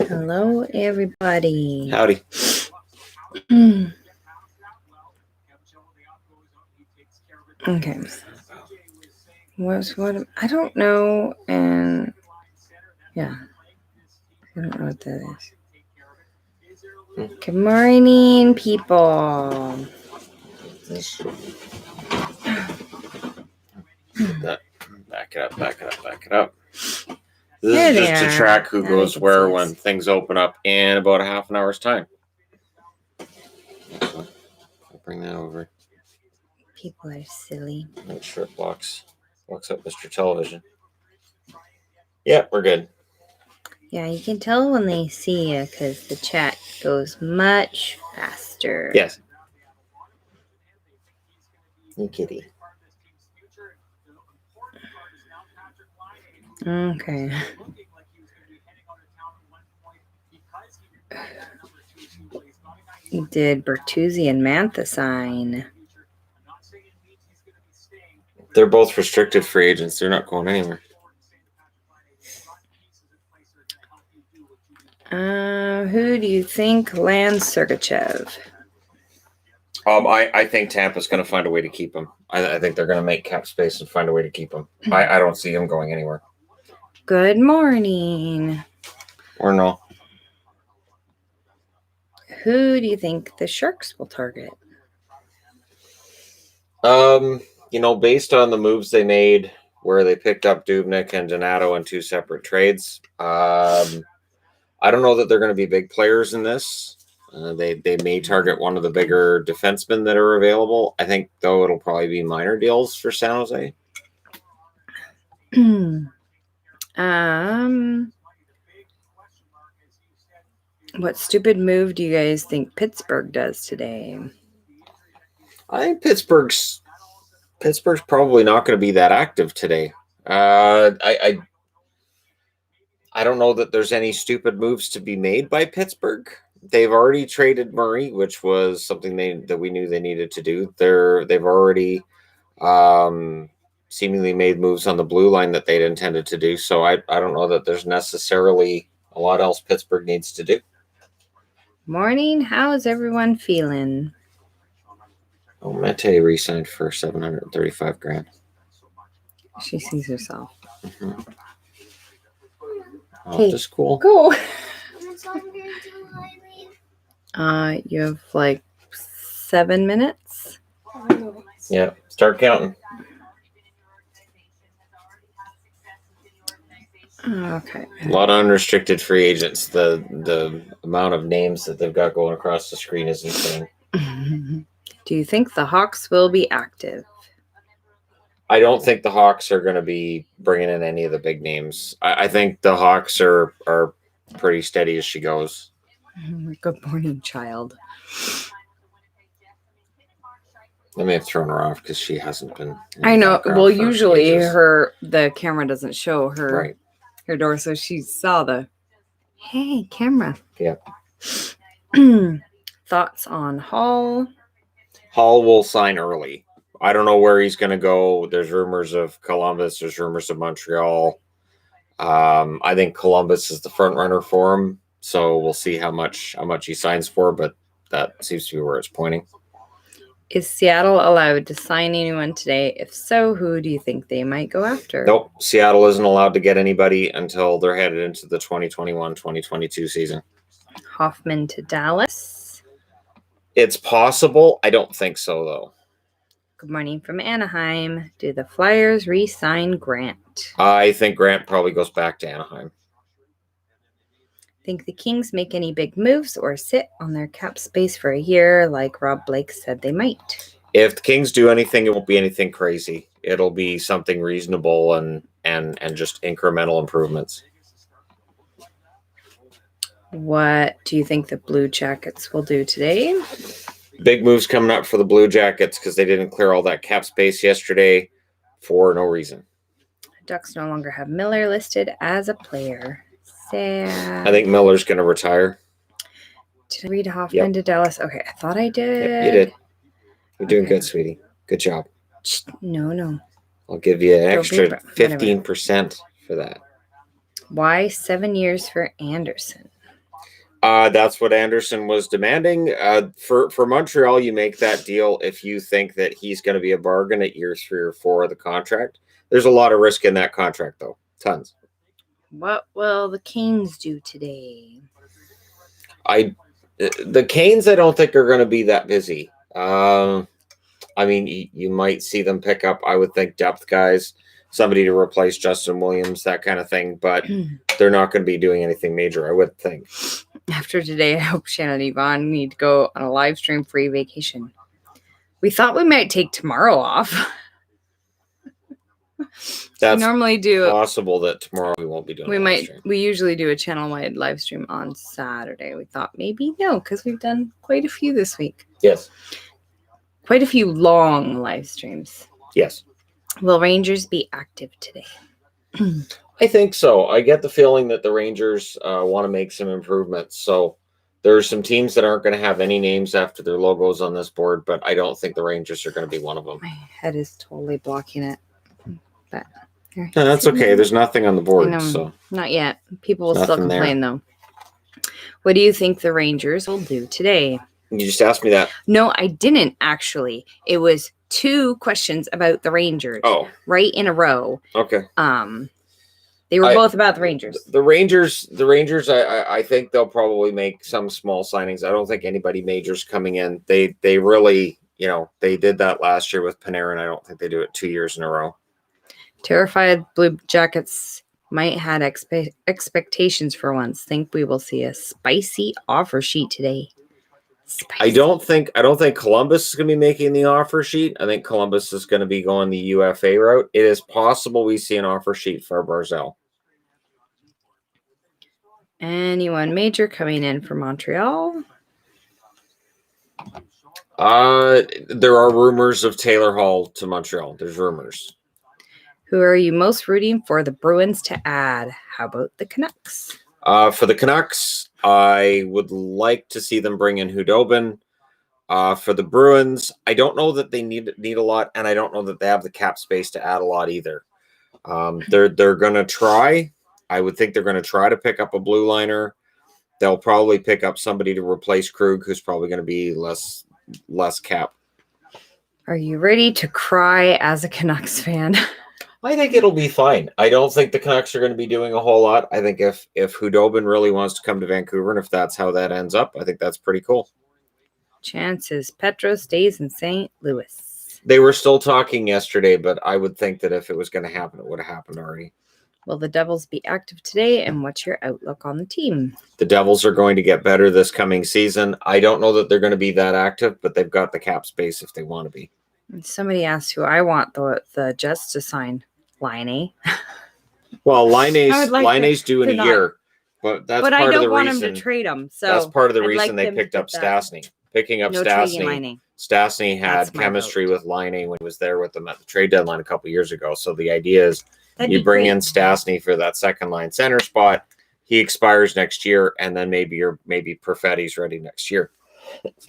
Hello, everybody. Howdy. Okay. What? I don't know, and yeah, I don't know what that is. Good morning, people. Back it up. This is just to track who goes where when things open up in about a half an hour's time. I'll bring that over. People are silly. Make sure it blocks up Mr. Television. Yeah, we're good. Yeah, you can tell when they see you because the chat goes much faster. Yes. You kitty. Okay. Did Bertuzzi and Mantha sign? They're both restricted free agents. They're not going anywhere. Who do you think lands Sergachev? I think Tampa's going to find a way to keep him. I think they're going to make cap space and find a way to keep him. I don't see him going anywhere. Good morning. Or no. Who do you think the Sharks will target? Based on the moves they made where they picked up Dubnyk and Donato in two separate trades, I don't know that they're going to be big players in this. They may target one of the bigger defensemen that are available. I think, though, it'll probably be minor deals for San Jose. What stupid move do you guys think Pittsburgh does today? I think Pittsburgh's probably not going to be that active today. I don't know that there's any stupid moves to be made by Pittsburgh. They've already traded Murray, which was something that we knew they needed to do. They've already seemingly made moves on the blue line that they'd intended to do. So I don't know that there's necessarily a lot else Pittsburgh needs to do. Morning. How is everyone feeling? Oh, Mete re-signed for $735,000. She sees herself. Mm-hmm. Hey, to school. Go. You have like 7 minutes. Yeah, start counting. Okay. A lot of unrestricted free agents. The amount of names that they've got going across the screen is insane. Do you think the Hawks will be active? I don't think the Hawks are going to be bringing in any of the big names. I think the Hawks are pretty steady as she goes. Good morning, child. I may have thrown her off because she hasn't been. I know. Well, usually the camera doesn't show her door, so she saw the hey camera. Yeah. Thoughts on Hall? Hall will sign early. I don't know where he's going to go. There's rumors of Columbus. There's rumors of Montreal. I think Columbus is the front runner for him. So we'll see how much he signs for, but that seems to be where it's pointing. Is Seattle allowed to sign anyone today? If so, who do you think they might go after? Nope. Seattle isn't allowed to get anybody until they're headed into the 2021-2022 season. Hoffman to Dallas? It's possible. I don't think so, though. Good morning from Anaheim. Do the Flyers re-sign Grant? I think Grant probably goes back to Anaheim. Think the Kings make any big moves or sit on their cap space for a year like Rob Blake said they might? If the Kings do anything, it won't be anything crazy. It'll be something reasonable and just incremental improvements. What do you think the Blue Jackets will do today? Big moves coming up for the Blue Jackets because they didn't clear all that cap space yesterday for no reason. Ducks no longer have Miller listed as a player. Sad. I think Miller's going to retire. Did I read Hoffman to Dallas? Okay, I thought I did. Yep, you did. You're doing good, sweetie. Good job. No. I'll give you an extra 15% for that. Why 7 years for Anderson? That's what Anderson was demanding. For Montreal, you make that deal if you think that he's going to be a bargain at year 3 or 4 of the contract. There's a lot of risk in that contract, though. Tons. What will the Canes do today? The Canes, I don't think are going to be that busy. I mean, you might see them pick up, I would think, depth guys, somebody to replace Justin Williams, that kind of thing. But they're not going to be doing anything major, I would think. After today, I hope Shannon and Yvonne need to go on a live stream free vacation. We thought we might take tomorrow off. That's we normally do possible that tomorrow we won't be doing. We usually do a channel-wide live stream on Saturday. We thought maybe no, because we've done quite a few this week. Yes. Quite a few long live streams. Yes. Will Rangers be active today? I think so. I get the feeling that the Rangers want to make some improvements. So there are some teams that aren't going to have any names after their logos on this board, but I don't think the Rangers are going to be one of them. My head is totally blocking it. But no, that's okay. There's nothing on the board. So not yet. People will still complain, though. What do you think the Rangers will do today? You just asked me that. No, I didn't actually. It was 2 questions about the Rangers. Oh. Right in a row. Okay. They were both about the Rangers. The Rangers, I think they'll probably make some small signings. I don't think anybody major's coming in. They really, they did that last year with Panarin. I don't think they do it 2 years in a row. Terrified Blue Jackets might had expectations for once. Think we will see a spicy offer sheet today. Spicy. I don't think Columbus is going to be making the offer sheet. I think Columbus is going to be going the UFA route. It is possible we see an offer sheet for Barzal. Anyone major coming in for Montreal? There are rumors of Taylor Hall to Montreal. There's rumors. Who are you most rooting for the Bruins to add? How about the Canucks? For the Canucks, I would like to see them bring in Hudobin. For the Bruins, I don't know that they need a lot, and I don't know that they have the cap space to add a lot either. They're going to try. I would think they're going to try to pick up a blue liner. They'll probably pick up somebody to replace Krug, who's probably going to be less cap. Are you ready to cry as a Canucks fan? I think it'll be fine. I don't think the Canucks are going to be doing a whole lot. I think if Hudobin really wants to come to Vancouver, and if that's how that ends up, I think that's pretty cool. Chances Petro stays in St. Louis. They were still talking yesterday, but I would think that if it was going to happen, it would have happened already. Will the Devils be active today, and what's your outlook on the team? The Devils are going to get better this coming season. I don't know that they're going to be that active, but they've got the cap space if they want to be. Somebody asked who I want the Jets to sign. Laine. Well, Laine's due in a year, but that's part of the reason. But I don't want him to trade him. So that's part of the reason they picked up Stastny. Picking up Stastny. Stastny had chemistry with Laine when he was there with them at the trade deadline a couple years ago. So the idea is you bring in Stastny for that second line center spot. He expires next year, and then maybe Perfetti's ready next year.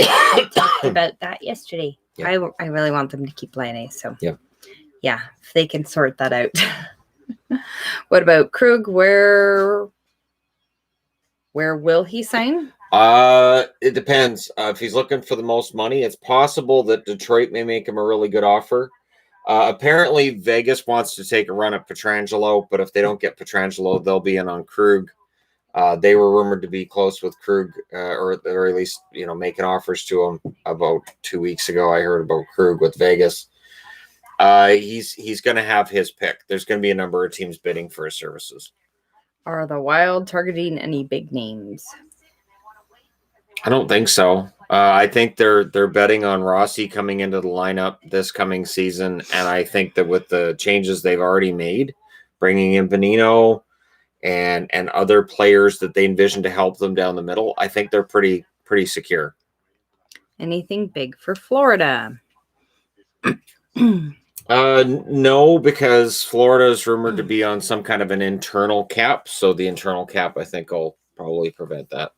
I talked about that yesterday. Yeah. I really want them to keep Laine. So yeah, if they can sort that out. What about Krug? Where will he sign? It depends. If he's looking for the most money, it's possible that Detroit may make him a really good offer. Apparently, Vegas wants to take a run at Pietrangelo, but if they don't get Pietrangelo, they'll be in on Krug. They were rumored to be close with Krug, or at least making offers to him about 2 weeks ago. I heard about Krug with Vegas. He's going to have his pick. There's going to be a number of teams bidding for his services. Are the Wild targeting any big names? I don't think so. I think they're betting on Rossi coming into the lineup this coming season, and I think that with the changes they've already made, bringing in Bonino and other players that they envision to help them down the middle, I think they're pretty secure. Anything big for Florida? No, because Florida is rumored to be on some kind of an internal cap. So the internal cap, I think, will probably prevent that.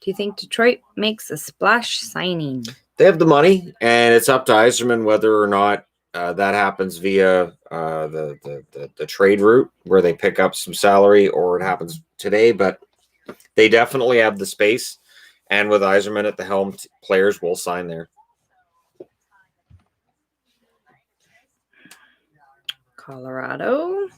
Do you think Detroit makes a splash signing? They have the money, and it's up to Yzerman whether or not that happens via the trade route where they pick up some salary, or it happens today. But They definitely have the space, and with Yzerman at the helm, players will sign there. Colorado.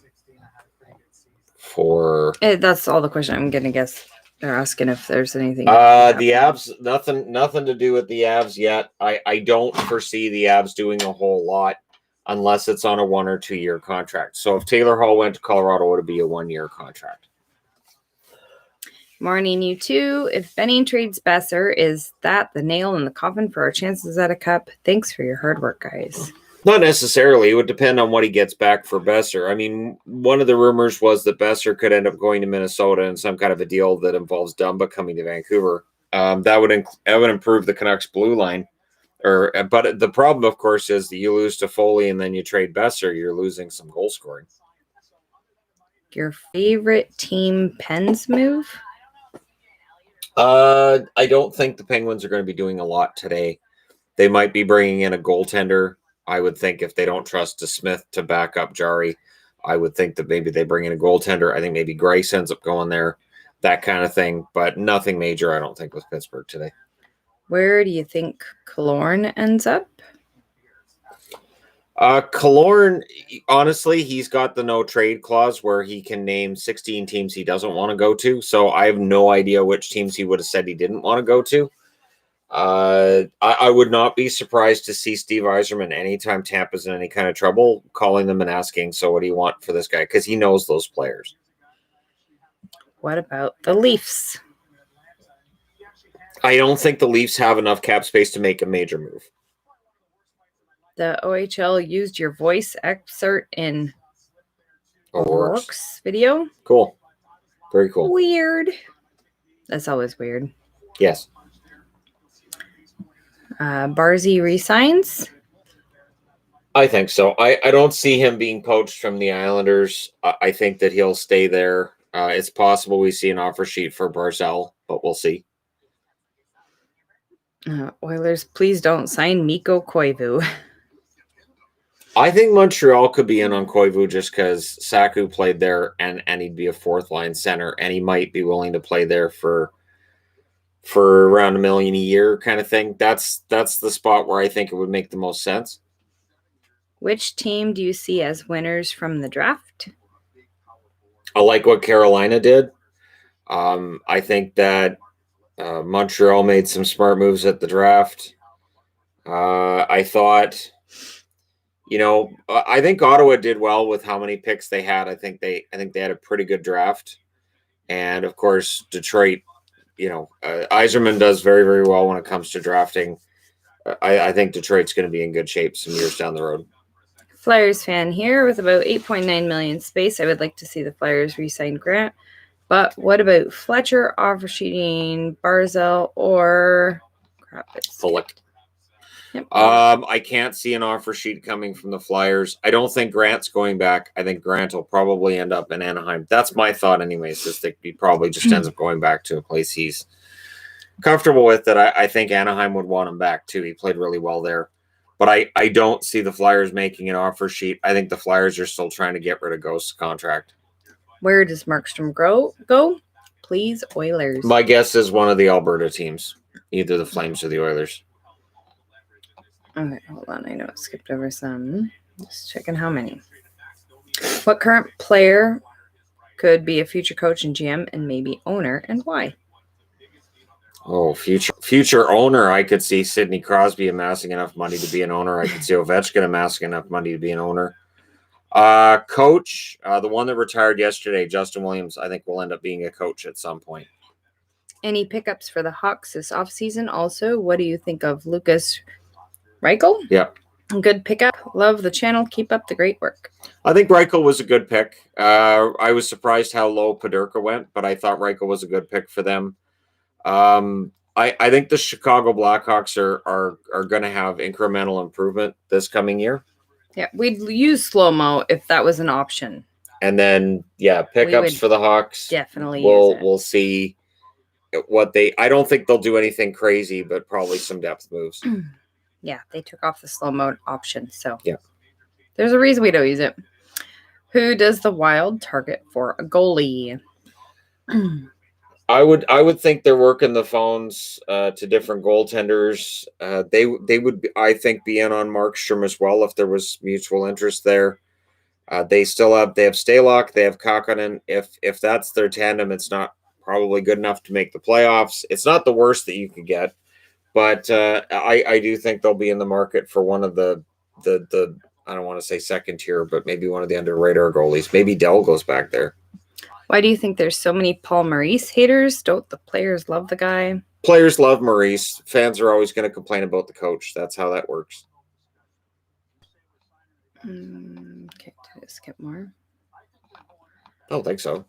That's all the question. I'm gonna guess they're asking if there's anything. The Avs, nothing to do with the Avs yet. I don't foresee the Avs doing a whole lot unless it's on a 1 or 2 year contract. So if Taylor Hall went to Colorado, it would be a 1 year contract. Morning, you two. If Benning trades Besser, is that the nail in the coffin for our chances at a cup? Thanks for your hard work, guys. Not necessarily. It would depend on what he gets back for Besser. I mean, one of the rumors was that Besser could end up going to Minnesota in some kind of a deal that involves Dumba coming to Vancouver. That would improve the Canucks blue line. But the problem, of course, is that you lose to Foley and then you trade Besser. You're losing some goal scoring. Your favorite team Pens move? I don't think the Penguins are going to be doing a lot today. They might be bringing in a goaltender. I would think if they don't trust DeSmith to back up Jari, I would think that maybe they bring in a goaltender. I think maybe Grace ends up going there, that kind of thing. But nothing major, I don't think, with Pittsburgh today. Where do you think Killorn ends up? Killorn, honestly, he's got the no trade clause where he can name 16 teams he doesn't want to go to. So I have no idea which teams he would have said he didn't want to go to. I would not be surprised to see Steve Yzerman anytime Tampa's in any kind of trouble, calling them and asking, so what do you want for this guy? Because he knows those players. What about the Leafs? I don't think the Leafs have enough cap space to make a major move. The OHL used your voice excerpt in O'Rourke's video. Cool. Very cool. Weird. That's always weird. Yes. Barzy resigns? I think so. I don't see him being poached from the Islanders. I think that he'll stay there. It's possible we see an offer sheet for Barzal, but we'll see. Oilers, please don't sign Mikko Koivu. I think Montreal could be in on Koivu just because Saku played there and he'd be a fourth line center and he might be willing to play there for around $1 million a year kind of thing. That's the spot where I think it would make the most sense. Which team do you see as winners from the draft? I like what Carolina did. I think that Montreal made some smart moves at the draft. I thought, I think Ottawa did well with how many picks they had. I think they had a pretty good draft. And of course, Detroit, Yzerman does very, very well when it comes to drafting. I think Detroit's going to be in good shape some years down the road. Flyers fan here with about 8.9 million space. I would like to see the Flyers re-sign Grant. But what about Fletcher offer sheeting Barzal or Fullick? Yep. I can't see an offer sheet coming from the Flyers. I don't think Grant's going back. I think Grant will probably end up in Anaheim. That's my thought anyways, is that he probably just ends up going back to a place he's comfortable with. That I think Anaheim would want him back too. He played really well there. But I don't see the Flyers making an offer sheet. I think the Flyers are still trying to get rid of Ghost's contract. Where does Markstrom go? Please, Oilers. My guess is one of the Alberta teams, either the Flames or the Oilers. Okay, hold on. I know I skipped over some. Just checking how many. What current player could be a future coach and GM and maybe owner, and why? Oh, future owner. I could see Sidney Crosby amassing enough money to be an owner. I could see Ovechkin amassing enough money to be an owner. Coach, the one that retired yesterday, Justin Williams, I think will end up being a coach at some point. Any pickups for the Hawks this offseason? Also, what do you think of Lucas Reichel? Yeah. Good pickup. Love the channel. Keep up the great work. I think Reichel was a good pick. I was surprised how low Paderka went, but I thought Reichel was a good pick for them. I think the Chicago Blackhawks are going to have incremental improvement this coming year. Yeah, we'd use slow-mo if that was an option. And then, pickups for the Hawks. Definitely We'll see what I don't think they'll do anything crazy, but probably some depth moves. Yeah, they took off the slow-mo option, so yeah. There's a reason we don't use it. Who does the Wild target for a goalie? I would think they're working the phones to different goaltenders. They would, I think, be in on Markstrom as well if there was mutual interest there. They have Stalock, they have Kakkonen. If that's their tandem, it's not probably good enough to make the playoffs. It's not the worst that you could get, but I do think they'll be in the market for one of the I don't want to say second tier, but maybe one of the under radar goalies. Maybe Dell goes back there. Why do you think there's so many Paul Maurice haters? Don't the players love the guy? Players love Maurice. Fans are always going to complain about the coach. That's how that works. Okay, did it skip more? I don't think so.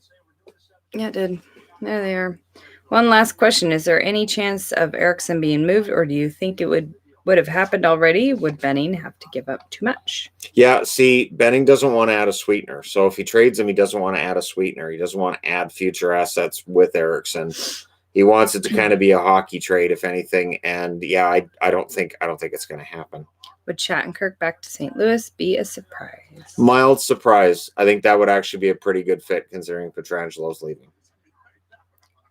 Yeah, it did. There they are. One last question. Is there any chance of Erickson being moved, or do you think it would have happened already? Would Benning have to give up too much? Yeah, see, Benning doesn't want to add a sweetener. So if he trades him, he doesn't want to add a sweetener. He doesn't want to add future assets with Erickson. He wants it to kind of be a hockey trade, if anything. And yeah, I don't think it's going to happen. Would Shattenkirk back to St. Louis be a surprise? Mild surprise. I think that would actually be a pretty good fit considering Petrangelo's leaving.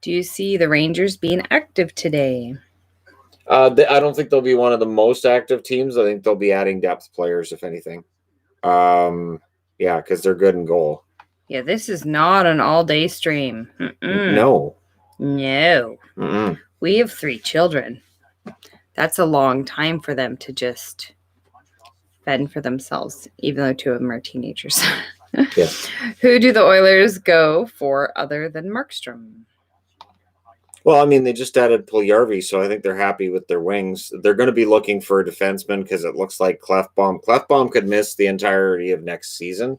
Do you see the Rangers being active today? I don't think they'll be one of the most active teams. I think they'll be adding depth players, if anything. Yeah, because they're good in goal. Yeah, this is not an all-day stream. No. No. We have 3 children. That's a long time for them to just fend for themselves, even though 2 of them are teenagers. Yes. Who do the Oilers go for other than Markstrom? Well, I mean, they just added Puljujarvi, so I think they're happy with their wings. They're going to be looking for a defenseman because it looks like Clefbaum could miss the entirety of next season.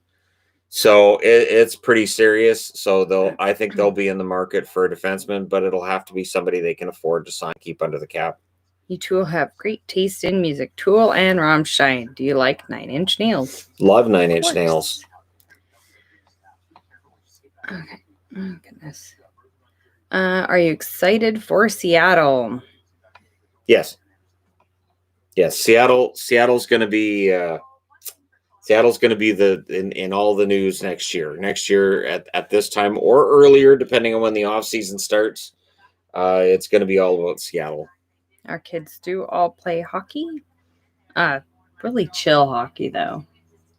So it's pretty serious. So I think they'll be in the market for a defenseman, but it'll have to be somebody they can afford to sign, keep under the cap. You two have great taste in music. Tool and Rammstein. Do you like 9 Inch Nails? Love 9 Inch Nails. Okay. Oh, goodness. Are you excited for Seattle? Yes. Yes. Seattle's going to be in all the news next year. Next year at this time or earlier, depending on when the off season starts. It's going to be all about Seattle. Our kids do all play hockey. Really chill hockey though.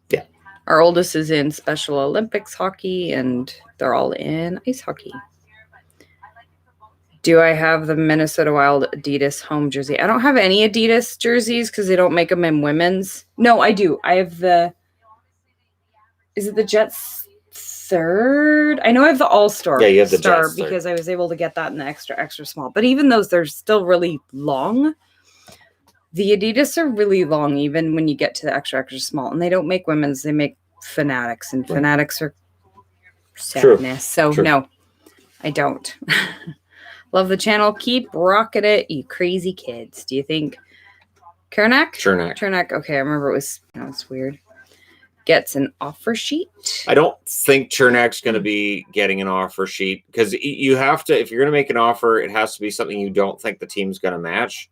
Yeah. Our oldest is in Special Olympics hockey, and they're all in ice hockey. Do I have the Minnesota Wild Adidas home jersey? I don't have any Adidas jerseys because they don't make them in women's. No, I do. I have is it the Jets third? I know I have the All-Star. Yeah, you have the Jets because I was able to get that in the extra small. But even those, they're still really long. The Adidas are really long, even when you get to the extra small. And they don't make women's. They make Fanatics. And Fanatics are sadness. So, no, I don't. Love the channel. Keep rocking it, you crazy kids. Do you think Chernak? Okay, I remember it was weird. Gets an offer sheet. I don't think Chernak's going to be getting an offer sheet because you have to, if you're going to make an offer, it has to be something you don't think the team's going to match.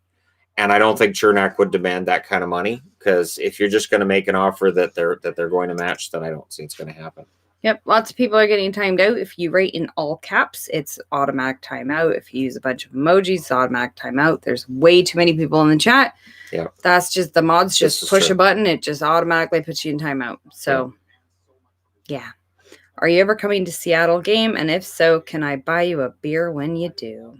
And I don't think Chernak would demand that kind of money because if you're just going to make an offer that they're going to match, then I don't see it's going to happen. Yep, lots of people are getting timed out. If you write in all caps, it's automatic timeout. If you use a bunch of emojis, it's automatic timeout. There's way too many people in the chat. Yeah, that's just the mods. Just push a button, it just automatically puts you in timeout. So, yeah. Are you ever coming to Seattle game? And if so, can I buy you a beer when you do?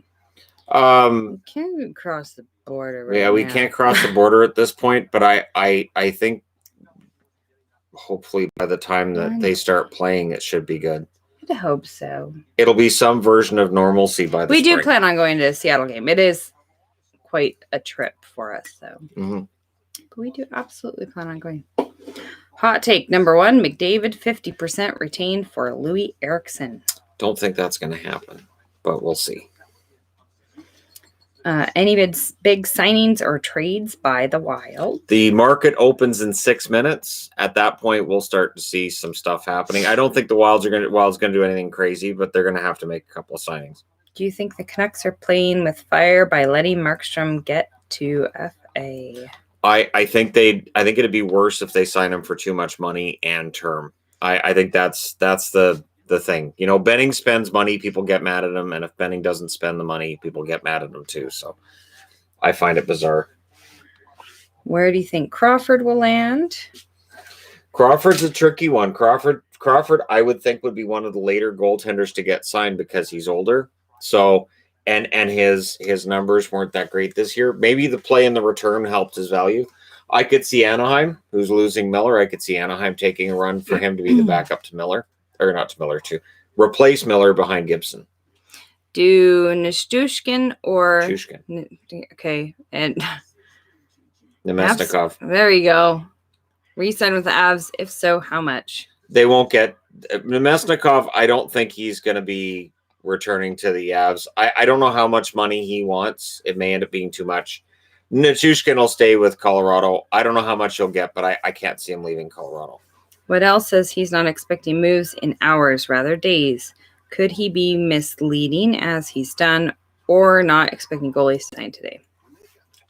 We can't cross the border. Right now. We can't cross the border at this point. But I think. Hopefully by the time that they start playing, it should be good. I hope so. It'll be some version of normalcy by the We do plan on going to a Seattle game. It is quite a trip for us, though. Mm-hmm. But we do absolutely plan on going. Hot take number 1, McDavid 50% retained for Louis Erickson. Don't think that's going to happen, but we'll see. Any big signings or trades by the Wild? The market opens in 6 minutes. At that point, we'll start to see some stuff happening. I don't think the Wild's going to do anything crazy, but they're going to have to make a couple of signings. Do you think the Canucks are playing with fire by letting Markstrom get to FA? I think it'd be worse if they sign him for too much money and term. I think that's the the thing. You know, Benning spends money, people get mad at him, and if Benning doesn't spend the money, people get mad at him too. So I find it bizarre. Where do you think Crawford will land? Crawford's a tricky one. Crawford, I would think would be one of the later goaltenders to get signed because he's older. So, and his numbers weren't that great this year. Maybe the play and the return helped his value. I could see Anaheim, who's losing Miller. I could see Anaheim taking a run for him to be the backup to Miller, or not to Miller, to replace Miller behind Gibson. Do Nichushkin or Shushkin. Okay, and Nemesnikov. There you go. Re-sign with the Avs. If so, how much? They won't get Nemesnikov. I don't think he's going to be returning to the Avs. I don't know how much money he wants. It may end up being too much. Nichushkin will stay with Colorado. I don't know how much he'll get, but I can't see him leaving Colorado. What else says he's not expecting moves in hours, rather days? Could he be misleading as he's done, or not expecting goalies to sign today?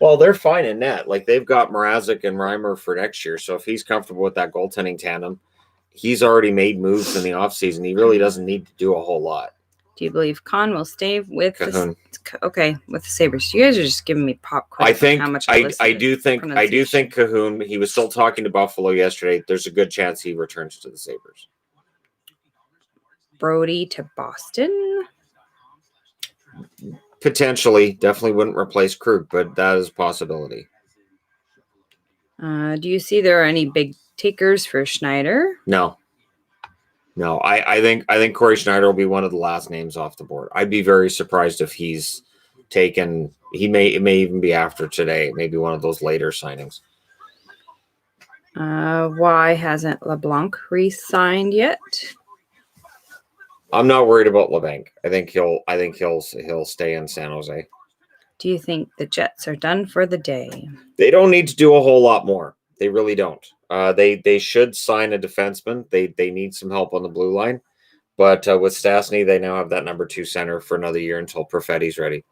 Well, they're fine in net. Like, they've got Mrazek and Reimer for next year. So if he's comfortable with that goaltending tandem, he's already made moves in the offseason. He really doesn't need to do a whole lot. Do you believe Kahn will stay with Cahoon. with the Sabres? You guys are just giving me popcorn. I think how much I do think Cahoon. He was still talking to Buffalo yesterday. There's a good chance he returns to the Sabres. Brody to Boston. Potentially, definitely wouldn't replace Krug, but that is a possibility. Do you see there are any big takers for Schneider? No. I think Corey Schneider will be one of the last names off the board. I'd be very surprised if he's taken. It may even be after today. Maybe one of those later signings. Why hasn't LeBlanc re-signed yet? I'm not worried about LeBlanc. I think he'll stay in San Jose. Do you think the Jets are done for the day? They don't need to do a whole lot more. They really don't. They should sign a defenseman. They need some help on the blue line. But with Stastny, they now have that number 2 center for another year until Perfetti's ready.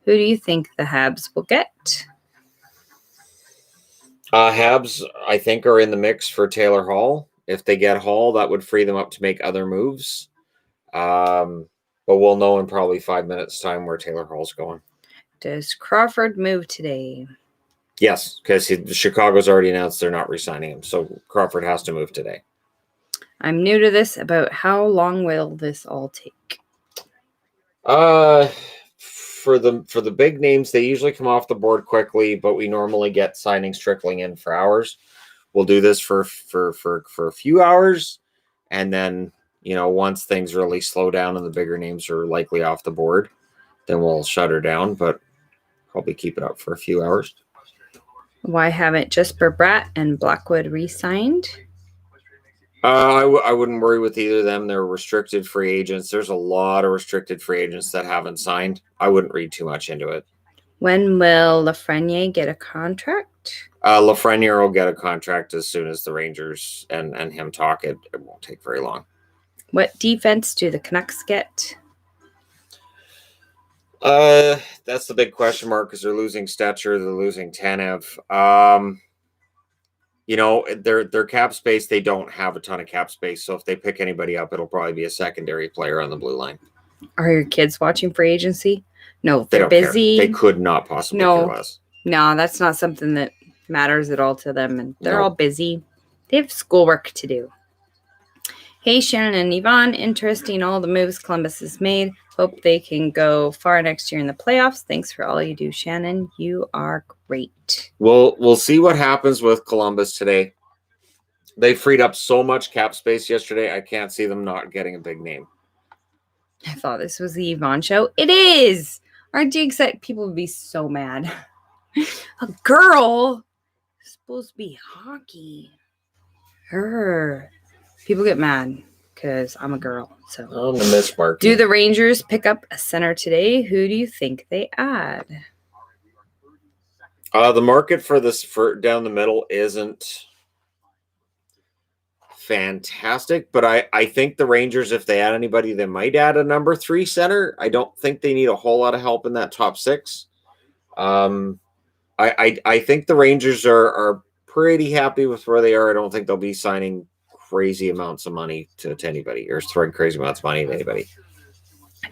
Who do you think the Habs will get? Habs, I think, are in the mix for Taylor Hall. If they get Hall, that would free them up to make other moves. But we'll know in probably 5 minutes' time where Taylor Hall's going. Does Crawford move today? Yes, because Chicago's already announced they're not re-signing him, so Crawford has to move today. I'm new to this. About how long will this all take? For the big names, they usually come off the board quickly, but we normally get signings trickling in for hours. We'll do this for a few hours, and then once things really slow down and the bigger names are likely off the board, then we'll shut her down. But probably keep it up for a few hours. Why haven't Jesper Bratt and Blackwood re-signed? I wouldn't worry with either of them. They're restricted free agents. There's a lot of restricted free agents that haven't signed. I wouldn't read too much into it. When will Lafreniere get a contract? Lafreniere will get a contract as soon as the Rangers and him talk. It won't take very long. What defense do the Canucks get? That's the big question mark because they're losing Stetcher, they're losing Tanev. Their cap space, they don't have a ton of cap space. So if they pick anybody up, it'll probably be a secondary player on the blue line. Are your kids watching free agency? No, They they're don't busy. Care. They could not possibly care less. No, that's not something that matters at all to them. And they're all busy. They have schoolwork to do. Hey, Shannon and Yvonne. Interesting all the moves Columbus has made. Hope they can go far next year in the playoffs. Thanks for all you do, Shannon. You are great. We'll see what happens with Columbus today. They freed up so much cap space yesterday. I can't see them not getting a big name. I thought this was the Yvonne show. It is. Aren't you excited? People would be so mad. A girl is supposed to be hockey. Her. People get mad because I'm a girl. So I'm going to miss Mark. Do the Rangers pick up a center today? Who do you think they add? The market for down the middle isn't fantastic, but I think the Rangers, if they add anybody, they might add a number 3 center. I don't think they need a whole lot of help in that top 6. I think the Rangers are pretty happy with where they are. I don't think they'll be signing crazy amounts of money to anybody, or throwing crazy amounts of money at anybody.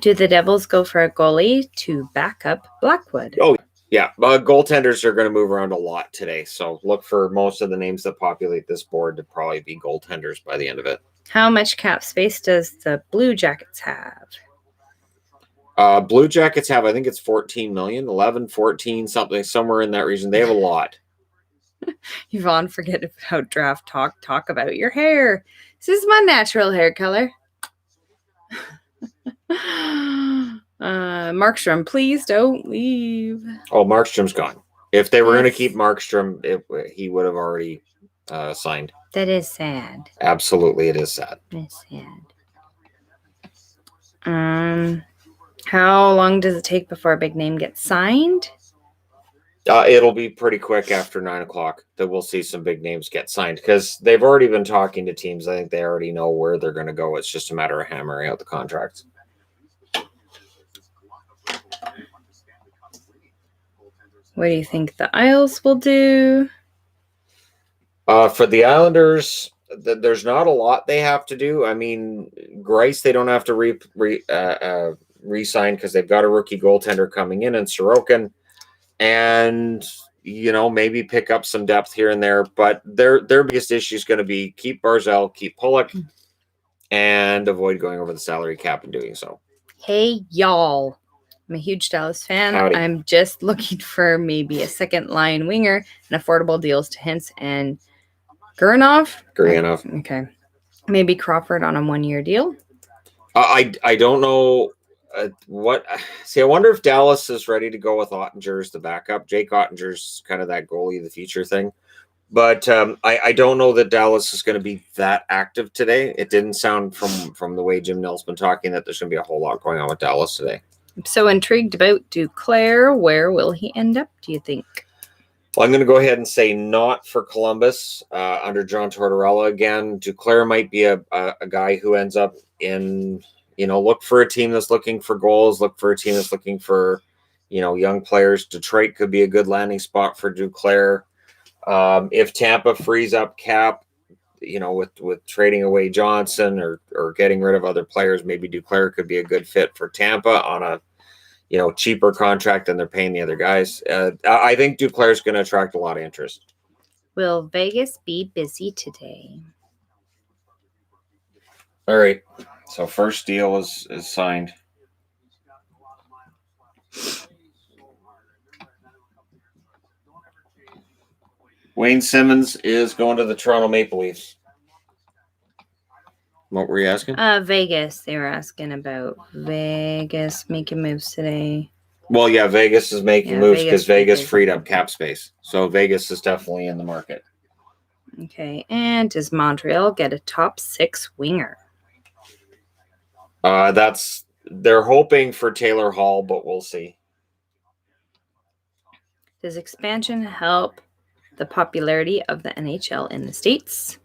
Do the Devils go for a goalie to back up Blackwood? Oh, yeah. Goaltenders are going to move around a lot today. So look for most of the names that populate this board to probably be goaltenders by the end of it. How much cap space does the Blue Jackets have? Blue Jackets have, I think it's 14 million, 11, 14, something, somewhere in that region. They have a lot. Yvonne, forget about draft talk about your hair. This is my natural hair color. Markstrom, please don't leave. Oh, Markstrom's gone. If they were going to Yes. keep Markstrom, he would have already signed. That is sad. Absolutely, it is sad. It's sad. How long does it take before a big name gets signed? It'll be pretty quick after 9 o'clock that we'll see some big names get signed, because they've already been talking to teams. I think they already know where they're going to go. It's just a matter of hammering out the contracts. What do you think the Isles will do? For the Islanders, there's not a lot they have to do. I mean, Grice, they don't have to re-sign because they've got a rookie goaltender coming in Sorokin, and maybe pick up some depth here and there. But their biggest issue is going to be keep Barzal, keep Pulock, and avoid going over the salary cap in doing so. Hey, y'all. I'm a huge Dallas fan. Howdy. I'm just looking for maybe a second line winger and affordable deals to Hintz and Gurianov. Okay. Maybe Crawford on a 1-year deal. I don't know what. See, I wonder if Dallas is ready to go with Ottinger as the backup. Jake Ottinger's kind of that goalie of the future thing. But I don't know that Dallas is going to be that active today. It didn't sound from the way Jim Nill's been talking that there's going to be a whole lot going on with Dallas today. I'm so intrigued about Duclair. Where will he end up, do you think? Well, I'm going to go ahead and say not for Columbus under John Tortorella again. Duclair might be a guy who ends up in, look for a team that's looking for goals, look for a team that's looking for, young players. Detroit could be a good landing spot for Duclair. If Tampa frees up cap, with trading away Johnson or getting rid of other players, maybe Duclair could be a good fit for Tampa on a, cheaper contract than they're paying the other guys. I think Duclair is going to attract a lot of interest. Will Vegas be busy today? All right. So first deal is signed. Wayne Simmons is going to the Toronto Maple Leafs. What were you asking? Vegas. They were asking about Vegas making moves today. Well, yeah, Vegas is making moves because Vegas freed up okay. cap space. So Vegas is definitely in the market. Okay. And does Montreal get a top 6 winger? They're hoping for Taylor Hall, but we'll see. Does expansion help the popularity of the NHL in the States?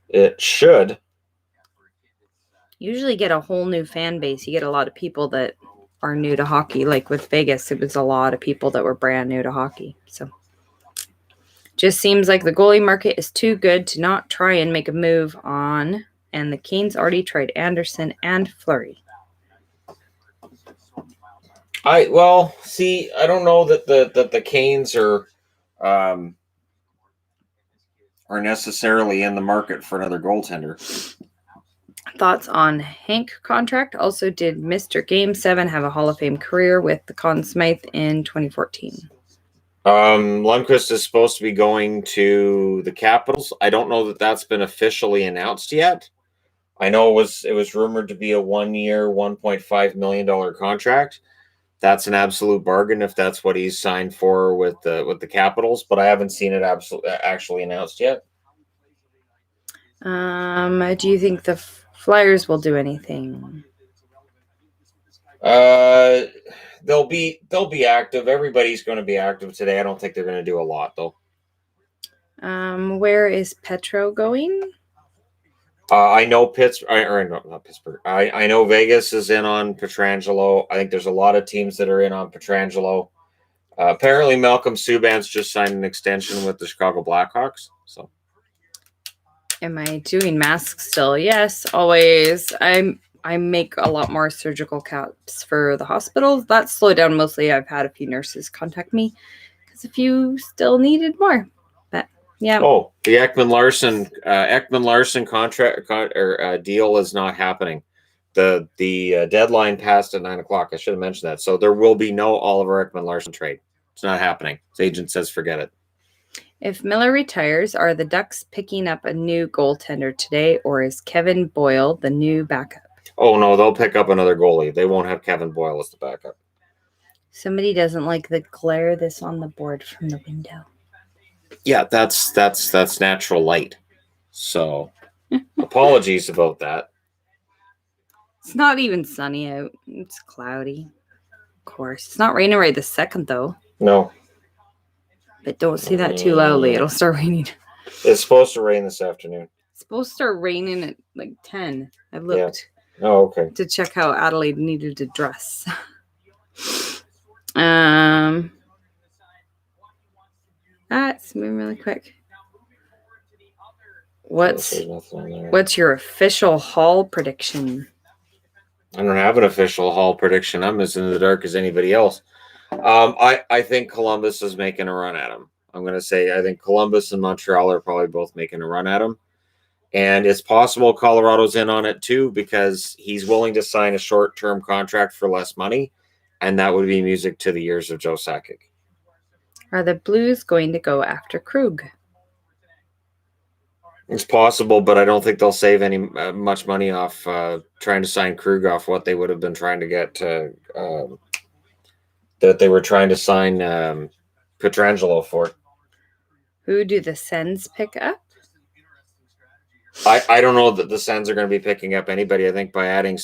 It should. Usually get a whole new fan base. You get a lot of people that are new to hockey. Like with Vegas, it was a lot of people that were brand new to hockey. So just seems like the goalie market is too good to not try and make a move on. And the Canes already tried Anderson and Fleury. I don't know that the Canes are necessarily in the market for another goaltender. Thoughts on Hank contract? Also, did Mr. Game 7 have a Hall of Fame career with the Conn Smythe in 2014? Lundqvist is supposed to be going to the Capitals. I don't know that that's been officially announced yet. I know it was rumored to be a 1-year, $1.5 million contract. That's an absolute bargain if that's what he's signed for with the Capitals, but I haven't seen it actually announced yet. Do you think the Flyers will do anything? They'll be active. Everybody's going to be active today. I don't think they're going to do a lot though. Where is Petro going? I know not Pittsburgh. I know Vegas is in on Pietrangelo. I think there's a lot of teams that are in on Pietrangelo. Apparently, Malcolm Subban's just signed an extension with the Chicago Blackhawks. So, Am I doing masks still? Yes, always. I make a lot more surgical caps for the hospitals. That slowed down mostly. I've had a few nurses contact me because a few still needed more. But yeah. Oh, the Ekman Larson contract deal is not happening. The deadline passed at 9:00. I should have mentioned that. So there will be no Oliver Ekman Larson trade. It's not happening. His agent says forget it. If Miller retires, are the Ducks picking up a new goaltender today, or is Kevin Boyle the new backup? Oh no, they'll pick up another goalie. They won't have Kevin Boyle as the backup. Somebody doesn't like the glare that's on the board from the window. Yeah, that's natural light. So apologies about that. It's not even sunny out. It's cloudy. Of course. It's not raining right this second, though. No. But don't say that too loudly. It'll start raining. It's supposed to rain this afternoon. It's supposed to start raining at like 10. I looked Oh, okay. to check how Adelaide needed to dress. That's moving really quick. What's your official haul prediction? I don't have an official haul prediction. I'm as in the dark as anybody else. I think Columbus is making a run at him. I'm going to say I think Columbus and Montreal are probably both making a run at him. And it's possible Colorado's in on it too because he's willing to sign a short-term contract for less money, and that would be music to the ears of Joe Sakic. Are the Blues going to go after Krug? It's possible, but I don't think they'll save any much money off trying to sign Krug off what they would have been trying to get that they were trying to sign Pietrangelo for. Who do the Sens pick up? I don't know that the Sens are going to be picking up anybody. I think by adding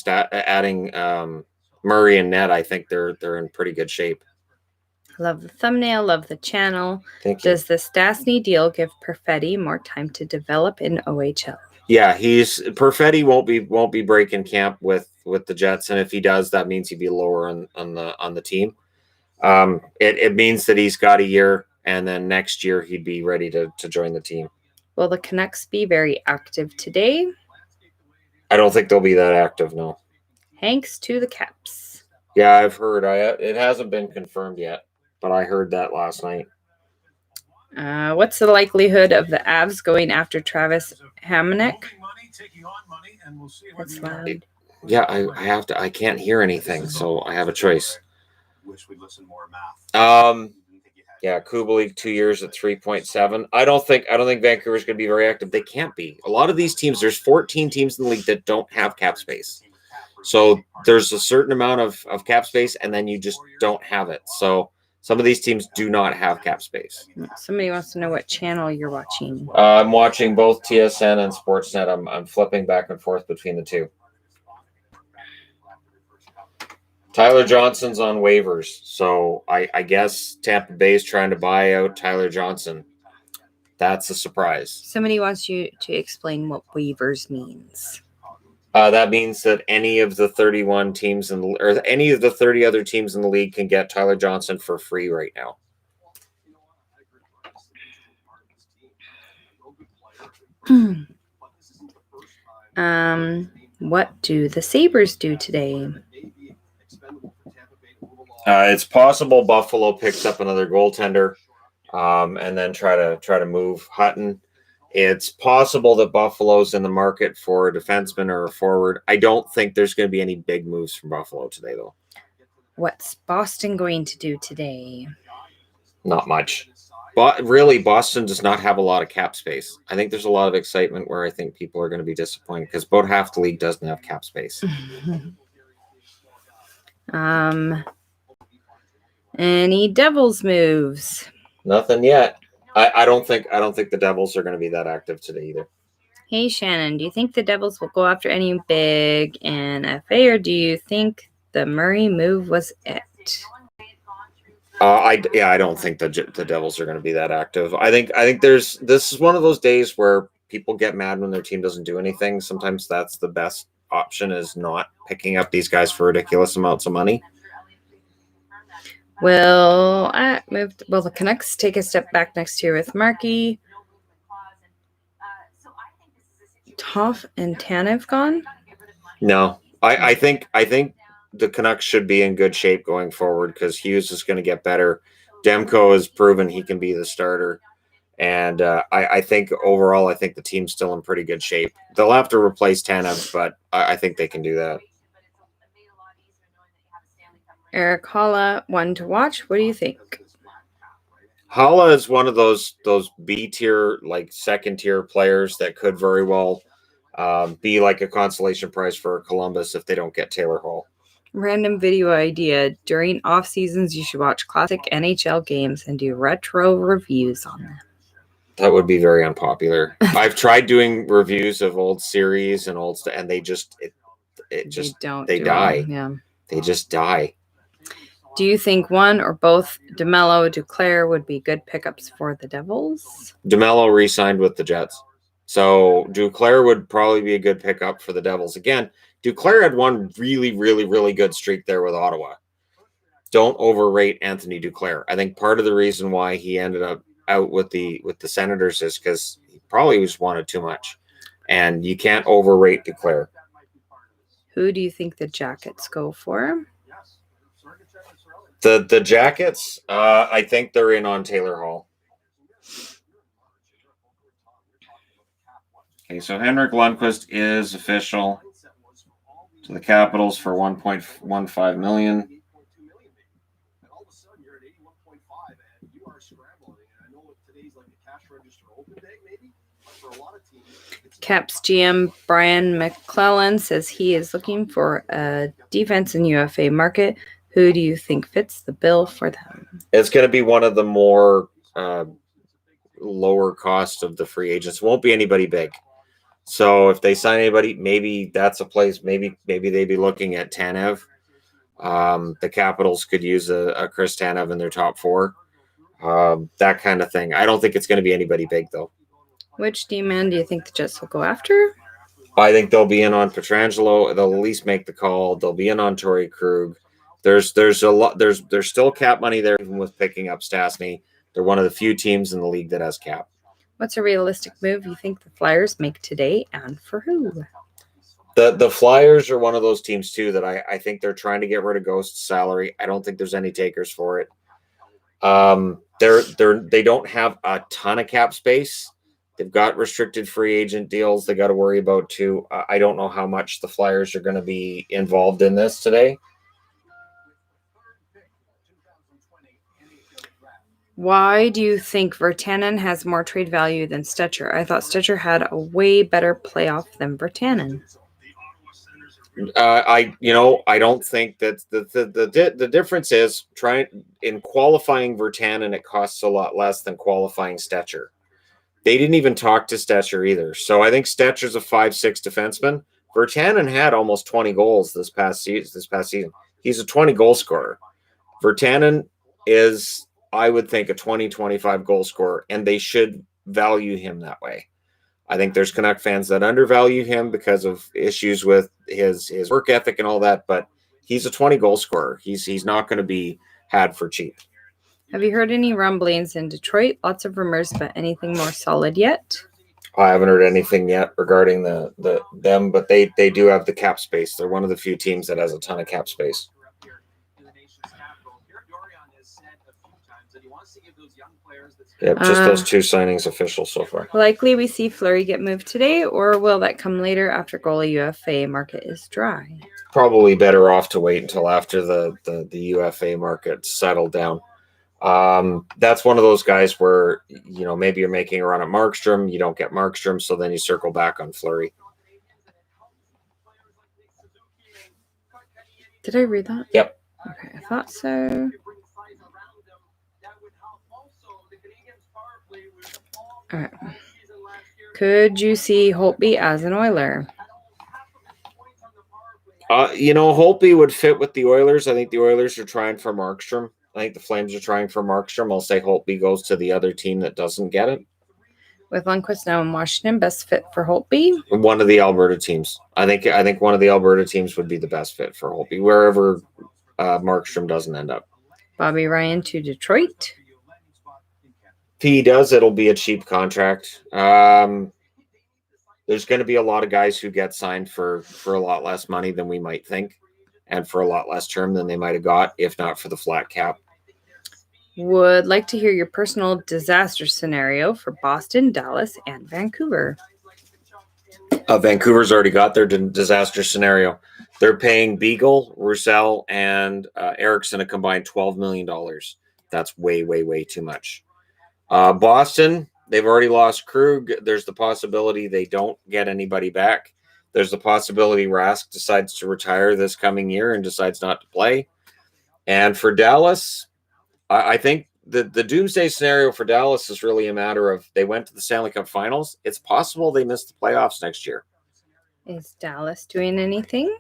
Murray and Ned, I think they're in pretty good shape. Love the thumbnail, love the channel. Thank you. Does the Stastny deal give Perfetti more time to develop in OHL? Yeah, Perfetti won't be breaking camp with the Jets, and if he does, that means he'd be lower on the team. It means that he's got a year, and then next year he'd be ready to join the team. Will the Canucks be very active today? I don't think they'll be that active, no. Hanks to the Caps. Yeah, I've heard. It hasn't been confirmed yet, but I heard that last night. What's the likelihood of the Avs going after Travis Hamonic? That's loud. Yeah, I have to. I can't hear anything, so I have a choice. Yeah, Kubalik 2 years at 3.7. I don't think Vancouver's going to be very active. They can't be. A lot of these teams, there's 14 teams in the league that don't have cap space. So there's a certain amount of cap space, and then you just don't have it. So some of these teams do not have cap space. Somebody wants to know what channel you're watching. I'm watching both TSN and Sportsnet. I'm flipping back and forth between the two. Tyler Johnson's on waivers, so I guess Tampa Bay is trying to buy out Tyler Johnson. That's a surprise. Somebody wants you to explain what waivers means. That means that any of the 31 teams or any of the 30 other teams in the league can get Tyler Johnson for free right now. What do the Sabres do today? It's possible Buffalo picks up another goaltender, and then try to move Hutton. It's possible that Buffalo's in the market for a defenseman or a forward. I don't think there's going to be any big moves from Buffalo today, though. What's Boston going to do today? Not much. But really, Boston does not have a lot of cap space. I think there's a lot of excitement where I think people are going to be disappointed because about half the league doesn't have cap space. Any Devils moves? Nothing yet. I don't think the Devils are going to be that active today either. Hey Shannon, do you think the Devils will go after any big NFA, or do you think the Murray move was it? I don't think the Devils are going to be that active. I think this is one of those days where people get mad when their team doesn't do anything. Sometimes that's the best option, is not picking up these guys for ridiculous amounts of money. Will the Canucks take a step back next year with Markey? Hoff and Tanev gone? No, I think the Canucks should be in good shape going forward because Hughes is going to get better. Demko has proven he can be the starter. And I think overall, I think the team's still in pretty good shape. They'll have to replace Tanev, but I think they can do that. Eric Holla, one to watch. What do you think? Holla is one of those B tier, like second tier players that could very well be like a consolation prize for Columbus if they don't get Taylor Hall. Random video idea. During off seasons, you should watch classic NHL games and do retro reviews on them. That would be very unpopular. I've tried doing reviews of old series and old stuff, and they just they die. Yeah, they just die. Do you think one or both DeMello, Duclair would be good pickups for the Devils? DeMello re-signed with the Jets, so Duclair would probably be a good pickup for the Devils. Again, Duclair had one really, really, really good streak there with Ottawa. Don't overrate Anthony Duclair. I think part of the reason why he ended up out with the Senators is because he probably just wanted too much, and you can't overrate Duclair. Who do you think the Jackets go for? The Jackets, I think they're in on Taylor Hall. Okay, so Henrik Lundqvist is official to the Capitals for $1.15 million. Caps GM Brian McClellan says he is looking for a defense in UFA market. Who do you think fits the bill for them? It's going to be one of the more lower cost of the free agents. It won't be anybody big. So if they sign anybody, maybe that's a place. Maybe they'd be looking at Tanev. The Capitals could use a Chris Tanev in their top four. That kind of thing. I don't think it's going to be anybody big, though. Which D-man do you think the Jets will go after? I think they'll be in on Pietrangelo. They'll at least make the call. They'll be in on Torrey Krug. There's a lot. There's still cap money there, even with picking up Stastny. They're one of the few teams in the league that has cap. What's a realistic move you think the Flyers make today, and for who? The Flyers are one of those teams too that I think they're trying to get rid of Ghost's salary. I don't think there's any takers for it. They don't have a ton of cap space. They've got restricted free agent deals they got to worry about too. I don't know how much the Flyers are going to be involved in this today. Why do you think Virtanen has more trade value than Stetcher? I thought Stetcher had a way better playoff than Virtanen. I don't think that the difference is in qualifying Virtanen, it costs a lot less than qualifying Stetcher. They didn't even talk to Stetcher either. So I think Stetcher's a 5'6" defenseman. Virtanen had almost 20 goals this past season. He's a 20 goal scorer. Virtanen is, I would think, a 20-25 goal scorer, and they should value him that way. I think there's Canuck fans that undervalue him because of issues with his work ethic and all that, but he's a 20 goal scorer. He's not going to be had for cheap. Have you heard any rumblings in Detroit? Lots of rumors, but anything more solid yet? I haven't heard anything yet regarding them, but they do have the cap space. They're one of the few teams that has a ton of cap space. Yep, just those two signings official so far. Likely we see Fleury get moved today, or will that come later after goalie UFA market is dry? Probably better off to wait until after the UFA market settled down. That's one of those guys where, maybe you're making a run at Markstrom, you don't get Markstrom, so then you circle back on Fleury. Did I read that? Yep. Okay, I thought so. All right. Could you see Holtby as an Oiler? Holtby would fit with the Oilers. I think the Oilers are trying for Markstrom. I think the Flames are trying for Markstrom. I'll say Holtby goes to the other team that doesn't get it. With Lundqvist now in Washington, best fit for Holtby? One of the Alberta teams. I think one of the Alberta teams would be the best fit for Holtby, wherever Markstrom doesn't end up. Bobby Ryan to Detroit. If he does, it'll be a cheap contract. there's going to be a lot of guys who get signed for a lot less money than we might think, and for a lot less term than they might have got, if not for the flat cap. Would like to hear your personal disaster scenario for Boston, Dallas, and Vancouver. Vancouver's already got their disaster scenario. They're paying Beagle, Roussel, and Erickson a combined $12 million. That's way, way, way too much. Boston, they've already lost Krug. There's the possibility they don't get anybody back. There's the possibility Rask decides to retire this coming year and decides not to play. And for Dallas, I think the doomsday scenario for Dallas is really a matter of they went to the Stanley Cup Finals. It's possible they miss the playoffs next year. Is Dallas doing anything?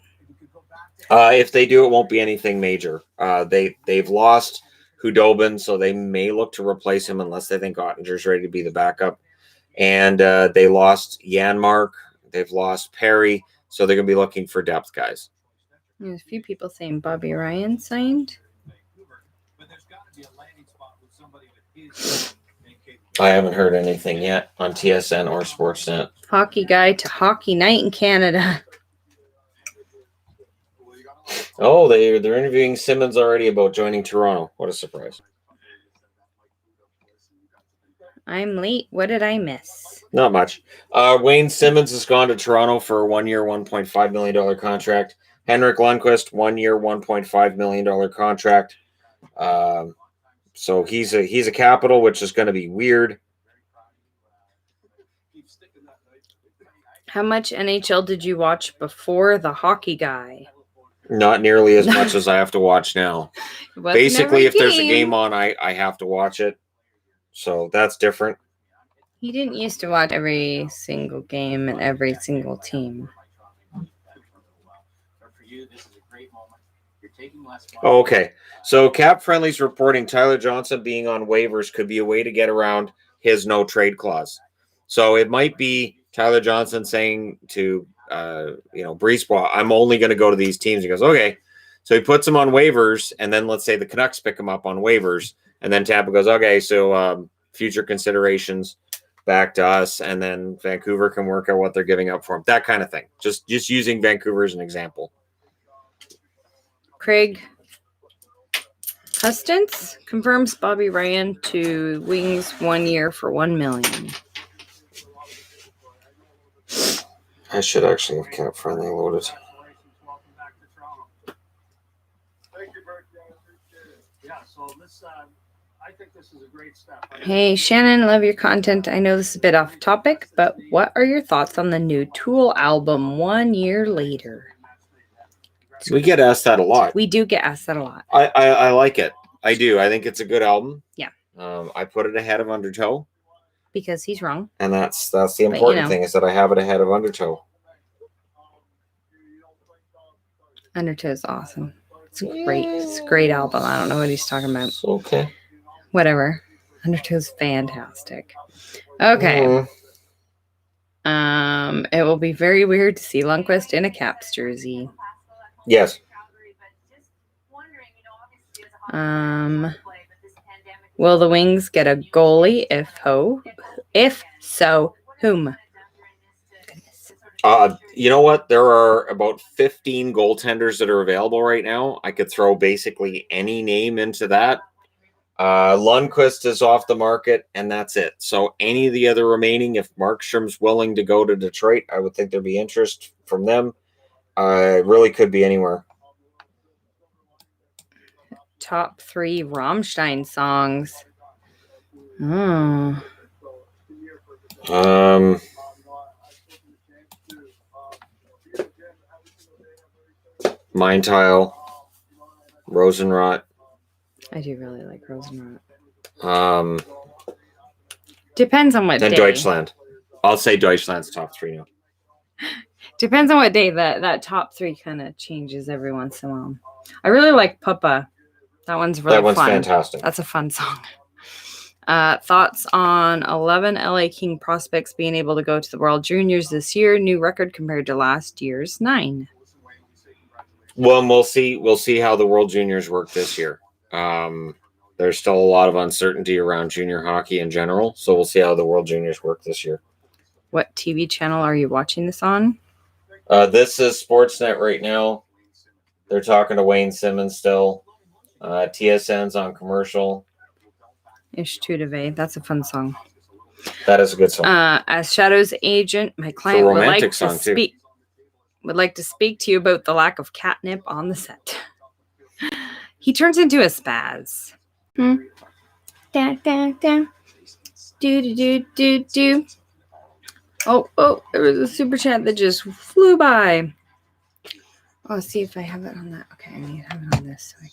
If they do, it won't be anything major. They've lost Hudobin, so they may look to replace him unless they think Ottinger's ready to be the backup. And they lost Janmark. They've lost Perry, so they're going to be looking for depth guys. There's a few people saying Bobby Ryan signed. I haven't heard anything yet on TSN or Sportsnet. Hockey guy to hockey night in Canada. Oh, they're interviewing Simmons already about joining Toronto. What a surprise. I'm late. What did I miss? Not much. Wayne Simmons has gone to Toronto for a 1 year, $1.5 million contract. Henrik Lundqvist, 1 year, $1.5 million contract. So he's a capital, which is going to be weird. How much NHL did you watch before The Hockey Guy? Not nearly as much as I have to watch now. Basically, if there's a game on, I have to watch it. So that's different. He didn't used to watch every single game and every single team. Oh, okay. So Cap Friendly's reporting Tyler Johnson being on waivers could be a way to get around his no trade clause. So it might be Tyler Johnson saying to Brisebois, I'm only going to go to these teams. He goes, okay. So he puts him on waivers, and then let's say the Canucks pick him up on waivers, and then Tampa goes, okay, so future considerations back to us, and then Vancouver can work out what they're giving up for him. That kind of thing. Just using Vancouver as an example. Craig Hustance confirms Bobby Ryan to Wings 1 year for $1 million. I should actually have Cap Friendly loaded. Hey, Shannon, love your content. I know this is a bit off topic, but what are your thoughts on the new Tool album 1 year later? We get asked that a lot. We do get asked that a lot. I like it. I do. I think it's a good album. Yeah. I put it ahead of Undertow. Because he's wrong. And that's the important thing is that I have it ahead of Undertow. Undertow is awesome. It's great. It's a great album. I don't know what he's talking about. Okay. Whatever. Undertow's fantastic. Okay. It will be very weird to see Lundqvist in a Caps jersey. Yes. Will the Wings get a goalie? If so, whom? You know what? There are about 15 goaltenders that are available right now. I could throw basically any name into that. Lundqvist is off the market, and that's it. So any of the other remaining, if Markstrom's willing to go to Detroit, I would think there'd be interest from them. It really could be anywhere. Top 3 Rammstein songs. Mind Tile, Rosenrot. I do really like Rosenrot. Depends on what day. And Deutschland. I'll say Deutschland's top 3 now. Depends on what day. That top 3 kind of changes every once in a while. I really like Puppa. That one's really fun. That one's fantastic. That's a fun song. Thoughts on 11 LA King prospects being able to go to the World Juniors this year? New record compared to last year's 9. Well, we'll see how the World Juniors work this year. There's still a lot of uncertainty around junior hockey in general, so we'll see how the World Juniors work this year. What TV channel are you watching this on? This is Sportsnet right now. They're talking to Wayne Simmons still. TSN's on commercial. Ish Tudeve. That's a fun song. That is a good song. As Shadow's agent, my client would like to speak to you about the lack of catnip on the set. He turns into a spaz. Da, da, da. Do, do, do, do, do. Oh, there was a super chat that just flew by. Oh, see if I have it on that. Okay, I need to have it on this so I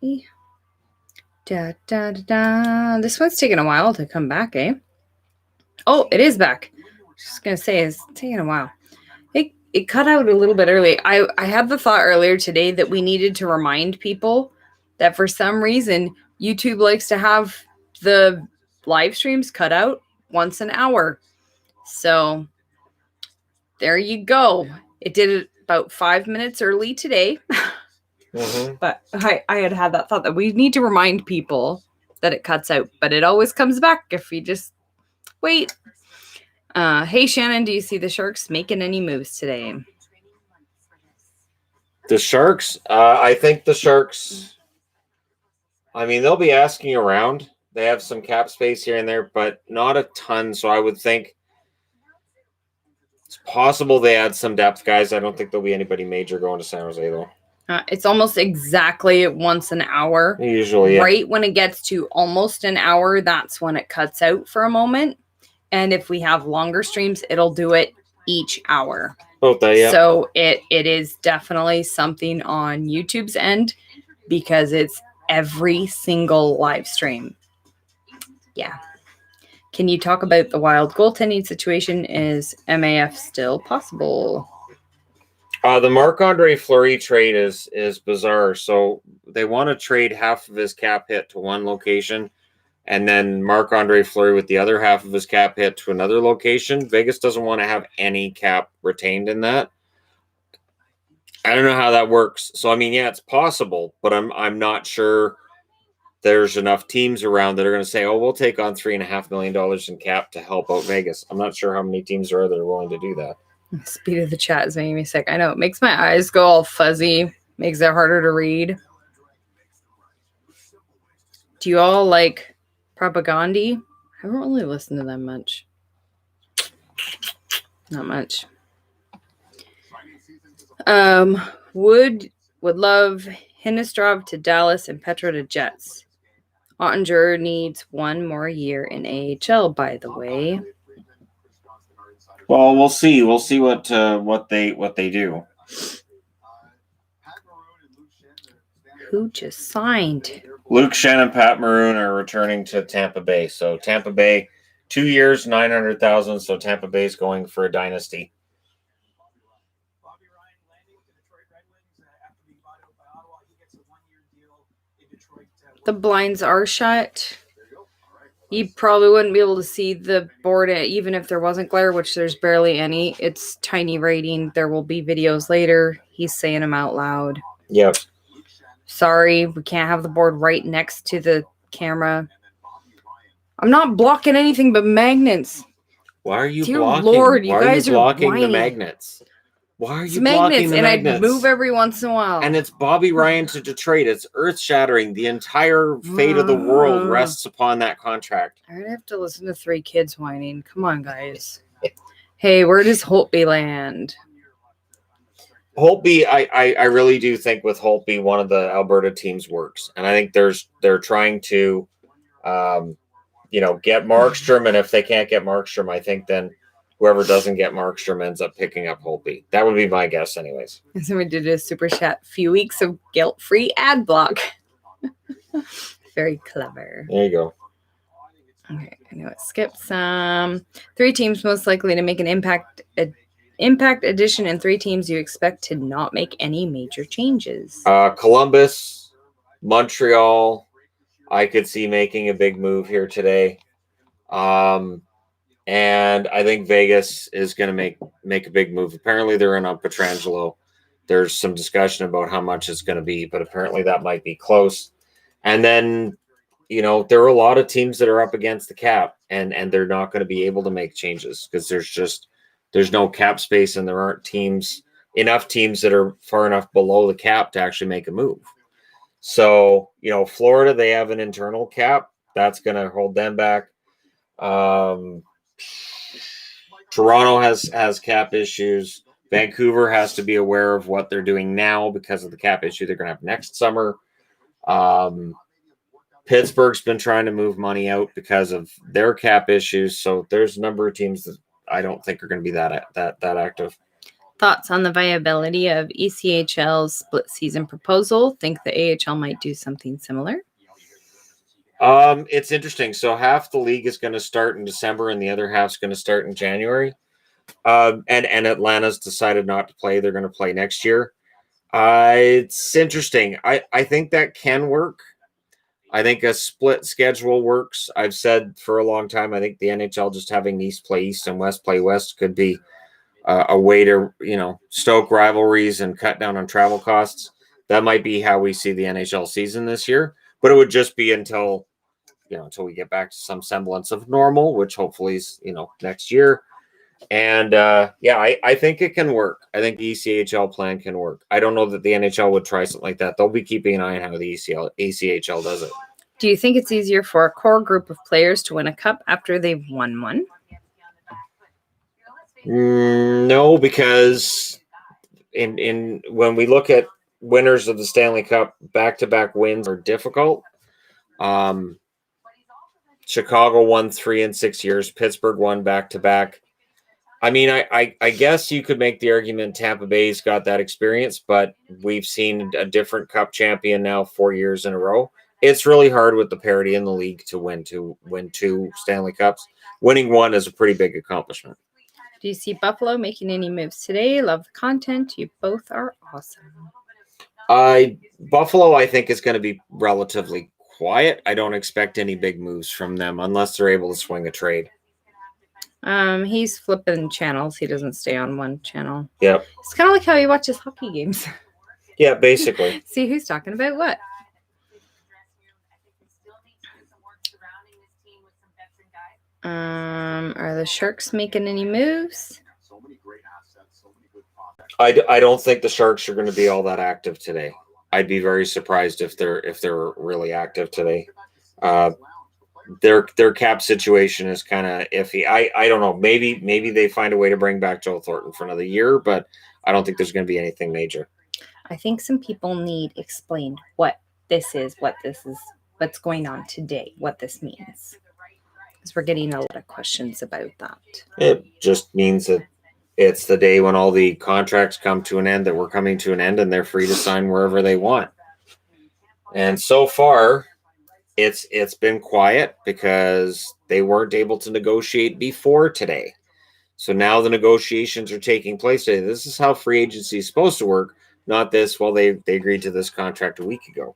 can. Da, da, da, da. This one's taking a while to come back, eh? Oh, it is back. Just gonna say it's taking a while. It cut out a little bit early. I had the thought earlier today that we needed to remind people that for some reason YouTube likes to have the live streams cut out once an hour. So there you go. It did it about 5 minutes early today. But I had that thought that we need to remind people that it cuts out, but it always comes back if you just wait. Hey, Shannon, do you see the Sharks making any moves today? The Sharks? I think the Sharks, I mean, they'll be asking around. They have some cap space here and there, but not a ton. So I would think it's possible they add some depth guys. I don't think there'll be anybody major going to San Jose, though. It's almost exactly once an hour. Usually, yeah. Right when it gets to almost an hour, that's when it cuts out for a moment. And if we have longer streams, it'll do it each hour. Both that, yeah. So it is definitely something on YouTube's end because it's every single live stream. Yeah. Can you talk about the Wild goaltending situation? Is MAF still possible? The Marc-Andre Fleury trade is bizarre. So they want to trade half of his cap hit to one location, and then Marc-Andre Fleury with the other half of his cap hit to another location. Vegas doesn't want to have any cap retained in that. I don't know how that works. So I mean, yeah, it's possible, but I'm not sure there's enough teams around that are going to say, "Oh, we'll take on $3.5 million in cap to help out Vegas." I'm not sure how many teams are that are willing to do that. The speed of the chat is making me sick. I know it makes my eyes go all fuzzy, makes it harder to read. Do you all like Propaganda? I haven't really listened to them much. Not much. Would love Hinistrov to Dallas and Petro to Jets. Ottinger needs one more year in AHL, by the way. Well, we'll see. We'll see what they do. Who just signed? Luke Shen and Pat Maroon are returning to Tampa Bay. So Tampa Bay, 2 years, $900,000. So Tampa Bay is going for a dynasty. The blinds are shut. You probably wouldn't be able to see the board even if there wasn't glare, which there's barely any. It's tiny rating. There will be videos later. He's saying them out loud. Yep. Sorry, we can't have the board right next to the camera. I'm not blocking anything but magnets. Why are you Dear blocking? Lord, you why guys are you blocking whiny. the magnets? Why are you magnets, blocking the and magnets? I'd move every once in a while. And it's Bobby Ryan to Detroit. It's earth-shattering. The entire fate of the world rests upon that contract. I'd have to listen to 3 kids whining. Come on, guys. Hey, where does Holtby land? Holtby, I really do think with Holtby, one of the Alberta teams works. And I think they're trying to, get Markstrom. And if they can't get Markstrom, I think then whoever doesn't get Markstrom ends up picking up Holtby. That would be my guess anyways. Somebody did a super chat. Few weeks of guilt-free ad block. Very clever. There you go. Okay, I know it skipped some. 3 teams most likely to make an impact addition, and 3 teams you expect to not make any major changes. Columbus, Montreal, I could see making a big move here today. And I think Vegas is going to make a big move. Apparently, they're in on Pietrangelo. There's some discussion about how much it's going to be, but apparently that might be close. And then there are a lot of teams that are up against the cap, and they're not going to be able to make changes because there's no cap space, and there aren't enough teams that are far enough below the cap to actually make a move. So, Florida, they have an internal cap that's going to hold them back. Toronto has cap issues. Vancouver has to be aware of what they're doing now because of the cap issue they're going to have next summer. Pittsburgh's been trying to move money out because of their cap issues. So there's a number of teams that I don't think are going to be that active. Thoughts on the viability of ECHL's split season proposal? Think the AHL might do something similar? It's interesting. So half the league is going to start in December and the other half's going to start in January. And Atlanta's decided not to play. They're going to play next year. It's interesting. I think that can work. I think a split schedule works. I've said for a long time, I think the NHL just having East play East and West play West could be a way to, stoke rivalries and cut down on travel costs. That might be how we see the NHL season this year, but it would just be until we get back to some semblance of normal, which hopefully is, next year. And I think it can work. I think the ECHL plan can work. I don't know that the NHL would try something like that. They'll be keeping an eye on how the ECHL does it. Do you think it's easier for a core group of players to win a cup after they've won one? No, because in when we look at winners of the Stanley Cup, back-to-back wins are difficult. Chicago won 3 in 6 years. Pittsburgh won back-to-back. I mean, I guess you could make the argument Tampa Bay's got that experience, but we've seen a different cup champion now 4 years in a row. It's really hard with the parity in the league to win two Stanley Cups. Winning one is a pretty big accomplishment. Do you see Buffalo making any moves today? Love the content. You both are awesome. Buffalo, I think, is going to be relatively quiet. I don't expect any big moves from them unless they're able to swing a trade. He's flipping channels. He doesn't stay on one channel. Yep. It's kind of like how he watches hockey games. Yeah, basically. See who's talking about what. Are the Sharks making any moves? I don't think the Sharks are going to be all that active today. I'd be very surprised if they're really active today. Their cap situation is kind of iffy. I don't know. Maybe they find a way to bring back Joe Thornton for another year, but I don't think there's going to be anything major. I think some people need explained what this is, what's going on today, what this means. Because we're getting a lot of questions about that. It just means that it's the day when all the contracts come to an end, that we're coming to an end, and they're free to sign wherever they want. And so far, it's been quiet because they weren't able to negotiate before today. So now the negotiations are taking place today. This is how free agency is supposed to work, not this, well, they agreed to this contract a week ago.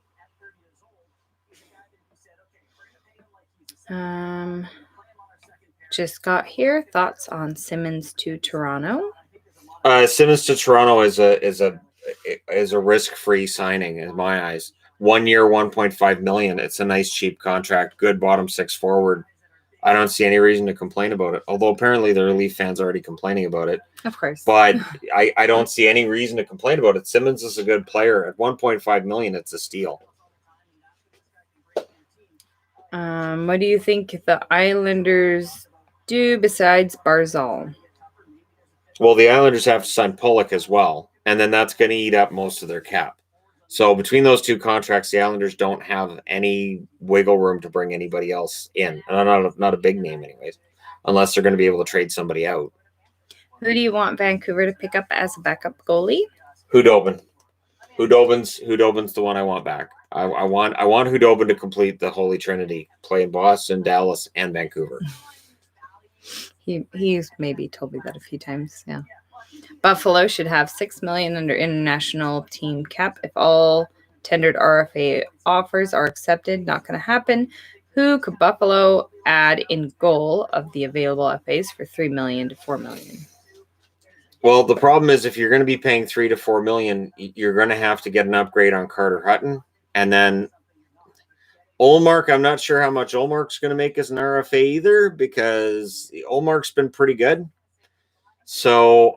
Just got here. Thoughts on Simmons to Toronto? Simmons to Toronto is a risk-free signing in my eyes. 1 year, $1.5 million. It's a nice, cheap contract. Good bottom six forward. I don't see any reason to complain about it. Although apparently the Leaf fans are already complaining about it. Of course. But I don't see any reason to complain about it. Simmons is a good player. At $1.5 million, it's a steal. What do you think the Islanders do besides Barzal? Well, the Islanders have to sign Pollock as well, and then that's going to eat up most of their cap. So between those two contracts, the Islanders don't have any wiggle room to bring anybody else in. And not a big name anyways, unless they're going to be able to trade somebody out. Who do you want Vancouver to pick up as a backup goalie? Hudobin. Hudobin's the one I want back. I want Hudobin to complete the Holy Trinity, play in Boston, Dallas, and Vancouver. He's maybe told me that a few times. Yeah. Buffalo should have $6 million under international team cap if all tendered RFA offers are accepted. Not going to happen. Who could Buffalo add in goal of the available FAs for $3 million to $4 million? Well, the problem is if you're going to be paying $3 to $4 million, you're going to have to get an upgrade on Carter Hutton, and then Olmark, I'm not sure how much Olmark's going to make as an RFA either, because Olmark's been pretty good. So,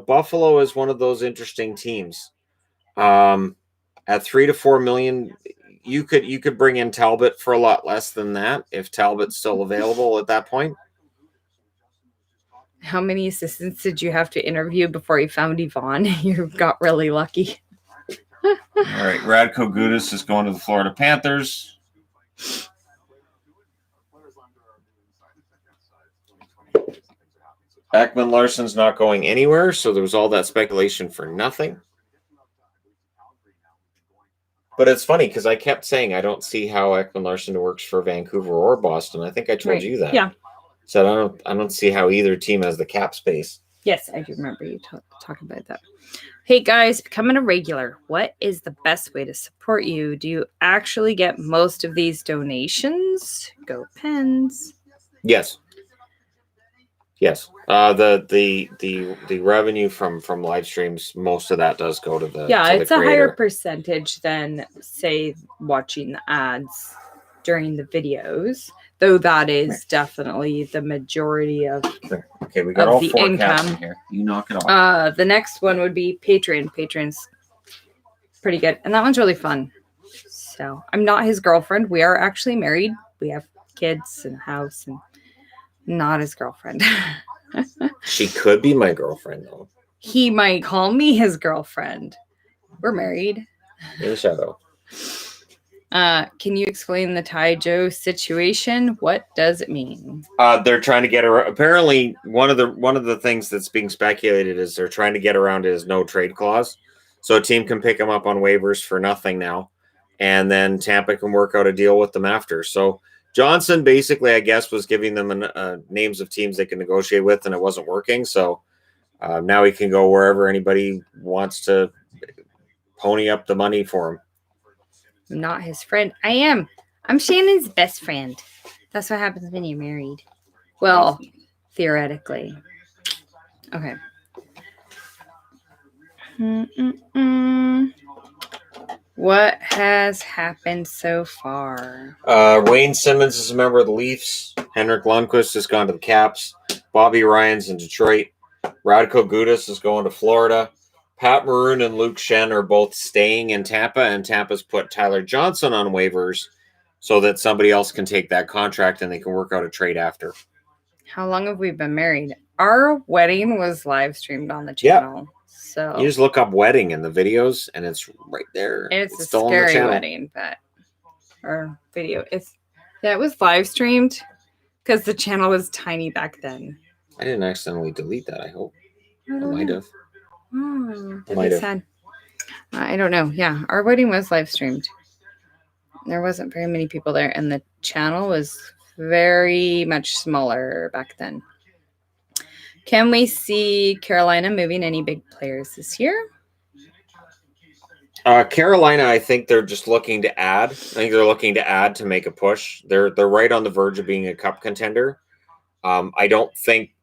Buffalo is one of those interesting teams. At 3 to 4 million, you could bring in Talbot for a lot less than that if Talbot's still available at that point. How many assistants did you have to interview before you found Yvonne? You got really lucky. All right, Radko Gudas is going to the Florida Panthers. Ekman Larsson's not going anywhere, so there was all that speculation for nothing. But it's funny because I kept saying I don't see how Ekman Larsson works for Vancouver or Boston. I think I told you that. Yeah. So I don't see how either team has the cap space. Yes, I do remember you talking about that. Hey guys, becoming a regular. What is the best way to support you? Do you actually get most of these donations? Go Pens. Yes. Yes. The revenue from live streams, most of that does go to the it's the a higher creator. percentage than, say, watching the ads during the videos, though that is definitely the majority of Okay, we got all the 4 income. caps in here. You knock it off. The next one would be Patreon. Patreon's pretty good, and that one's really fun. So I'm not his girlfriend. We are actually married. We have kids and a house, and not his girlfriend. She could be my girlfriend, though. He might call me his girlfriend. We're married. In the shadow. Can you explain the Ty Joe situation? What does it mean? They're trying to get around. Apparently, one of the things that's being speculated is they're trying to get around his no trade clause, so a team can pick him up on waivers for nothing now, and then Tampa can work out a deal with them after. So Johnson basically, I guess, was giving them names of teams they can negotiate with, and it wasn't working. So now he can go wherever anybody wants to pony up the money for him. I'm not his friend. I am. I'm Shannon's best friend. That's what happens when you're married. Well, theoretically. Okay. What has happened so far? Wayne Simmons is a member of the Leafs. Henrik Lundqvist has gone to the Caps. Bobby Ryan's in Detroit. Radko Gudas is going to Florida. Pat Maroon and Luke Shen are both staying in Tampa, and Tampa's put Tyler Johnson on waivers so that somebody else can take that contract and they can work out a trade after. How long have we been married? Our wedding was live streamed on the channel. Yeah. So you just look up wedding in the videos and it's right there. It's a still scary wedding, but our video. It was live streamed because the channel was tiny back then. I didn't accidentally delete that, I hope. I might have. Oh, that'd be sad. I don't know. Yeah, our wedding was live streamed. There wasn't very many people there, and the channel was very much smaller back then. Can we see Carolina moving any big players this year? Carolina, I think they're just looking to add. I think they're looking to add to make a push. They're right on the verge of being a cup contender. I don't think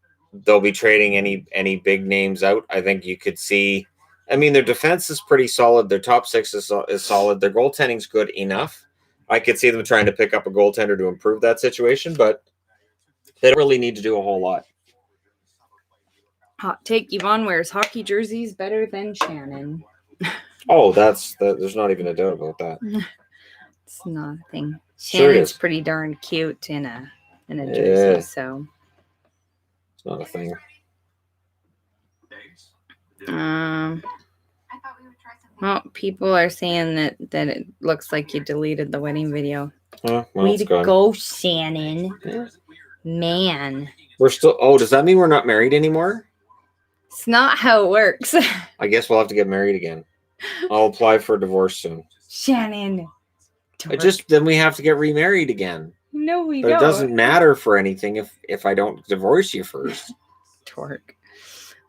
they'll be trading any big names out. I think you could see. I mean, their defense is pretty solid. Their top 6 is solid. Their goaltending's good enough. I could see them trying to pick up a goaltender to improve that situation, but they don't really need to do a whole lot. Hot take: Yvonne wears hockey jerseys better than Shannon. Oh, there's not even a doubt about that. It's not a thing. Sure Shannon's pretty darn cute in a jersey, so it's not a thing. Well, people are saying that it looks like you deleted the wedding video. Way to go, Shannon. Yeah. Man. We're still. Oh, does that mean we're not married anymore? It's not how it works. I guess we'll have to get married again. I'll apply for a divorce soon. Shannon. Then we have to get remarried again. No, we don't. It doesn't matter for anything if I don't divorce you first. Torque.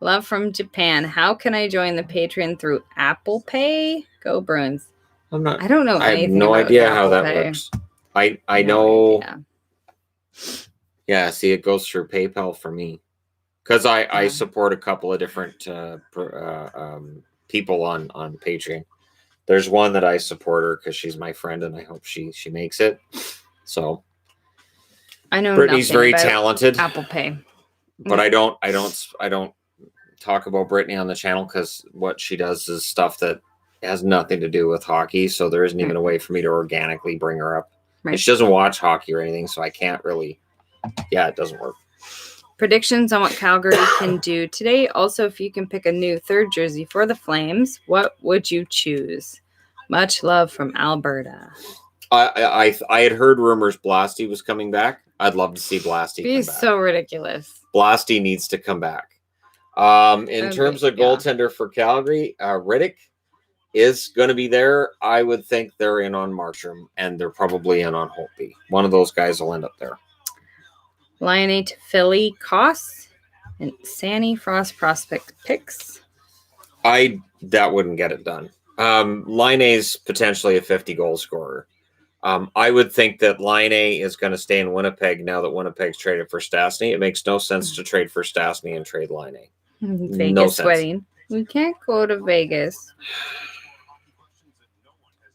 Love from Japan. How can I join the Patreon through Apple Pay? Go Bruins. I don't know. I have no idea how that works. I know. Idea. Yeah, see, it goes through PayPal for me because I support a couple of different people on Patreon There's one that I support her because she's my friend, and I hope she makes it. So I know Brittany's nothing very about talented, Apple Pay. but I don't talk about Brittany on the channel because what she does is stuff that has nothing to do with hockey. So there isn't even a way for me to organically bring her up. Right. And she doesn't watch hockey or anything, so I can't really. Yeah, it doesn't work. Predictions on what Calgary can do today. Also, if you can pick a new third jersey for the Flames, what would you choose? Much love from Alberta. I had heard rumors Blasty was coming back. I'd love to see Blasty come He's back. so ridiculous. Blasty needs to come back. In terms of goaltender for Calgary, Riddick is going to be there. I would think they're in on Markstrom, and they're probably in on Holtby. One of those guys will end up there. Lion to Philly costs and Sandy Frost prospect picks. That wouldn't get it done. Laine's potentially a 50-goal scorer. I would think that Laine is going to stay in Winnipeg now that Winnipeg's traded for Stastny. It makes no sense to trade for Stastny and trade Laine. Vegas wedding. We can't go to Vegas.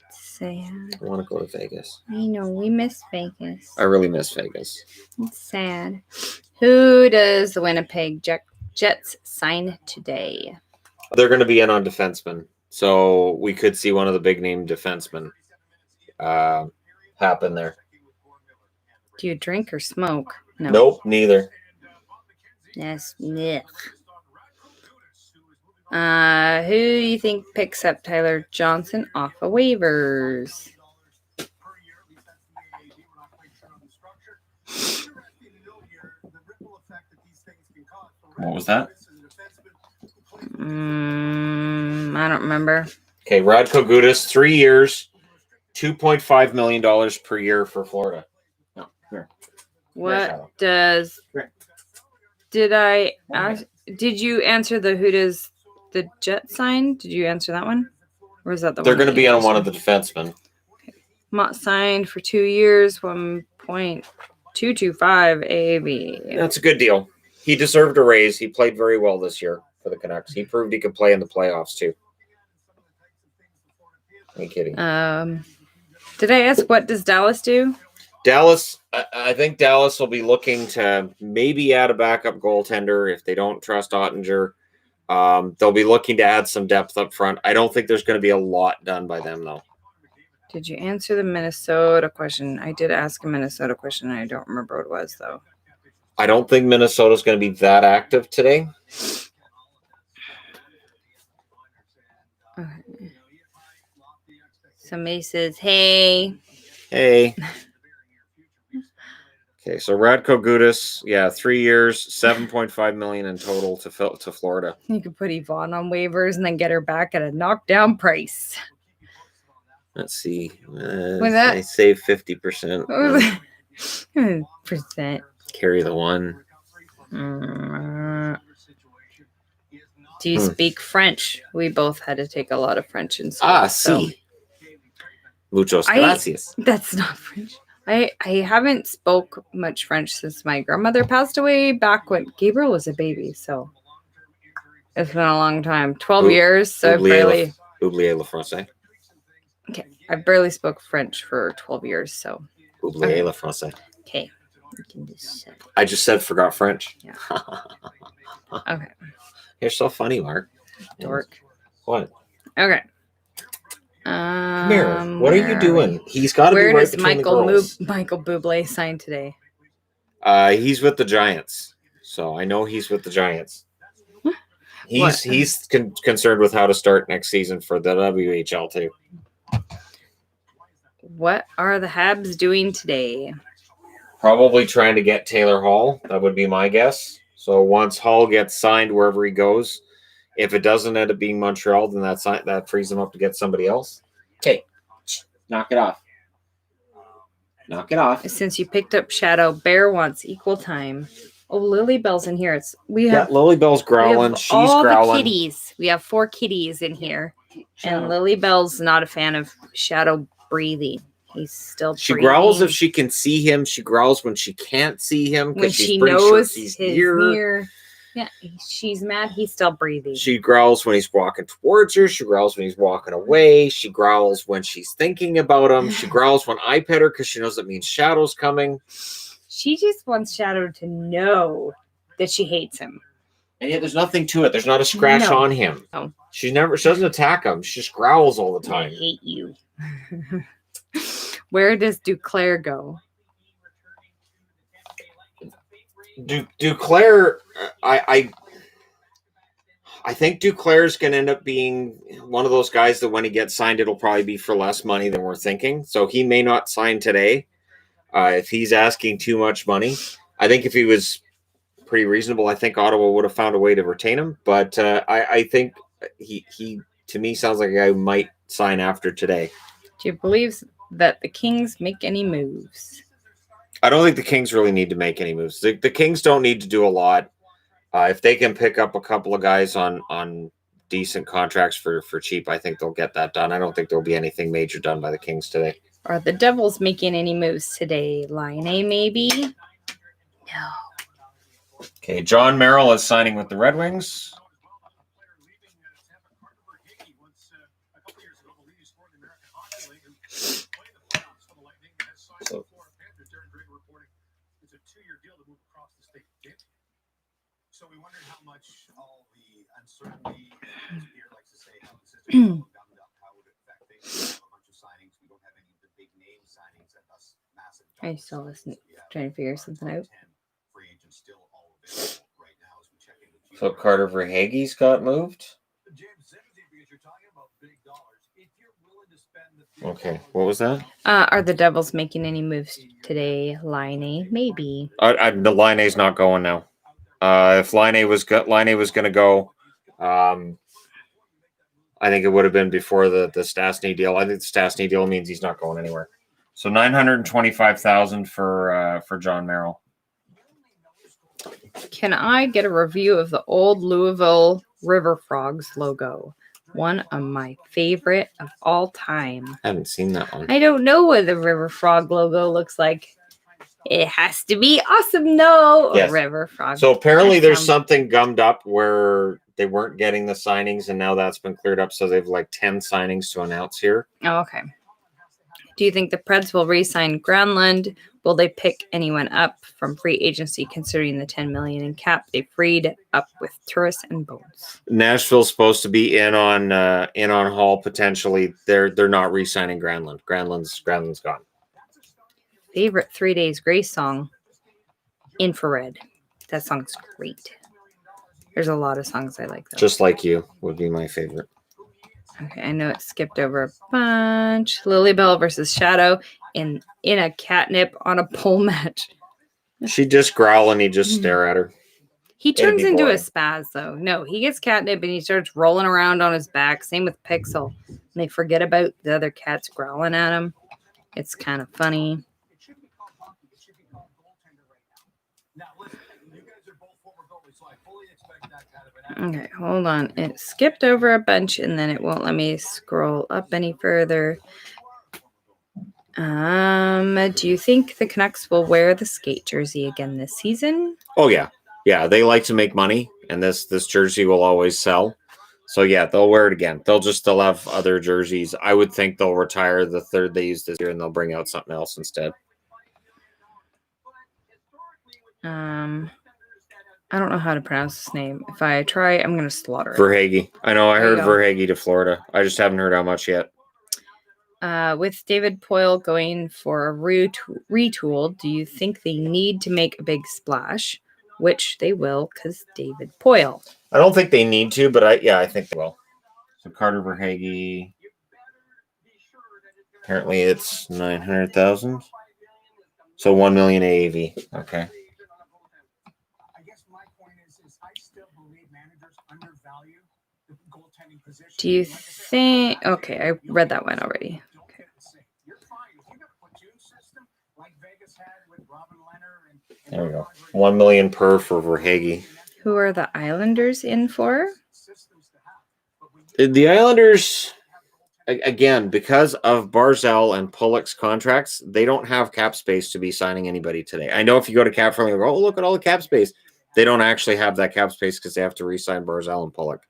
Sad. I want to go to Vegas. I know, we miss Vegas. I really miss Vegas. It's sad. Who does the Winnipeg Jets sign today? They're going to be in on defensemen. So we could see one of the big-name defensemen happen there. Do you drink or smoke? No. Nope, neither. Yes. Blech. Who do you think picks up Tyler Johnson off of waivers? What was that? I don't remember. Okay, Radko Gudas, 3 years, $2.5 million per year for Florida. No, here. What does... Did I ask... Did you answer the who does the Jet sign? Did you answer that one? Or is that the They're one? going to be on one of the defensemen. Okay. Mott signed for 2 years, 1.225 AB. That's a good deal. He deserved a raise. He played very well this year for the Canucks. He proved he could play in the playoffs too. I'm kidding. Did I ask what does Dallas do? Dallas, I think Dallas will be looking to maybe add a backup goaltender if they don't trust Ottinger. They'll be looking to add some depth up front. I don't think there's going to be a lot done by them, though. Did you answer the Minnesota question? I did ask a Minnesota question, and I don't remember what it was, though. I don't think Minnesota's going to be that active today. Okay. Somebody says, hey. Hey. Okay, so Radko Gudas, 3 years, $7.5 million in total to Florida. You could put Yvonne on waivers and then get her back at a knockdown price. Let's see. I save 50%. Percent. Carry the one. Do you speak French? We both had to take a lot of French in school. Sí. Muchos gracias. That's not French. I haven't spoke much French since my grandmother passed away back when Gabriel was a baby, so it's been a long time. 12 years, so Oubliez le français. Okay, I barely spoke French for 12 years, so. Oubliez le français. Okay. I just said forgot French. Yeah. Okay. You're so funny, Mark. Dork. What? Okay. Come here. What are you doing? He's got to be right between the girls. Michael Bublé signed today? He's with the Giants. So I know he's with the Giants. He's concerned with how to start next season for the WHL too. What are the Habs doing today? Probably trying to get Taylor Hall. That would be my guess. So once Hall gets signed wherever he goes, if it doesn't end up being Montreal, then that frees him up to get somebody else. Okay, knock it off. Knock it off. Since you picked up Shadow, Bear wants equal time. Oh, Lily Bell's in here. Lily Bell's growling. She's growling. The kitties. We have 4 kitties in here, and Lily Bell's not a fan of Shadow breathing. He's still breathing. She growls if she can see him. She growls when she can't see him when she's she pretty knows sure he's his near. Yeah, she's mad. He's still breathing. She growls when he's walking towards her. She growls when he's walking away. She growls when she's thinking about him. She growls when I pet her because she knows it means Shadow's coming. She just wants Shadow to know that she hates him. And yet there's nothing to it. There's not a scratch on him. No. She doesn't attack him. She just growls all the time. I hate you. Where does Duclair go? Duclair, I think Duclair's going to end up being one of those guys that when he gets signed, it'll probably be for less money than we're thinking. So he may not sign today if he's asking too much money. I think if he was pretty reasonable, I think Ottawa would have found a way to retain him. But I think he to me sounds like a guy who might sign after today. Do you believe that the Kings make any moves? I don't think the Kings really need to make any moves. The Kings don't need to do a lot. If they can pick up a couple of guys on decent contracts for cheap, I think they'll get that done. I don't think there'll be anything major done by the Kings today. Are the Devils making any moves today? Laine, maybe? No. Okay, John Merrill is signing with the Red Wings. So, so we wondered how much all the uncertainty, and Pierre likes to say how the system is gummed up, how it would affect things. We have a bunch of signings. We don't have any of the big name signings and thus massive. I still listen, trying to figure something out. Free agents still all available right now as we check in with So Carter Verhaeghe's got moved. Okay, what was that? Are the Devils making any moves today? Laine, maybe. The Laine's not going now. If Laine was going to go, I think it would have been before the Stastny deal. I think the Stastny deal means he's not going anywhere. So $925,000 for John Merrill. Can I get a review of the old Louisville River Frogs logo? One of my favorite of all time. I haven't seen that one. I don't know what the River Frog logo looks like. It has to be awesome, no? Yes. River Frog. So apparently there's something gummed up where they weren't getting the signings, and now that's been cleared up. So they've like 10 signings to announce here. Oh, okay. Do you think the Preds will re-sign Granlund? Will they pick anyone up from free agency considering the $10 million in cap they freed up with Turris and Bones? Nashville's supposed to be in on Hall potentially. They're not re-signing Granlund. Granlund's gone. Favorite 3 Days Grace song? Infrared. That song's great. There's a lot of songs I like though. Just Like You would be my favorite. Okay, I know it skipped over a bunch. Lilybell versus Shadow in a catnip on a pole match. She just growl and he just stare at her. He turns into a spaz though. No, he gets catnip and he starts rolling around on his back. Same with Pixel. And they forget about the other cats growling at him. It's kind of funny. Okay, hold on. It skipped over a bunch and then it won't let me scroll up any further. Do you think the Canucks will wear the skate jersey again this season? Oh yeah. Yeah, they like to make money and this jersey will always sell. So yeah, they'll wear it again. They'll have other jerseys. I would think they'll retire the third they used this year and they'll bring out something else instead. I don't know how to pronounce his name. If I try, I'm going to slaughter it. Verhaeghe. I know. I heard Verhaeghe to Florida. I just haven't heard how much yet. With David Poile going for a retool, do you think they need to make a big splash? Which they will, because David Poile. I don't think they need to, but I think they will. So Carter Verhaeghe. Apparently it's 900,000. So 1 million AAV. Okay. Do you think... Okay, I read that one already. Okay. There we go. 1 million per for Verhaeghe. Who are the Islanders in for? The Islanders, again, because of Barzal and Pollock's contracts, they don't have cap space to be signing anybody today. I know if you go to Cap Friendly, you go, oh, look at all the cap space. They don't actually have that cap space because they have to re-sign Barzal and Pollock.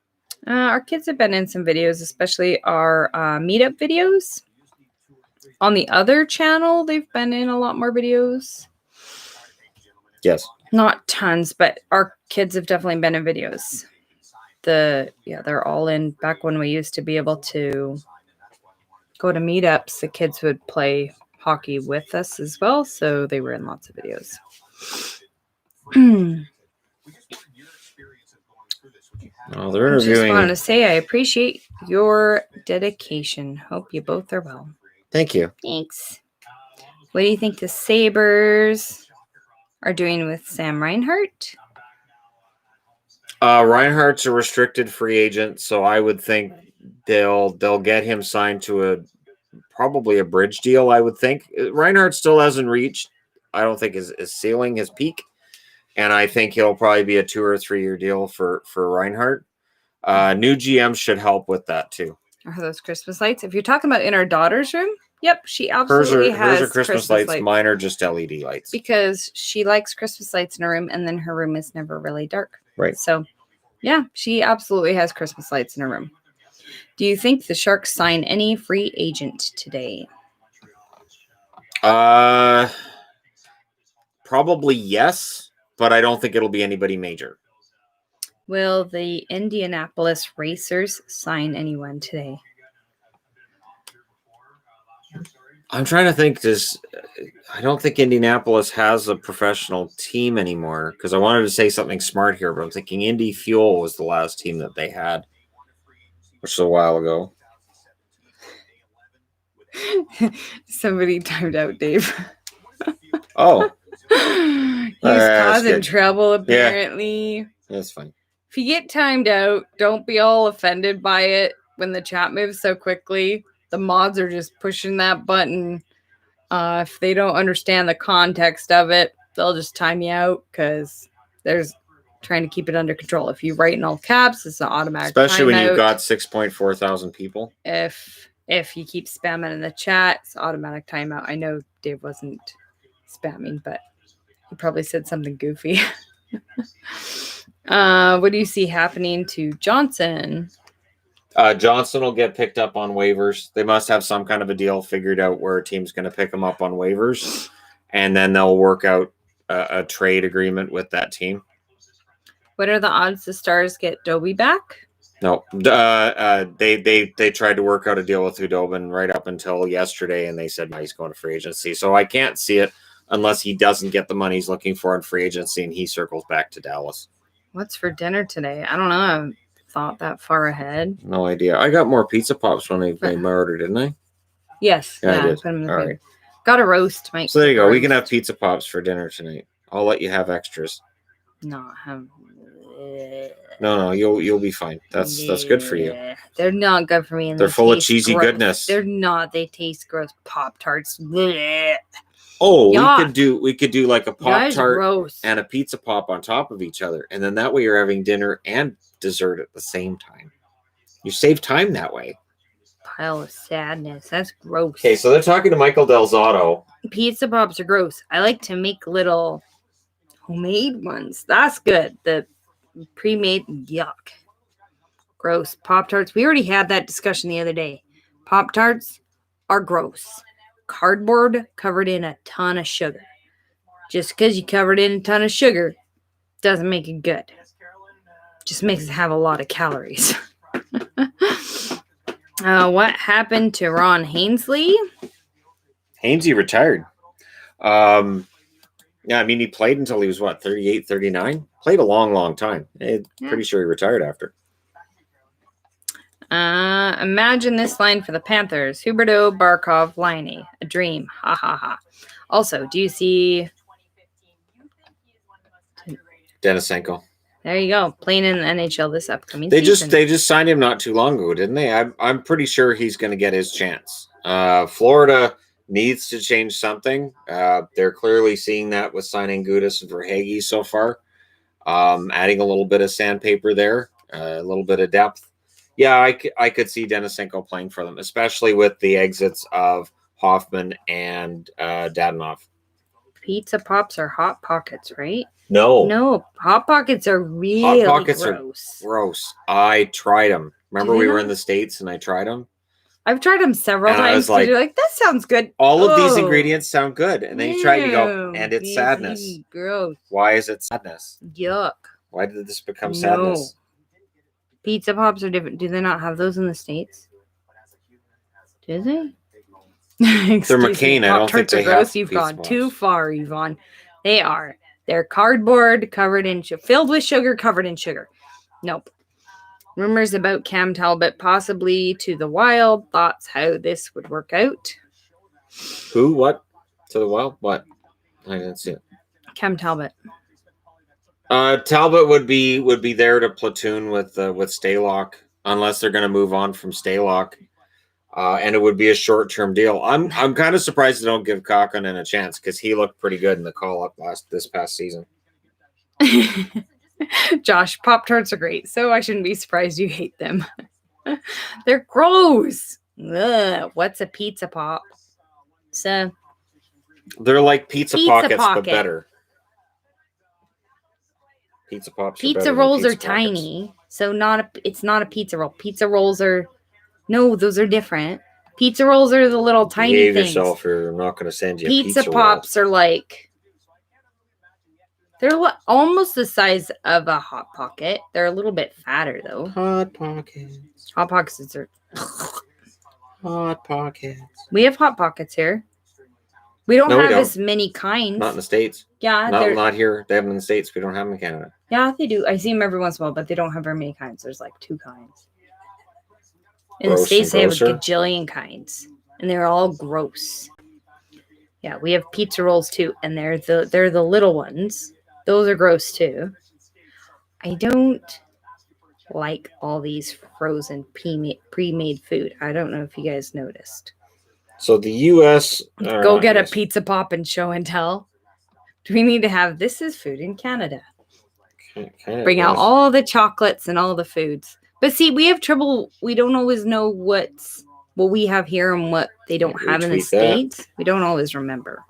Our kids have been in some videos, especially our meetup videos. On the other channel, they've been in a lot more videos. Yes. Not tons, but our kids have definitely been in videos. They're all in. Back when we used to be able to go to meetups, the kids would play hockey with us as well, so they were in lots of videos. Oh, they're I just interviewing. wanted to say I appreciate your dedication. Hope you both are well. Thank you. Thanks. What do you think the Sabres are doing with Sam Reinhart? Reinhardt's a restricted free agent, so I would think they'll get him signed to probably a bridge deal. I would think Reinhardt still hasn't reached, I don't think, his ceiling, his peak, and I think he'll probably be a 2 or 3 year deal for Reinhardt. New GM should help with that too. Are those Christmas lights? If you're talking about in our daughter's room, yep, she absolutely has hers are Christmas lights. Mine are just LED lights because she likes Christmas lights in her room, and then her room is never really dark. Right. So, yeah, she absolutely has Christmas lights in her room. Do you think the Sharks sign any free agent today? Probably yes, but I don't think it'll be anybody major. Will the Indianapolis Racers sign anyone today? I'm trying to think. I don't think Indianapolis has a professional team anymore because I wanted to say something smart here, but I'm thinking Indy Fuel was the last team that they had, which is a while ago. Somebody timed out Dave. Oh. He's causing good. trouble, apparently. Yeah, that's fine. If you get timed out, don't be all offended by it when the chat moves so quickly. The mods are just pushing that button. If they don't understand the context of it, they'll just time you out because there's trying to keep it under control. If you write in all caps, it's an automatic Especially when timeout. you've got 6.4 thousand people. If you keep spamming in the chat, it's automatic timeout. I know Dave wasn't spamming, but he probably said something goofy. What do you see happening to Johnson? Johnson will get picked up on waivers. They must have some kind of a deal figured out where a team's going to pick him up on waivers, and then they'll work out a trade agreement with that team. What are the odds the Stars get Dobie back? No, they tried to work out a deal with Hudobin right up until yesterday, and they said no, he's going to free agency. So I can't see it unless he doesn't get the money he's looking for in free agency and he circles back to Dallas. What's for dinner today? I don't know. I haven't thought that far ahead. No idea. I got more pizza pops when I made my order, didn't I? Yes. Yeah, I did. Put them in the All fridge. right. Got a roast, Mike. So there you go. We can have pizza pops for dinner tonight. I'll let you have extras. No, No, you'll be fine. That's good for you. They're not good for me. And They're full of taste cheesy gross. goodness. They're not. They taste gross. Pop-Tarts. Oh, Yuck. we could do like a That is Pop-Tart gross. and a pizza pop on top of each other. And then that way you're having dinner and dessert at the same time. You save time that way. Pile of sadness. That's gross. Okay, so they're talking to Michael Delzato. Pizza pops are gross. I like to make little homemade ones. That's good. The pre-made, yuck. Gross. Pop-Tarts. We already had that discussion the other day. Pop-Tarts are gross. Cardboard covered in a ton of sugar. Just because you covered it in a ton of sugar doesn't make it good. Just makes it have a lot of calories. What happened to Ron Hainsley? Hainsey retired. Yeah, I mean, he played until he was, 38, 39? Played a long, long time. Pretty sure he retired after. Imagine this line for the Panthers. Huberdeau, Barkov, Laine. A dream. Ha, ha, ha. Also, do you see... Denisenko. There you go. Playing in the NHL this upcoming They season. just signed him not too long ago, didn't they? I'm pretty sure he's going to get his chance. Florida needs to change something. They're clearly seeing that with signing Gudas and Verhaeghe so far. Adding a little bit of sandpaper there, a little bit of depth. Yeah, I could see Denisenko playing for them, especially with the exits of Hoffman and Dadonov. Pizza Pops are Hot Pockets, right? No. No, Hot Pockets are really Pockets are gross. Gross. I tried them. Remember they we were not? in the States and I tried them? I've tried them several And I times. was like, You're like, that sounds good. All of these Oh, ingredients sound good. And then you try it and you go, ew, and it's yes, sadness. Gross. Why is it sadness? Yuck. Why did this become No. sadness? Pizza Pops are different. Do they not have those in the States? Do they? They're McCain. I don't think they have You've Pizza gone Pops. too far, Yvonne. They are. They're cardboard covered in filled with sugar, covered in sugar. Nope. Rumors about Cam Talbot possibly to the Wild. Thoughts how this would work out. Who? What? To the Wild? What? I didn't see it. Cam Talbot. Talbot would be there to platoon with Staylock unless they're going to move on from Staylock, and it would be a short-term deal. I'm kind of surprised they don't give Kakkonen a chance because he looked pretty good in the call-up this past season. Josh, Pop-Tarts are great, so I shouldn't be surprised you hate them. They're gross. Ugh, what's a Pizza Pop? So They're like pizza pockets, Pocket. but better. Pizza Pops. Pizza rolls are tiny, so it's not a pizza roll. Pizza rolls are those are different. Pizza rolls are the little tiny Behave things. yourself, or I'm not going to send you Pizza a pizza Pops are like they're almost the size of a Hot Pocket. They're a little bit fatter though. Hot Pockets. Hot Pockets are. Hot Pockets. We have Hot Pockets here. We don't have as many kinds. Not in the States. Yeah, not here. They have them in the States. We don't have them in Canada. Yeah, they do. I see them every once in a while, but they don't have very many kinds. There's like 2 kinds. In the States, they have a gajillion kinds, and they're all gross. Yeah, we have pizza rolls too, and they're the little ones. Those are gross too. I don't like all these frozen pre-made food. I don't know if you guys noticed. So the U.S. Go get a Pizza Pop and show and tell. Do we need to have this is food in Canada? Bring out all the chocolates and all the foods. But see, we have trouble. We don't always know what we have here and what they don't have in the States. We don't always remember.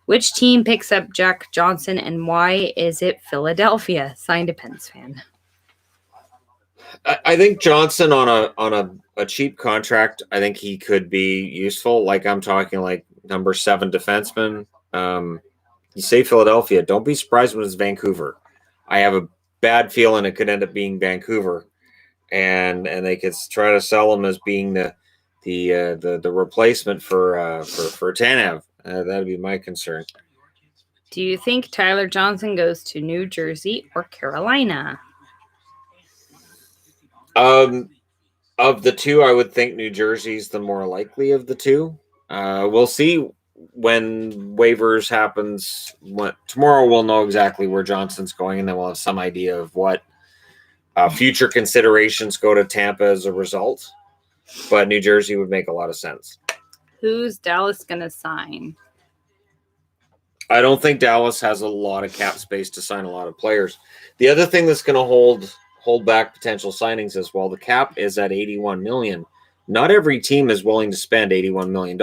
Which team picks up Jack Johnson and why is it Philadelphia? Signed a Pens fan. I think Johnson on a cheap contract, I think he could be useful. Like I'm talking like number 7 defenseman. You say Philadelphia, don't be surprised when it's Vancouver. I have a bad feeling it could end up being Vancouver, and they could try to sell him as being the replacement for Tanev. That'd be my concern. Do you think Tyler Johnson goes to New Jersey or Carolina? Of the two, I would think New Jersey's the more likely of the two. We'll see when waivers happens. Tomorrow we'll know exactly where Johnson's going, and then we'll have some idea of what future considerations go to Tampa as a result. But New Jersey would make a lot of sense. Who's Dallas going to sign? I don't think Dallas has a lot of cap space to sign a lot of players. The other thing that's going to hold back potential signings as well, the cap is at $81 million. Not every team is willing to spend $81 million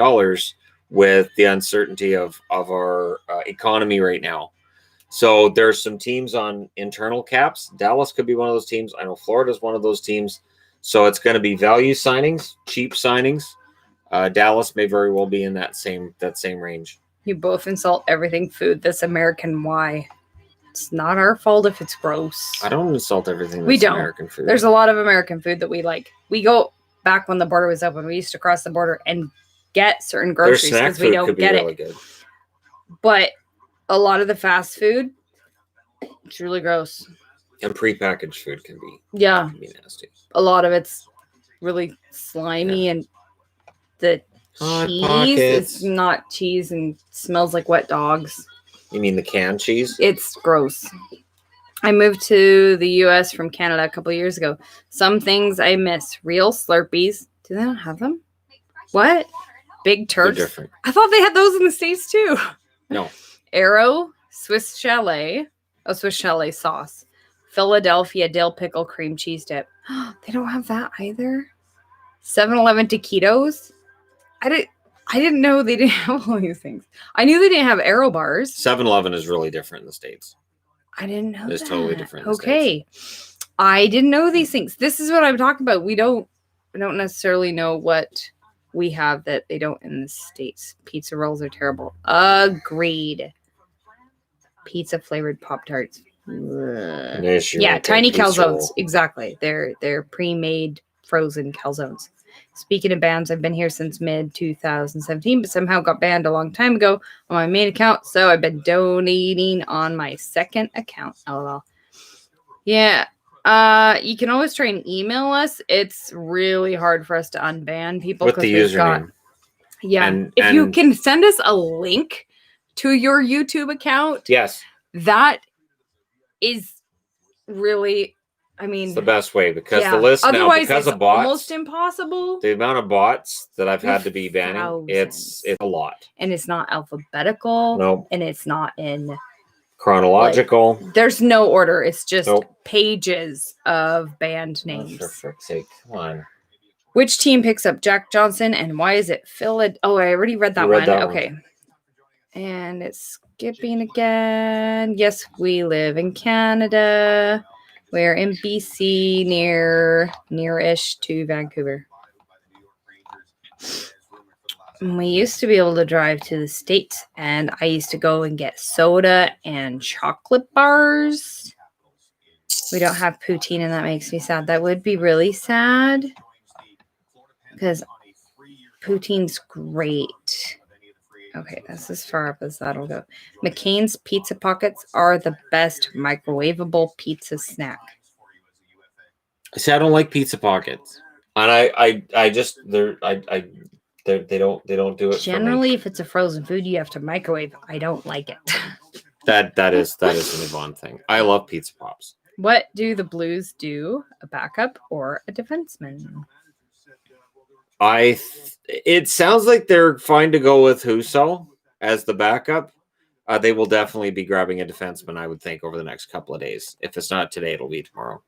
with the uncertainty of our economy right now. So there's some teams on internal caps. Dallas could be one of those teams. I know Florida's one of those teams. So it's going to be value signings, cheap signings. Dallas may very well be in that same range. You both insult everything food. This American why? It's not our fault if it's gross. I don't insult everything that's American food. There's a lot of American food that we like. We go back when the border was open. We used to cross the border and get certain groceries because we don't get it. Good. But a lot of the fast food, it's really gross. And prepackaged food can be nasty. A lot of it's really slimy and the cheese is not cheese and smells like wet dogs. You mean the canned cheese? It's gross. I moved to the U.S. from Canada a couple years ago. Some things I miss. Real Slurpees. Do they not have them? What? Big Turks? They're different. I thought they had those in the States too. No. Arrow, Swiss Chalet. Oh, Swiss Chalet sauce. Philadelphia dill pickle cream cheese dip. They don't have that either. 7-Eleven taquitos. I didn't know they didn't have all these things. I knew they didn't have aero bars. 7-Eleven is really different in the States. I didn't know It's that. totally different in the Okay. I didn't know these things. This is what I'm talking about. We don't necessarily know what we have that they don't in the States. Pizza rolls are terrible. Agreed. Pizza flavored Pop-Tarts. Yeah, tiny calzones. Exactly. They're pre-made frozen calzones. Speaking of bans, I've been here since mid-2017, but somehow got banned a long time ago on my main account, so I've been donating on my second account. LOL. Yeah. You can always try and email us. It's really hard for us to unban people with the username. If you can send us a link to your YouTube account, yes, that is really, I mean, it's the best way because the list otherwise now, because it's of bots, almost impossible. The amount of bots that I've had to be banning, it's a lot. And it's not alphabetical. Nope. And it's not in chronological. There's no order. It's just pages of band names. For frick's sake, come on. Which team picks up Jack Johnson and why is it Philadelphia? Oh, I already read that one. Okay. And it's skipping again. Yes, we live in Canada. We're in BC, near-ish to Vancouver. We used to be able to drive to the States, and I used to go and get soda and chocolate bars. We don't have poutine, and that makes me sad. That would be really sad because poutine's great. Okay, that's as far up as that'll go. McCain's Pizza Pockets are the best microwavable pizza snack. See, I don't like Pizza Pockets, and I just they don't do it. Generally, if it's a frozen food, you have to microwave. I don't like it. that is an Yvonne thing. I love Pizza Pops. What do the Blues do? A backup or a defenseman? It sounds like they're fine to go with Husso as the backup. They will definitely be grabbing a defenseman, I would think, over the next couple of days. If it's not today, it'll be tomorrow.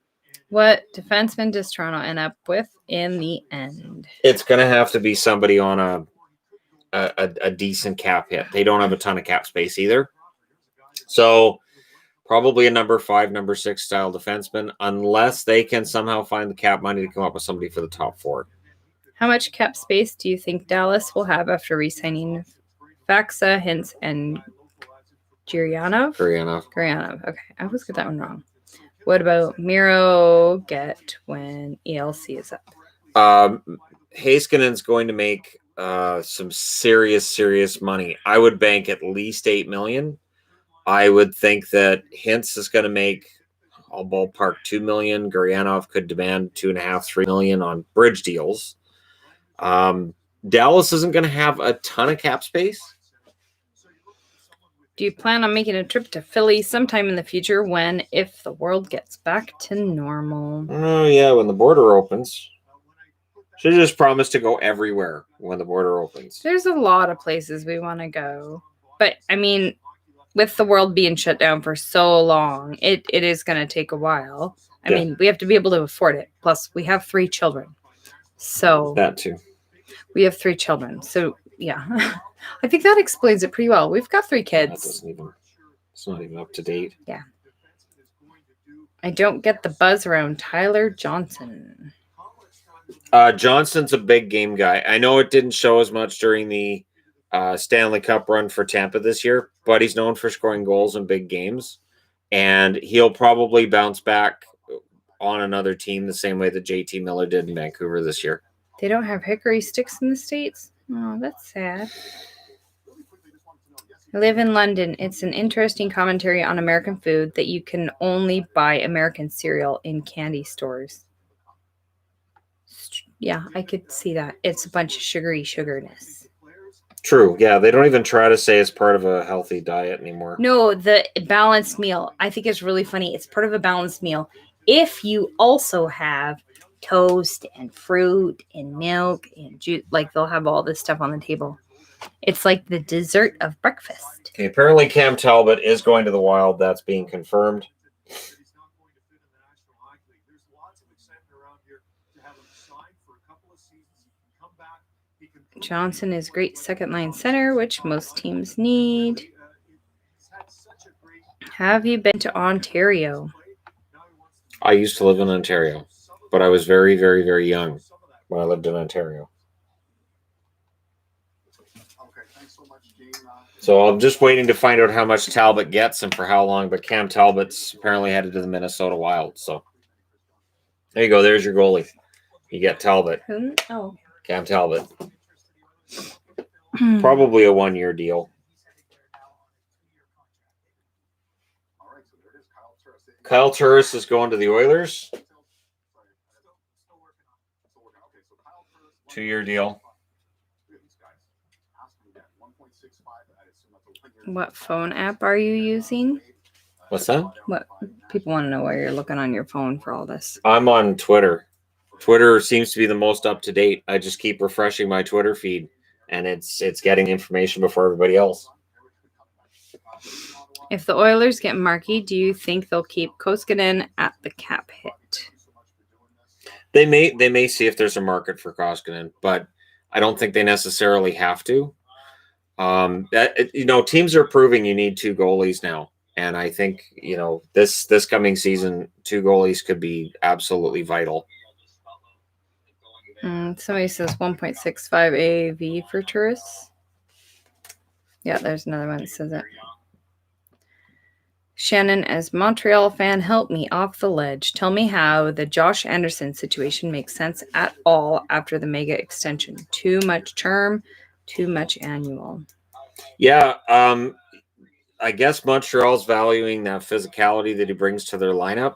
What defenseman does Toronto end up with in the end? It's going to have to be somebody on a decent cap hit. They don't have a ton of cap space either. So probably a number 5, number 6 style defenseman, unless they can somehow find the cap money to come up with somebody for the top 4. How much cap space do you think Dallas will have after re-signing Faxa, Hintz, and Gurianov? Okay, I always get that one wrong. What about Miro get when ELC is up? Heiskanen's going to make some serious money. I would bank at least $8 million. I would think that Hintz is going to make, I'll ballpark $2 million. Gurianov could demand $2.5-3 million on bridge deals. Dallas isn't going to have a ton of cap space. Do you plan on making a trip to Philly sometime in the future if the world gets back to normal? Oh, yeah, when the border opens. Should just promise to go everywhere when the border opens. There's a lot of places we want to go. But, I mean, with the world being shut down for so long, it is going to take a while. I mean, we have to be able to afford it. Plus, we have 3 children. So that too. We have 3 children. So, yeah. I think that explains it pretty well. We've got 3 kids. It's not even up to date. Yeah. I don't get the buzz around Tyler Johnson. Johnson's a big game guy. I know it didn't show as much during the Stanley Cup run for Tampa this year, but he's known for scoring goals in big games. And he'll probably bounce back on another team the same way that JT Miller did in Vancouver this year. They don't have hickory sticks in the States? Oh, that's sad. I live in London. It's an interesting commentary on American food that you can only buy American cereal in candy stores. Yeah, I could see that. It's a bunch of sugarness. True. Yeah, they don't even try to say it's part of a healthy diet anymore. No, the balanced meal. I think it's really funny. It's part of a balanced meal. If you also have toast and fruit and milk and juice, like they'll have all this stuff on the table. It's like the dessert of breakfast. Okay, apparently Cam Talbot is going to the Wild. That's being confirmed. Johnson is great second line center, which most teams need. Have you been to Ontario? I used to live in Ontario, but I was very, very, very young when I lived in Ontario. So I'm just waiting to find out how much Talbot gets and for how long, but Cam Talbot's apparently headed to the Minnesota Wild. So there you go. There's your goalie. You get Talbot. Whom? Oh. Cam Talbot. Probably a 1-year deal. Kyle Turris is going to the Oilers. 2-year deal. What phone app are you using? What's that? What people want to know where you're looking on your phone for all this. I'm on Twitter. Twitter seems to be the most up to date. I just keep refreshing my Twitter feed, and it's getting information before everybody else. If the Oilers get Markey, do you think they'll keep Koskinen at the cap hit? They may see if there's a market for Koskinen, but I don't think they necessarily have to. Teams are proving you need 2 goalies now, and I think this coming season 2 goalies could be absolutely vital. Somebody says 1.65 AAV for tourists. Yeah, there's another one that says it. Shannon, as Montreal fan, help me off the ledge. Tell me how the Josh Anderson situation makes sense at all after the mega extension. Too much term, too much annual. Yeah, I guess Montreal's valuing that physicality that he brings to their lineup.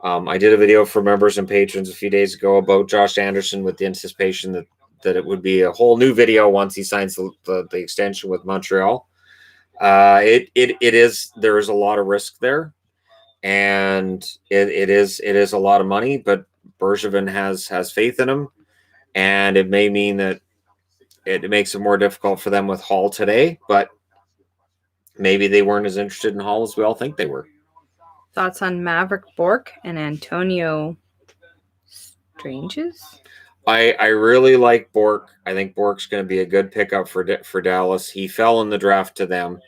I did a video for members and patrons a few days ago about Josh Anderson with the anticipation that it would be a whole new video once he signs the extension with Montreal. There is a lot of risk there, and it is a lot of money, but Bergevin has faith in him, and it may mean that it makes it more difficult for them with Hall today, but maybe they weren't as interested in Hall as we all think they were. Thoughts on Maverick Bourque and Antonio Stranges? I really like Bourque. I think Bourque's going to be a good pickup for Dallas. He fell in the draft to them.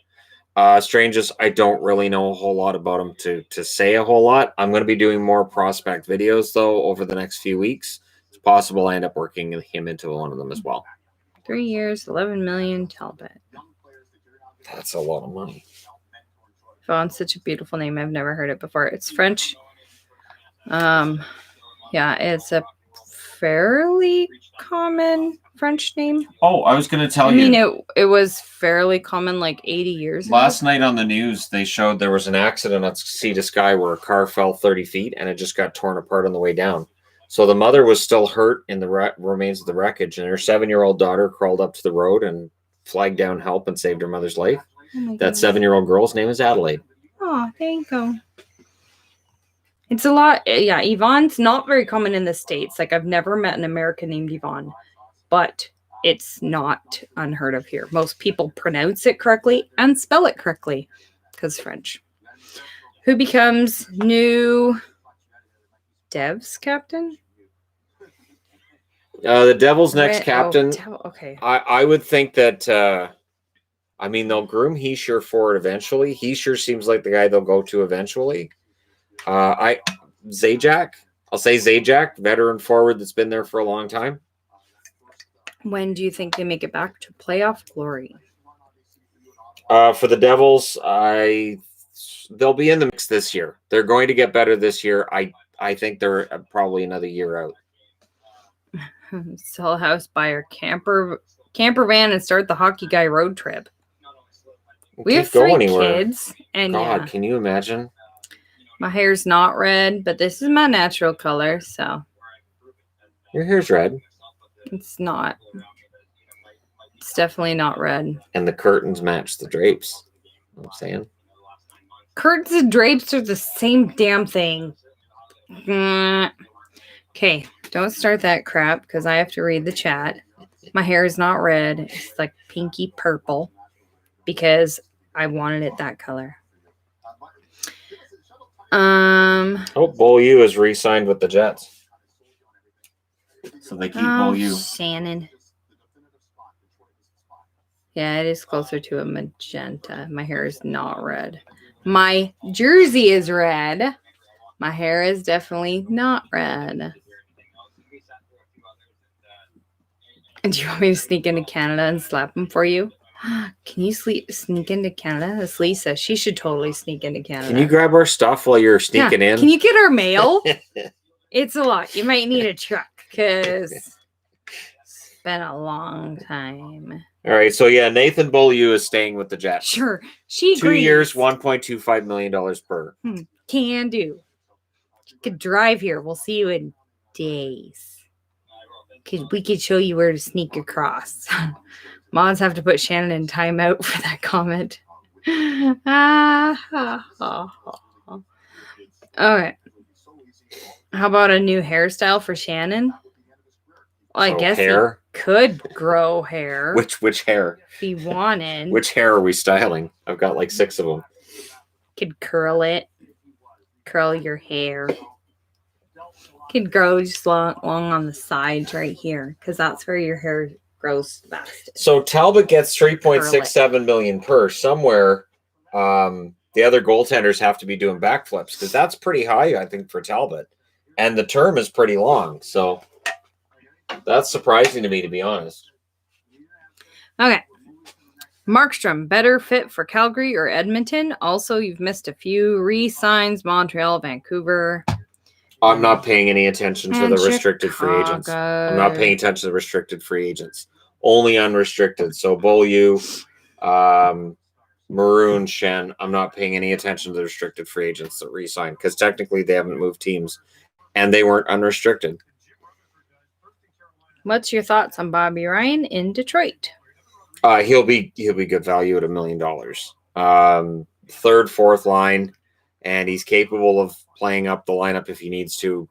Stranges, I don't really know a whole lot about him to say a whole lot. I'm going to be doing more prospect videos, though, over the next few weeks. It's possible I end up working him into one of them as well. 3 years, $11 million, Talbot. That's a lot of money. Vaughn's such a beautiful name. I've never heard it before. It's French. Yeah, it's a fairly common French name. Oh, I was going to tell you. It was fairly common like 80 years ago. Last night on the news, they showed there was an accident at Sea to Sky where a car fell 30 feet and it just got torn apart on the way down. So the mother was still hurt in the remains of the wreckage, and her 7-year-old daughter crawled up to the road and flagged down help and saved her mother's life. That 7-year-old girl's name is Adelaide. Oh, there you go. It's a lot. Yeah, Yvonne's not very common in the States. Like, I've never met an American named Yvonne, but it's not unheard of here. Most people pronounce it correctly and spell it correctly because French. Who becomes new Devs captain? The Devils' next captain. Okay. I would think that, they'll groom Heischer for it eventually. Heischer seems like the guy they'll go to eventually. Zajac. I'll say Zajac, veteran forward that's been there for a long time. When do you think they make it back to playoff glory? For the Devils, they'll be in the mix this year. They're going to get better this year. I think they're probably another year out. Sell a house, buy our camper van, and start the Hockey Guy road trip. We have 3 kids, and God, can you imagine? My hair's not red, but this is my natural color, so. Your hair's red. It's not. It's definitely not red. And the curtains match the drapes. You know what I'm saying? Curtains and drapes are the same damn thing. Okay, don't start that crap because I have to read the chat. My hair is not red. It's like pinky purple because I wanted it that color. Beaulieu is re-signed with the Jets. So they keep Beaulieu. Shannon. Yeah, it is closer to a magenta. My hair is not red. My jersey is red. My hair is definitely not red. And do you want me to sneak into Canada and slap him for you? Can you sneak into Canada? That's Lisa. She should totally sneak into Canada. Can you grab our stuff while you're sneaking in? Can you get our mail? It's a lot. You might need a truck because it's been a long time. All right. So, yeah, Nathan Beaulieu is staying with the Jets. Sure. She 2 years, $1.25 million per. Can do. You could drive here. We'll see you in days. We could show you where to sneak across. Mods have to put Shannon in timeout for that comment. Okay. How about a new hairstyle for Shannon? Well, I guess hair? He could grow hair. Which hair? If he wanted. Which hair are we styling? I've got like 6 of them. Could curl it. Curl your hair. Could grow just long on the sides right here because that's where your hair grows fastest. So Talbot gets $3.67 million per. Somewhere the other goaltenders have to be doing backflips because that's pretty high, I think, for Talbot. And the term is pretty long. So that's surprising to me, to be honest. Okay. Markstrom, better fit for Calgary or Edmonton? Also, you've missed a few re-signs, Montreal, Vancouver. I'm not paying any attention to the restricted free agents. I'm not paying attention to the restricted free agents. Only unrestricted. So Beaulieu, Maroon, Shen. I'm not paying any attention to the restricted free agents that re-signed because technically they haven't moved teams and they weren't unrestricted. What's your thoughts on Bobby Ryan in Detroit? He'll be good value at $1 million. Third, fourth line, and he's capable of playing up the lineup if he needs to,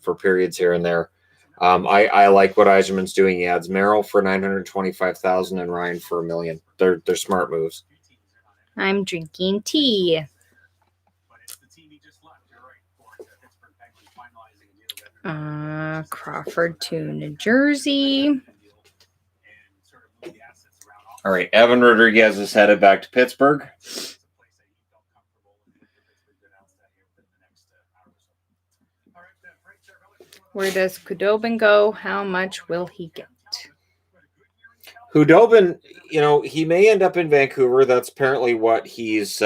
for periods here and there. I like what Yzerman's doing. He adds Merrill for $925,000 and Ryan for $1 million. They're smart moves. I'm drinking tea. Crawford to New Jersey. All right, Evan Rodriguez is headed back to Pittsburgh. Where does Khudobin go? How much will he get? Khudobin, he may end up in Vancouver. That's apparently what he's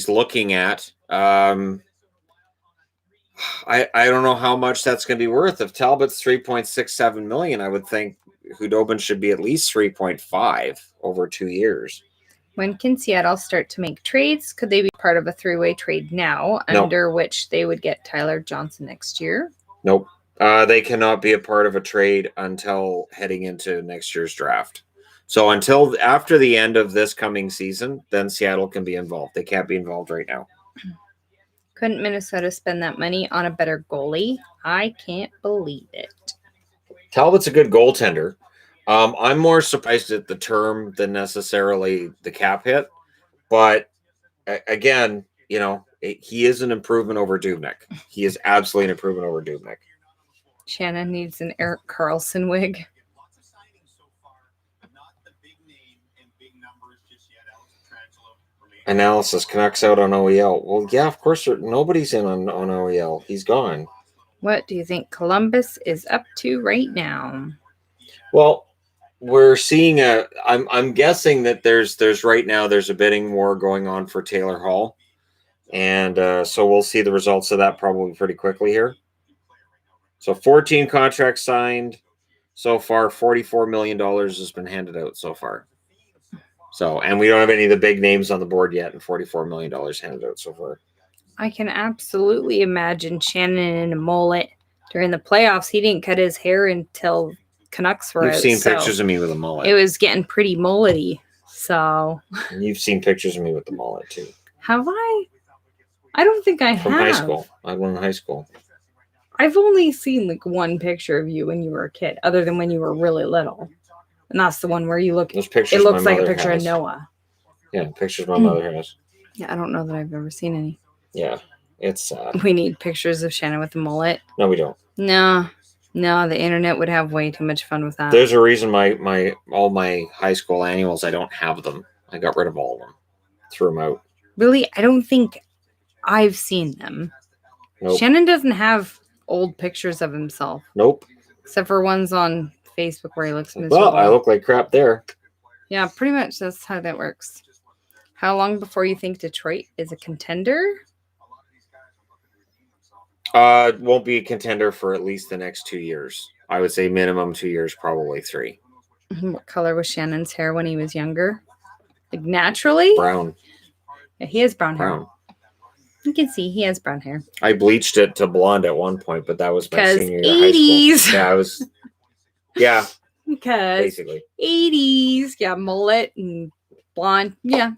looking at. I don't know how much that's going to be worth. If Talbot's $3.67 million, I would think Khudobin should be at least 3.5 over 2 years. When can Seattle start to make trades? Could they be part of a three-way trade now, under which they would get Tyler Johnson next year? Nope. They cannot be a part of a trade until heading into next year's draft. So until after the end of this coming season, then Seattle can be involved. They can't be involved right now. Couldn't Minnesota spend that money on a better goalie? I can't believe it. Talbot's a good goaltender. I'm more surprised at the term than necessarily the cap hit. But again, he is an improvement over Dubnyk. He is absolutely an improvement over Dubnyk. Shannon needs an Erik Karlsson wig. Analysis, Canucks out on OEL. Well, yeah, of course, nobody's in on OEL. He's gone. What do you think Columbus is up to right now? Well, we're seeing I'm guessing that there's right now there's a bidding war going on for Taylor Hall. And so we'll see the results of that probably pretty quickly here. So 14 contracts signed so far. $44 million has been handed out so far. So, and we don't have any of the big names on the board yet, and $44 million handed out so far. I can absolutely imagine Shannon in a mullet during the playoffs. He didn't cut his hair until Canucks were out. You've seen pictures of me with a mullet. It was getting pretty mullety. So. And you've seen pictures of me with the mullet, too. Have I? I don't think I have. From high school. I went in high school. I've only seen like one picture of you when you were a kid, other than when you were really little. And that's the one where you look. Those pictures it looks like a picture of Noah. Yeah, pictures my mother has. Yeah, I don't know that I've ever seen any. Yeah, it's sad. We need pictures of Shannon with the mullet. No, we don't. No. No, the internet would have way too much fun with that. There's a reason all my high school annuals, I don't have them. I got rid of all of them. Threw them out. Really, I don't think I've seen them. Nope. Shannon doesn't have old pictures of himself. Nope. Except for ones on Facebook where he looks miserable. Well, I look like crap there. Yeah, pretty much that's how that works. How long before you think Detroit is a contender? Won't be a contender for at least the next 2 years. I would say minimum 2 years, probably 3. What color was Shannon's hair when he was younger? Like naturally? Brown. Yeah, he has brown hair. Brown. You can see he has brown hair. I bleached it to blonde at one point, but that was my senior year of 80s. high school. Yeah, I was. Yeah, Because basically. 80s. Yeah, mullet and blonde. Yeah.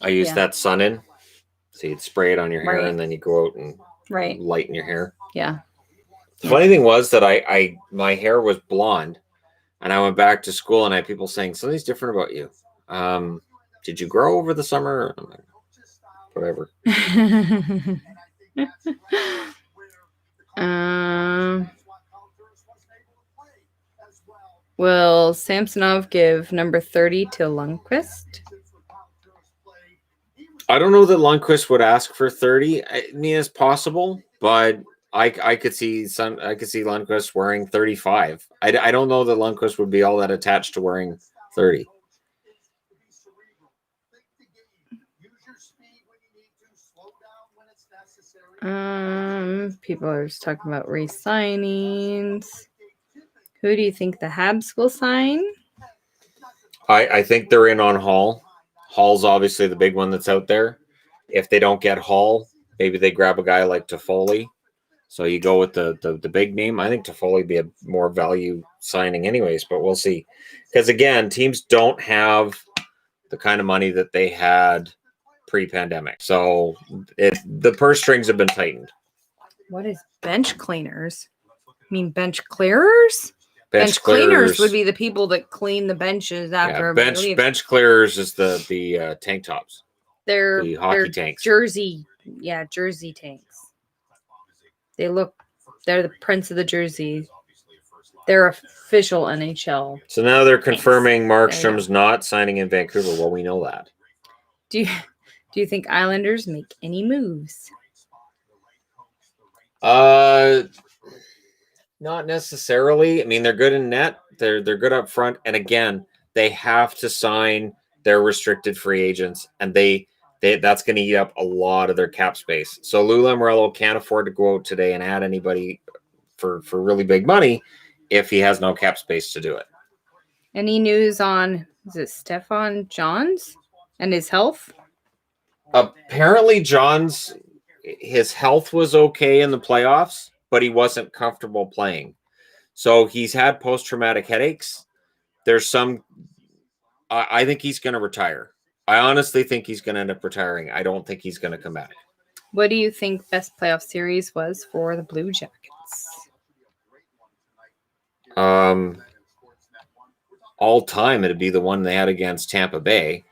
I used that sun in. So you'd spray it on your hair Right. and then you go out and Right. lighten your hair. Yeah. The funny thing was that my hair was blonde, and I went back to school and I had people saying something's different about you. Did you grow over the summer? I'm like, whatever. Will Samsonov give number 30 to Lundqvist? I don't know that Lundqvist would ask for 30. I mean, it's possible, but I could see Lundqvist wearing 35. I don't know that Lundqvist would be all that attached to wearing 30. People are just talking about re-signings. Who do you think the Habs will sign? I think they're in on Hall. Hall's obviously the big one that's out there. If they don't get Hall, maybe they grab a guy like Toffoli. So you go with the big name. I think Toffoli would be a more value signing anyways, but we'll see. Because again, teams don't have the kind of money that they had pre-pandemic. So the purse strings have been tightened. What is bench cleaners? I mean bench clearers? Bench cleaners would be the people that clean the benches after bench clearers is the tank tops. They're the hockey tanks. Jersey tanks. They're the prince of the jersey. They're official NHL. So now they're confirming Markstrom's not signing in Vancouver. Well, we know that. Do you think Islanders make any moves? Not necessarily. I mean, they're good in net. They're good up front. And again, they have to sign their restricted free agents, and that's going to eat up a lot of their cap space. So Lou Lamoriello can't afford to go out today and add anybody for really big money if he has no cap space to do it. Any news on, is it Stefan Johns and his health? Apparently his health was okay in the playoffs, but he wasn't comfortable playing. So he's had post-traumatic headaches. I think he's going to retire. I honestly think he's going to end up retiring. I don't think he's going to come back. What do you think best playoff series was for the Blue Jackets? All time, it'd be the one they had against Tampa Bay.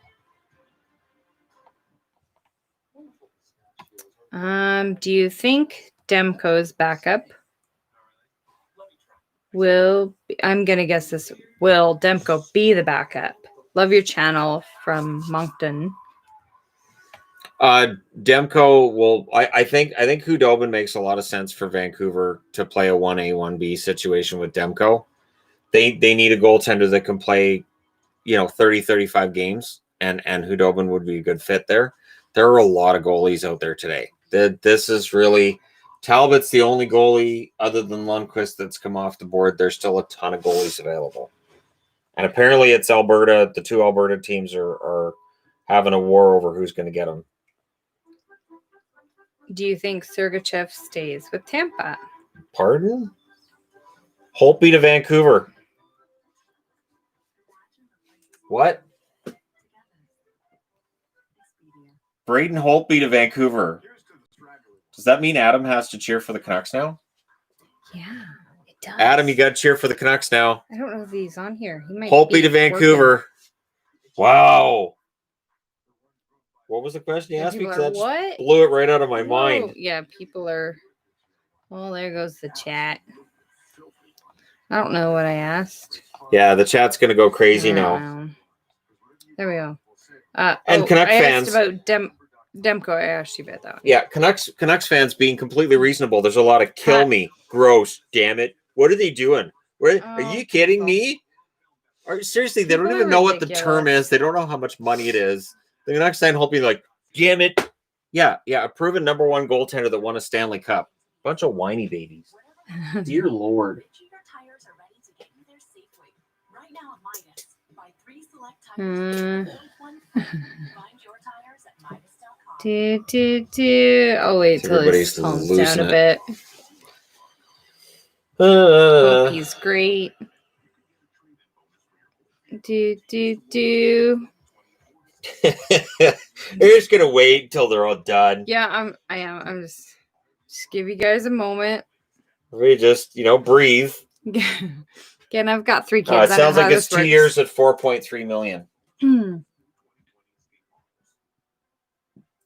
Do you think Demko's backup I'm going to guess this, will Demko be the backup? Love your channel from Moncton. Demko will, I think Hudobin makes a lot of sense for Vancouver to play a 1A, 1B situation with Demko. They need a goaltender that can play, 30, 35 games, and Hudobin would be a good fit there. There are a lot of goalies out there today. This is really, Talbot's the only goalie other than Lundqvist that's come off the board. There's still a ton of goalies available. And apparently it's Alberta. The two Alberta teams are having a war over who's going to get them. Do you think Sergachev stays with Tampa? Pardon? Holtby to Vancouver. What? Braden Holtby to Vancouver. Does that mean Adam has to cheer for the Canucks now? Yeah, it does. Adam, you got to cheer for the Canucks now. I don't know if he's on here. He might Holtby to Vancouver. Working. Wow. What was the question you asked me? Because that blew it right out of my mind. Yeah, people are. Well, there goes the chat. I don't know what I asked. Yeah, the chat's going to go crazy I now. don't know. There we go. And Canuck I fans. asked about Demko. I asked you about that one. Yeah, Canucks fans being completely reasonable. There's a lot of kill me, gross, damn it. What are they doing? Are you kidding me? Seriously, they don't People even are know what the term ridiculous. is. They don't know how much money it is. The Canucks fan Holtby like, damn it. Yeah, a proven number one goaltender that won a Stanley Cup. Bunch of whiny babies. Dear Lord. I'll wait till Everybody's this calms down a losing bit. Hockey's great. They're just gonna wait until they're all done. Yeah, I am. I'm just give you guys a moment. We just, breathe. Again, I've got 3 kids. It sounds like it's 2 years at $4.3 million.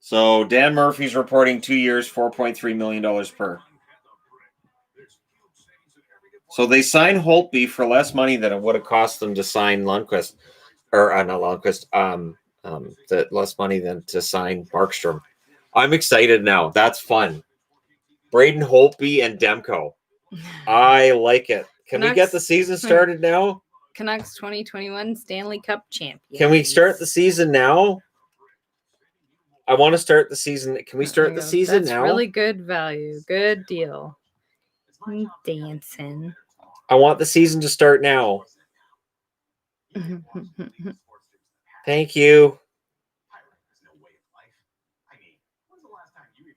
So Dan Murphy's reporting 2 years, $4.3 million per. So they signed Holtby for less money than it would have cost them to sign Lundqvist, or not Lundqvist. That less money than to sign Markstrom. I'm excited now. That's fun. Braden Holtby and Demko. I like it. Can we get the season started now? Canucks 2021 Stanley Cup champion. Can we start the season now? I want to start the season. Can we start the season now? That's really good value. Good deal. I'm dancing. I want the season to start now. Thank you.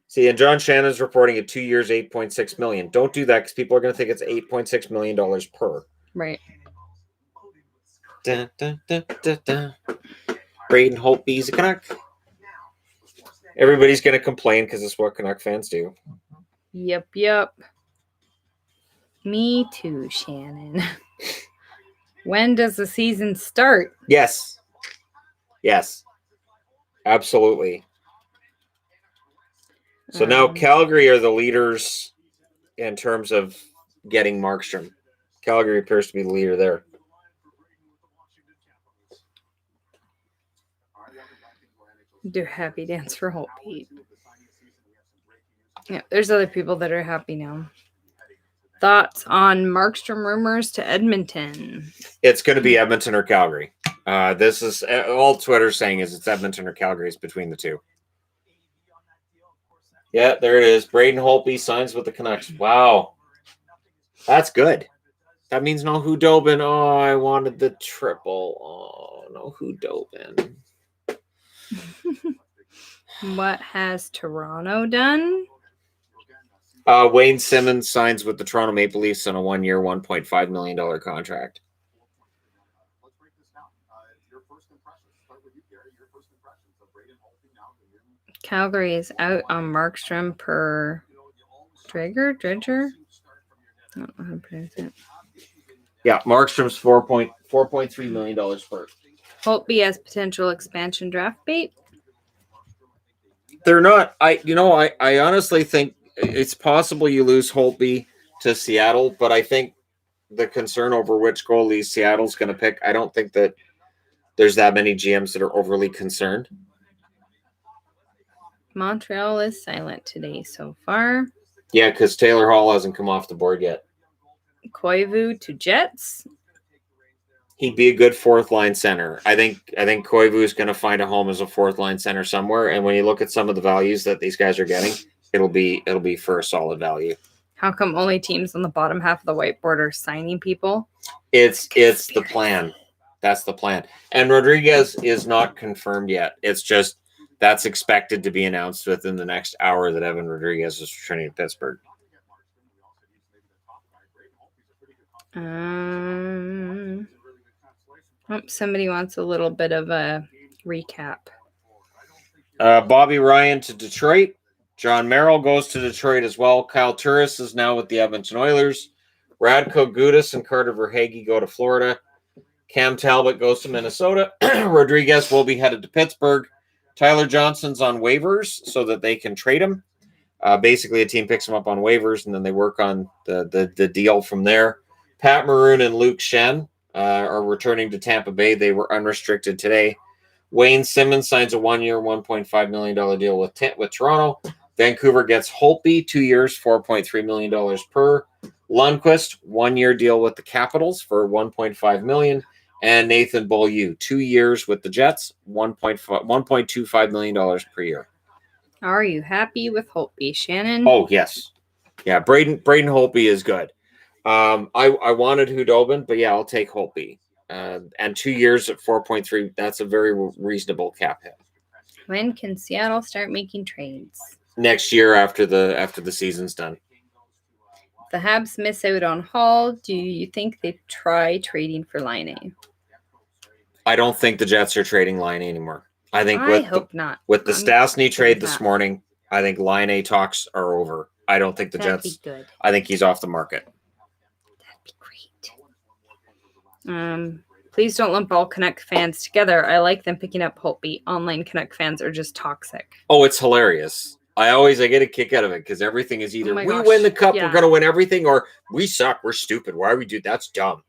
See, and John Shannon's reporting at 2 years, $8.6 million. Don't do that because people are going to think it's $8.6 million per. Right. Dun, dun, dun, dun, dun. Braden Holtby's a Canuck. Everybody's going to complain because it's what Canuck fans do. Yep. Me too, Shannon. When does the season start? Yes. Absolutely. So now Calgary are the leaders in terms of getting Markstrom. Calgary appears to be the leader there. Do happy dance for Holtby. Yeah, there's other people that are happy now. Thoughts on Markstrom rumors to Edmonton? It's going to be Edmonton or Calgary. This is all Twitter's saying is it's Edmonton or Calgary is between the two. Yeah, there it is. Braden Holtby signs with the Canucks. Wow. That's good. That means no Hudobin. Oh, I wanted the triple. Oh, no Hudobin. What has Toronto done? Wayne Simmons signs with the Toronto Maple Leafs on a 1-year, $1.5 million contract. Calgary is out on Markstrom per Dredger? I don't know how to pronounce it. Yeah, Markstrom's $4.3 million per. Holtby as potential expansion draft bait? They're not. I honestly think it's possible you lose Holtby to Seattle, but I think the concern over which goalie Seattle's going to pick, I don't think that there's that many GMs that are overly concerned. Montreal is silent today so far. Yeah, because Taylor Hall hasn't come off the board yet. Koivu to Jets. He'd be a good fourth-line center. I think Koivu is going to find a home as a fourth-line center somewhere. And when you look at some of the values that these guys are getting, it'll be for a solid value. How come only teams on the bottom half of the whiteboard are signing people? It's the plan. That's the plan. And Rodriguez is not confirmed yet. It's just that's expected to be announced within the next hour that Evan Rodriguez is returning to Pittsburgh. Somebody wants a little bit of a recap. Bobby Ryan to Detroit. John Merrill goes to Detroit as well. Kyle Turris is now with the Edmonton Oilers. Radko Gudas and Carter Verhaeghe go to Florida. Cam Talbot goes to Minnesota. Rodriguez will be headed to Pittsburgh. Tyler Johnson's on waivers so that they can trade him. Basically, a team picks him up on waivers, and then they work on the deal from there. Pat Maroon and Luke Shen are returning to Tampa Bay. They were unrestricted today. Wayne Simmons signs a 1-year, $1.5 million deal with Toronto. Vancouver gets Holtby, 2 years, $4.3 million per. Lundqvist, 1-year deal with the Capitals for $1.5 million. And Nathan Beaulieu, 2 years with the Jets, $1.25 million per year. Are you happy with Holtby, Shannon? Oh, yes. Yeah, Braden Holtby is good. I wanted Hudobin, but yeah, I'll take Holtby. And 2 years at 4.3, that's a very reasonable cap hit. When can Seattle start making trades? Next year after the season's done. The Habs miss out on Hall. Do you think they try trading for Laine? I don't think the Jets are trading Laine anymore. I think hope not. With the Stastny trade this morning, I think Laine talks are over. I don't think the That'd Jets. Be good. I think he's off the market. That'd be great. Please don't lump all Canuck fans together. I like them picking up Holtby. Online Canuck fans are just toxic. Oh, it's hilarious. I get a kick out of it because everything is either we win the cup, we're going to win everything, or we suck, we're stupid. Why are we do that's dumb.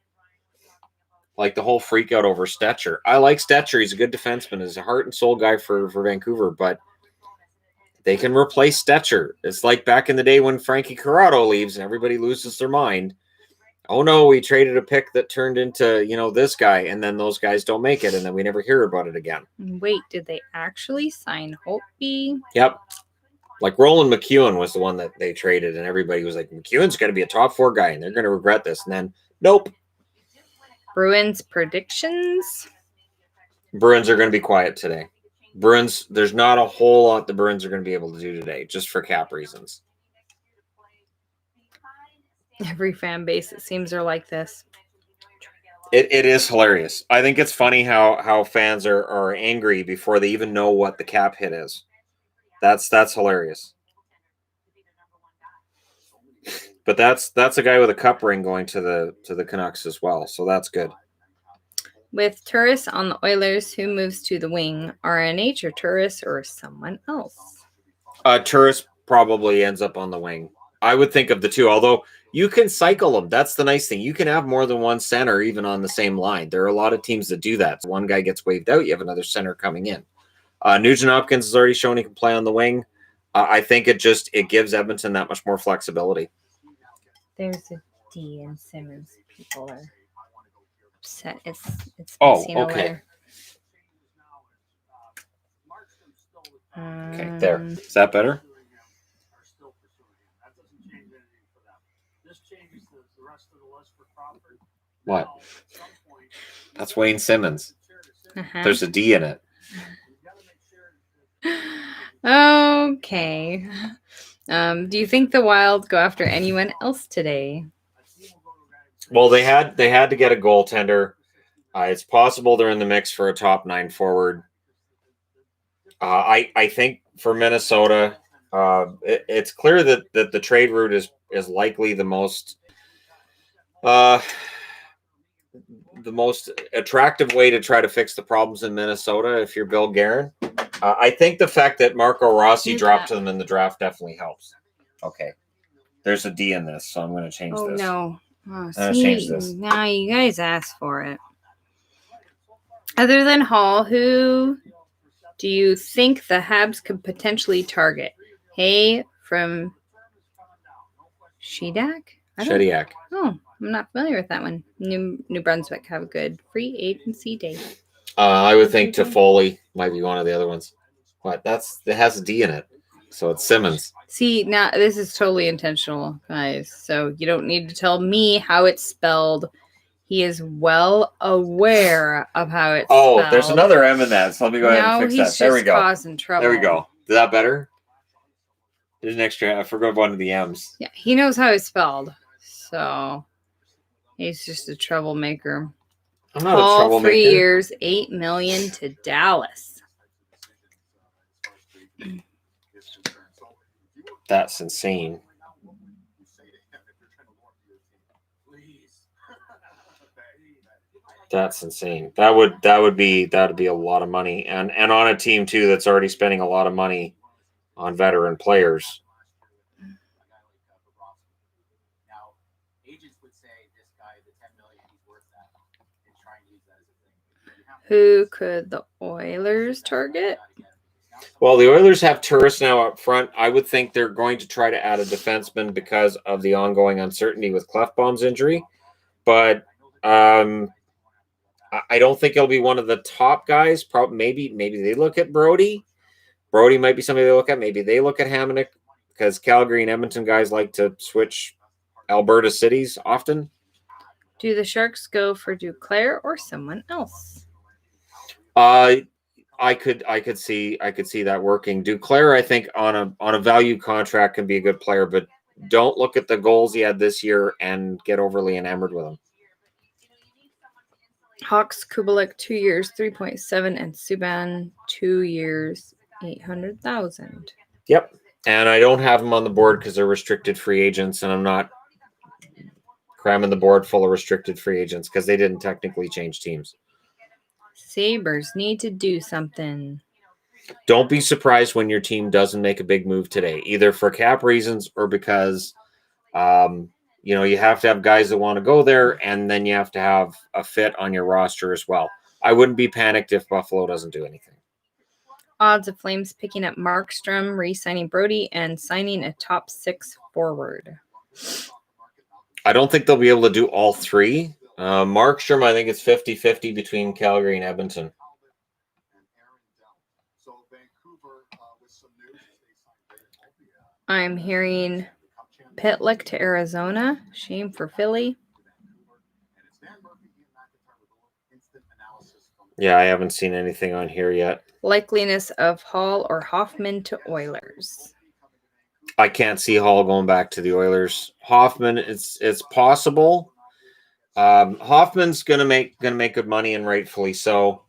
Like the whole freak out over Stetcher. I like Stetcher. He's a good defenseman. He's a heart and soul guy for Vancouver, but they can replace Stetcher. It's like back in the day when Frankie Corrado leaves and everybody loses their mind. Oh no, we traded a pick that turned into, this guy, and then those guys don't make it, and then we never hear about it again. Wait, did they actually sign Holtby? Yep. Like Roland McEwen was the one that they traded, and everybody was like, McEwen's going to be a top 4 guy, and they're going to regret this. And then, nope. Bruins predictions? Bruins are going to be quiet today. Bruins, there's not a whole lot the Bruins are going to be able to do today, just for cap reasons. Every fan base, it seems, are like this. It is hilarious. I think it's funny how fans are angry before they even know what the cap hit is. That's hilarious. But that's a guy with a cup ring going to the Canucks as well, so that's good. With Turris on the Oilers, who moves to the wing? RNH or Turris or someone else? Turris probably ends up on the wing. I would think of the two, although you can cycle them. That's the nice thing. You can have more than one center even on the same line. There are a lot of teams that do that. So one guy gets waved out, you have another center coming in. Nugent Hopkins has already shown he can play on the wing. I think it gives Edmonton that much more flexibility. There's a D in Simmons. People are upset. It's okay. Okay, there. Is that better? What? That's Wayne Simmons. There's a D in it. Okay. Do you think the Wild go after anyone else today? Well, they had to get a goaltender. It's possible they're in the mix for a top 9 forward. I think for Minnesota, it's clear that the trade route is likely the most attractive way to try to fix the problems in Minnesota if you're Bill Guerin. I think the fact that Marco Rossi dropped to them in the draft definitely helps. Okay. There's a D in this, so I'm going to change this. Oh, no. I'm going to change this. Now you guys asked for it. Other than Hall, who do you think the Habs could potentially target? Hey, from Shediac? Oh, I'm not familiar with that one. New Brunswick have a good free agency day. I would think Toffoli might be one of the other ones. But it has a D in it. So it's Simmons. See, now this is totally intentional, guys. So you don't need to tell me how it's spelled. He is well aware of how it's spelled. Oh, there's another M in that. So let me go ahead and fix that. There we go. Causing trouble. There we go. Is that better? There's an extra. I forgot one of the M's. Yeah, he knows how it's spelled. So he's just a troublemaker. I'm not a troublemaker. 3 years, $8 million to Dallas. That's insane. That's insane. That would be a lot of money, and on a team too that's already spending a lot of money on veteran players. would say this guy, the 10 million, he's worth that, and try and use that as a thing. You have to- Who could the Oilers target? Well, the Oilers have tourists now up front. I would think they're going to try to add a defenseman because of the ongoing uncertainty with Clefbaum's injury. But I don't think it'll be one of the top guys. Probably, maybe they look at Brody. Brody might be somebody they look at. Maybe they look at Hamonic because Calgary and Edmonton guys like to switch Alberta cities often. Do the Sharks go for Duclair or someone else? I could see that working. Duclair, I think on a value contract can be a good player, but don't look at the goals he had this year and get overly enamored with him. Hawks Kubalik 2 years 3.7 and Subban 2 years 800,000. Yep, and I don't have them on the board because they're restricted free agents, and I'm not cramming the board full of restricted free agents because they didn't technically change teams. Sabres need to do something. Don't be surprised when your team doesn't make a big move today, either for cap reasons or because, you have to have guys that want to go there, and then you have to have a fit on your roster as well. I wouldn't be panicked if Buffalo doesn't do anything. Odds of Flames picking up Markstrom, re-signing Brody, and signing a top 6 forward. I don't think they'll be able to do all three. Markstrom, I think it's 50-50 between Calgary and Edmonton. I'm hearing Pitlick to Arizona. Shame for Philly. Yeah, I haven't seen anything on here yet. Likeliness of Hall or Hoffman to Oilers. I can't see Hall going back to the Oilers. Hoffman, it's possible. Hoffman's gonna make good money, and rightfully so.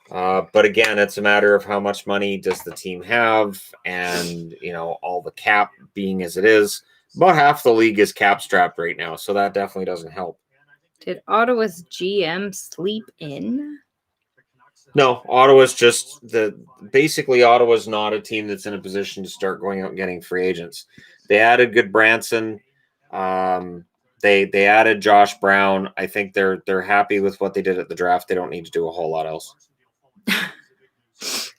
But again, it's a matter of how much money does the team have, and all the cap being as it is. About half the league is cap strapped right now, so that definitely doesn't help. Did Ottawa's GM sleep in? No, Ottawa's Ottawa's not a team that's in a position to start going out and getting free agents. They added good Branson. They added Josh Brown. I think they're happy with what they did at the draft. They don't need to do a whole lot else.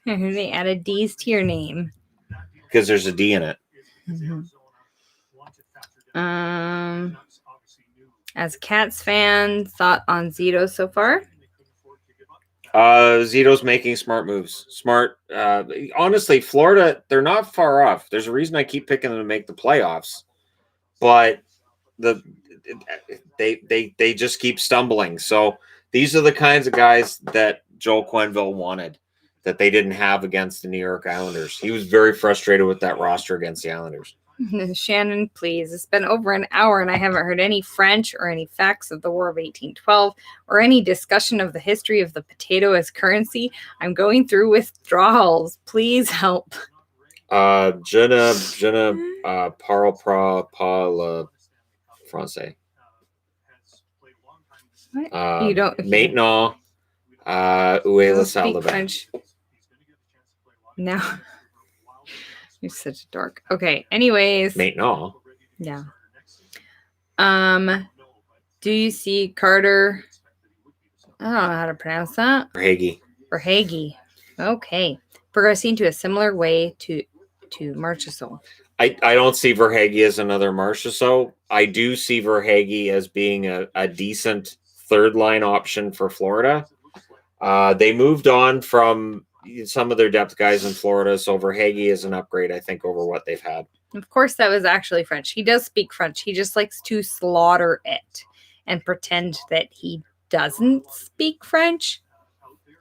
They added D's to your name. Because there's a D in it. Mm-hmm. As a Cats fan, thought on Zito so far? Zito's making smart moves. Honestly, Florida, they're not far off. There's a reason I keep picking them to make the playoffs, but they just keep stumbling. So these are the kinds of guys that Joel Quenneville wanted that they didn't have against the New York Islanders. He was very frustrated with that roster against the Islanders. Shannon, please. It's been over an hour and I haven't heard any French or any facts of the War of 1812 or any discussion of the history of the potato as currency. I'm going through withdrawals. Please help. Je ne parle pas le français. What? You don't. Maintenant, où est la salle de bain? French. Now. You're such a dork. Okay. Anyways. Maintenant. Yeah. Do you see Carter? I don't know how to pronounce that. Verhaeghe. Okay. Progressing to a similar way to Marchessault. I don't see Verhaeghe as another Marchessault. I do see Verhaeghe as being a decent third line option for Florida. They moved on from some of their depth guys in Florida, so Verhaeghe is an upgrade, I think, over what they've had. Of course, that was actually French. He does speak French. He just likes to slaughter it and pretend that he doesn't speak French.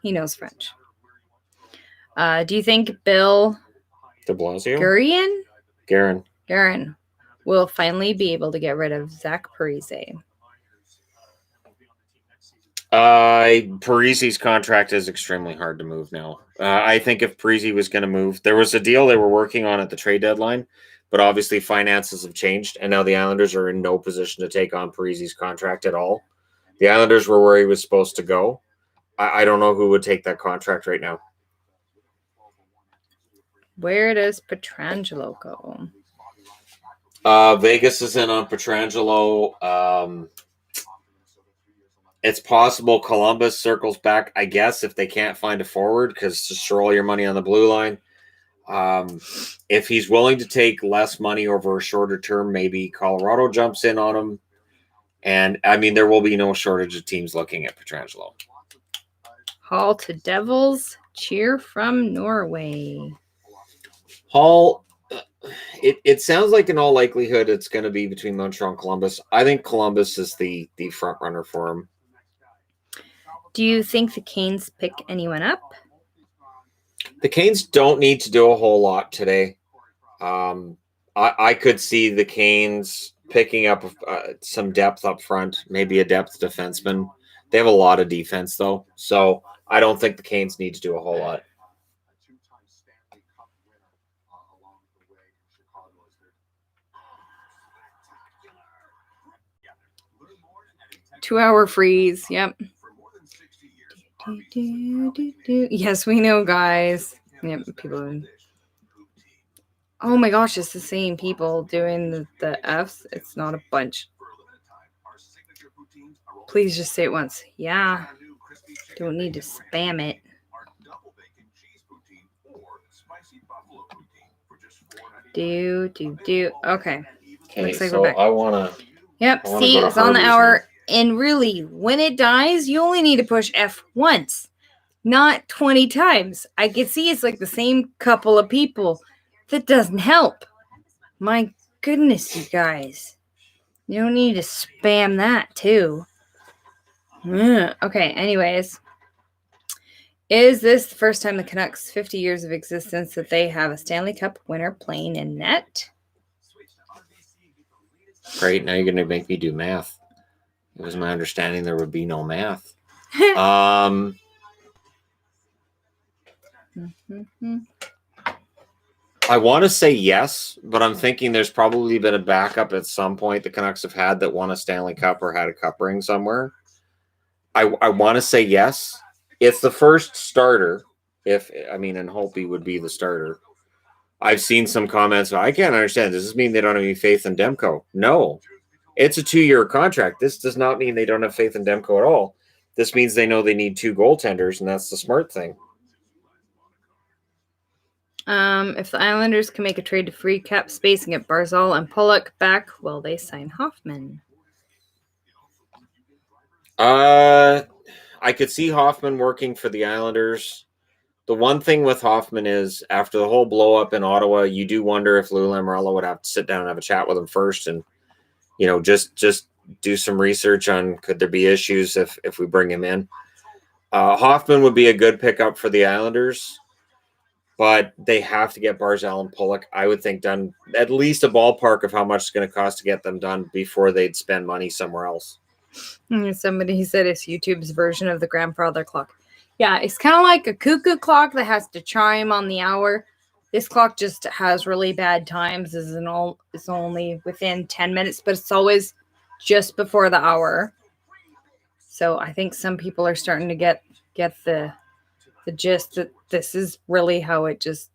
He knows French. Do you think Bill de Blasio? Guerin will finally be able to get rid of Zach Parise? Parise's contract is extremely hard to move now. I think if Parise was going to move, there was a deal they were working on at the trade deadline, but obviously finances have changed, and now the Islanders are in no position to take on Parise's contract at all. The Islanders were where he was supposed to go. I don't know who would take that contract right now. Where does Pietrangelo go? Vegas is in on Pietrangelo. It's possible Columbus circles back, I guess, if they can't find a forward, because just throw all your money on the blue line. If he's willing to take less money over a shorter term, maybe Colorado jumps in on him. And, I mean, there will be no shortage of teams looking at Pietrangelo. Hall to Devils. Cheer from Norway. Hall, it sounds like in all likelihood it's going to be between Montreal and Columbus. I think Columbus is the front runner for him. Do you think the Canes pick anyone up? The Canes don't need to do a whole lot today. I could see the Canes picking up some depth up front, maybe a depth defenseman. They have a lot of defense, though, so I don't think the Canes need to do a whole lot. 2-hour freeze. Yep. Yes, we know, guys. Yep, people. Oh my gosh, it's the same people doing the Fs. It's not a bunch. Please just say it once. Yeah. Don't need to spam it. Do. Okay. Looks like so we're back. I want to. Yep, see, it's on the hour. And really, when it dies, you only need to push F once, not 20 times. I can see it's like the same couple of people. That doesn't help. My goodness, you guys. You don't need to spam that, too. Okay, anyways. Is this the first time the Canucks' 50 years of existence that they have a Stanley Cup winner playing in net? Great, now you're going to make me do math. It was my understanding there would be no math. I want to say yes, but I'm thinking there's probably been a backup at some point the Canucks have had that won a Stanley Cup or had a cup ring somewhere. I want to say yes. It's the first starter. And Holtby would be the starter. I've seen some comments. I can't understand. Does this mean they don't have any faith in Demko? No. It's a 2-year contract. This does not mean they don't have faith in Demko at all. This means they know they need 2 goaltenders, and that's the smart thing. If the Islanders can make a trade to free cap space and get Barzal and Pollock back, will they sign Hoffman? I could see Hoffman working for the Islanders. The one thing with Hoffman is after the whole blow up in Ottawa, you do wonder if Lou Lamoriello would have to sit down and have a chat with him first and just do some research on could there be issues if we bring him in. Hoffman would be a good pickup for the Islanders, but they have to get Barzal and Pollock, I would think, done at least a ballpark of how much it's going to cost to get them done before they'd spend money somewhere else. Somebody said it's YouTube's version of the grandfather clock. Yeah, it's kind of like a cuckoo clock that has to chime on the hour. This clock just has really bad times. It's only within 10 minutes, but it's always just before the hour. So I think some people are starting to get the gist that this is really how it just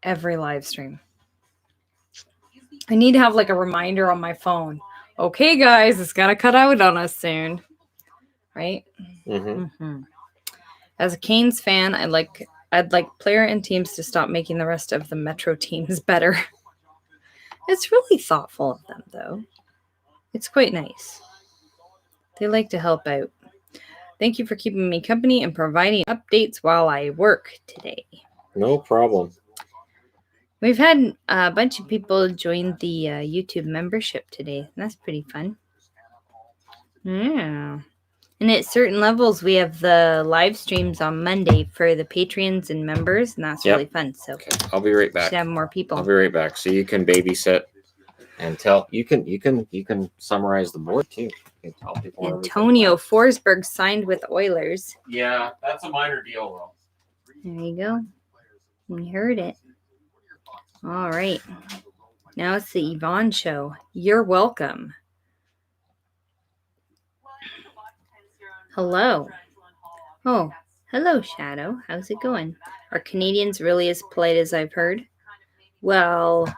every live stream. I need to have like a reminder on my phone. Okay, guys, it's gonna cut out on us soon, right? Mm-hmm. As a Canes fan, I'd like player and teams to stop making the rest of the Metro teams better. It's really thoughtful of them, though. It's quite nice. They like to help out. Thank you for keeping me company and providing updates while I work today. No problem. We've had a bunch of people join the YouTube membership today. That's pretty fun. Yeah. And at certain levels, we have the live streams on Monday for the patrons and members, and that's really fun. So okay. I'll be right back. Should have more people. I'll be right back. So you can babysit and tell. You can summarize the board too. You can tell people. Antonio Forsberg signed with Oilers. Yeah, that's a minor deal though. There you go. We heard it. All right. Now it's the Yvonne show. You're welcome. Hello. Oh, hello, Shadow. How's it going? Are Canadians really as polite as I've heard? Well,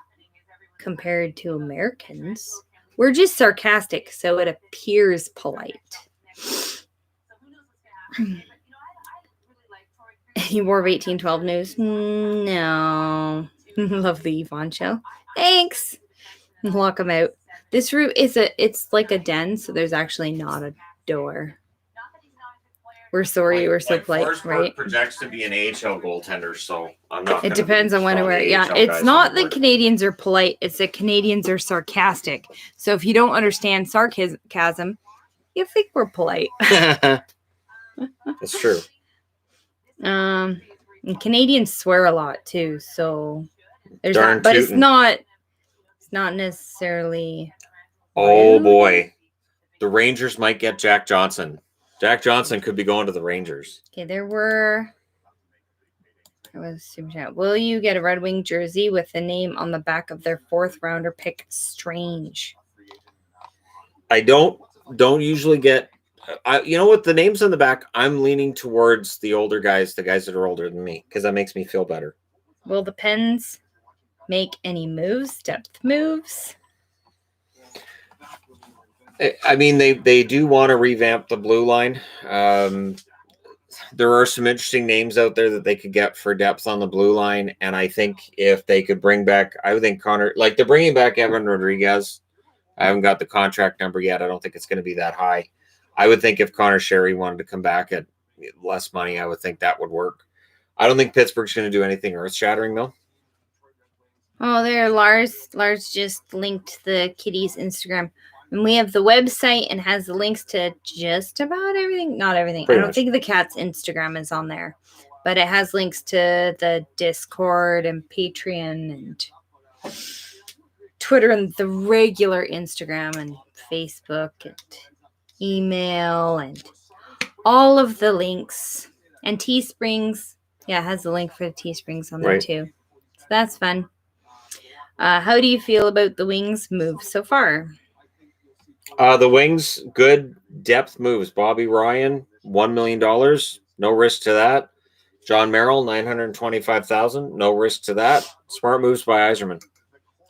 compared to Americans, we're just sarcastic, so it appears polite. Any War of 1812 news? No. Love the Yvonne show. Thanks. Lock them out. This room it's like a den, so there's actually not a door. We're sorry, we're so polite, Forsberg right? projects to be an AHL goaltender, so I'm not. It depends on when and where. Yeah, it's not that Canadians are polite. It's that Canadians are sarcastic. So if you don't understand sarcasm, you think we're polite. That's true. And Canadians swear a lot too. So there's Darn that, but it's tootin'. not necessarily. Oh rude. boy, the Rangers might get Jack Johnson. Jack Johnson could be going to the Rangers. Okay, there was super chat. Will you get a Red Wing jersey with the name on the back of their 4th rounder pick? Strange. I don't usually get. You know what? The names on the back, I'm leaning towards the older guys, the guys that are older than me, because that makes me feel better. Will the Pens make any moves? Depth moves? I mean, they do want to revamp the blue line. There are some interesting names out there that they could get for depth on the blue line, and I think if they could bring back, I would think Connor, like they're bringing back Evan Rodriguez. I haven't got the contract number yet. I don't think it's going to be that high. I would think if Connor Sherry wanted to come back at less money, I would think that would work. I don't think Pittsburgh's going to do anything earth-shattering, though. Oh, there, Lars. Lars just linked the Kitty's Instagram. And we have the website and has the links to just about everything. Not everything. Pretty I don't much. think the cat's Instagram is on there. But it has links to the Discord and Patreon and Twitter and the regular Instagram and Facebook and email and all of the links. And Teesprings. Yeah, it has the link for the Teesprings on there Right. too. So that's fun. How do you feel about the Wings move so far? The Wings, good depth moves. Bobby Ryan, $1 million. No risk to that. John Merrill, $925,000. No risk to that. Smart moves by Yzerman.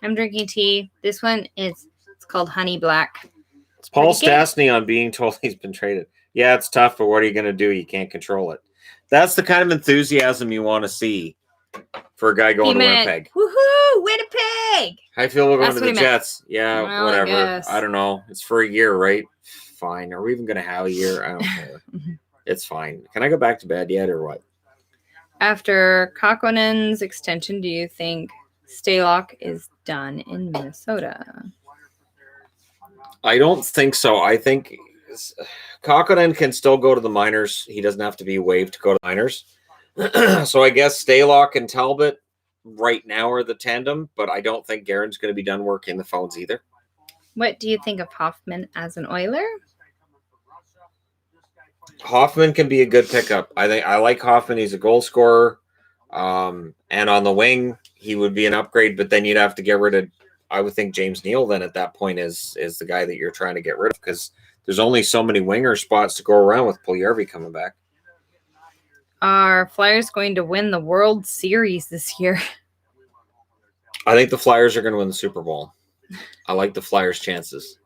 I'm drinking tea. This one it's called Honey Black. It's Paul pretty good. Stastny on being told he's been traded. Yeah, it's tough, but what are you going to do? You can't control it. That's the kind of enthusiasm you want to see for a guy going to Winnipeg. Woohoo! Winnipeg! How you feel about That's going to what the he meant. Jets? Yeah, Well, I whatever. guess. I don't know. It's for a year, right? Fine. Are we even going to have a year? I don't care. It's fine. Can I go back to bed yet or what? After Kakkonen's extension, do you think Stalock is done in Minnesota? I don't think so. I think Kakkonen can still go to the minors. He doesn't have to be waived to go to the minors. So I guess Stalock and Talbot right now are the tandem, but I don't think Guerin's going to be done working the phones either. What do you think of Hoffman as an Oiler? Hoffman can be a good pickup. I like Hoffman. He's a goal scorer. And on the wing, he would be an upgrade, but then you'd have to get rid of, I would think James Neal then at that point is the guy that you're trying to get rid of because there's only so many winger spots to go around with Puljujarvi coming back. Are Flyers going to win the World Series this year? I think the Flyers are going to win the Super Bowl. I like the Flyers' chances.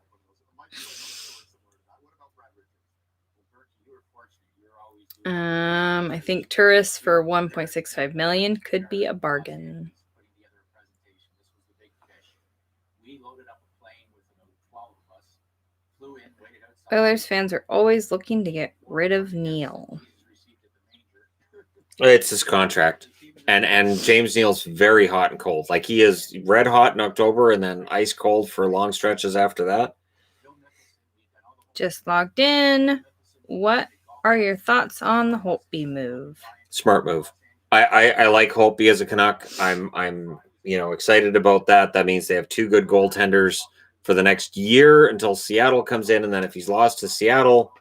I think tourists for $1.65 million could be a bargain. Oilers fans are always looking to get rid of Neal. It's his contract. And James Neal's very hot and cold. Like he is red hot in October and then ice cold for long stretches after that. Just logged in. What are your thoughts on the Holtby move? Smart move. I like Holtby as a Canuck. I'm excited about that. That means they have two good goaltenders for the next year until Seattle comes in, and then if he's lost to Seattle,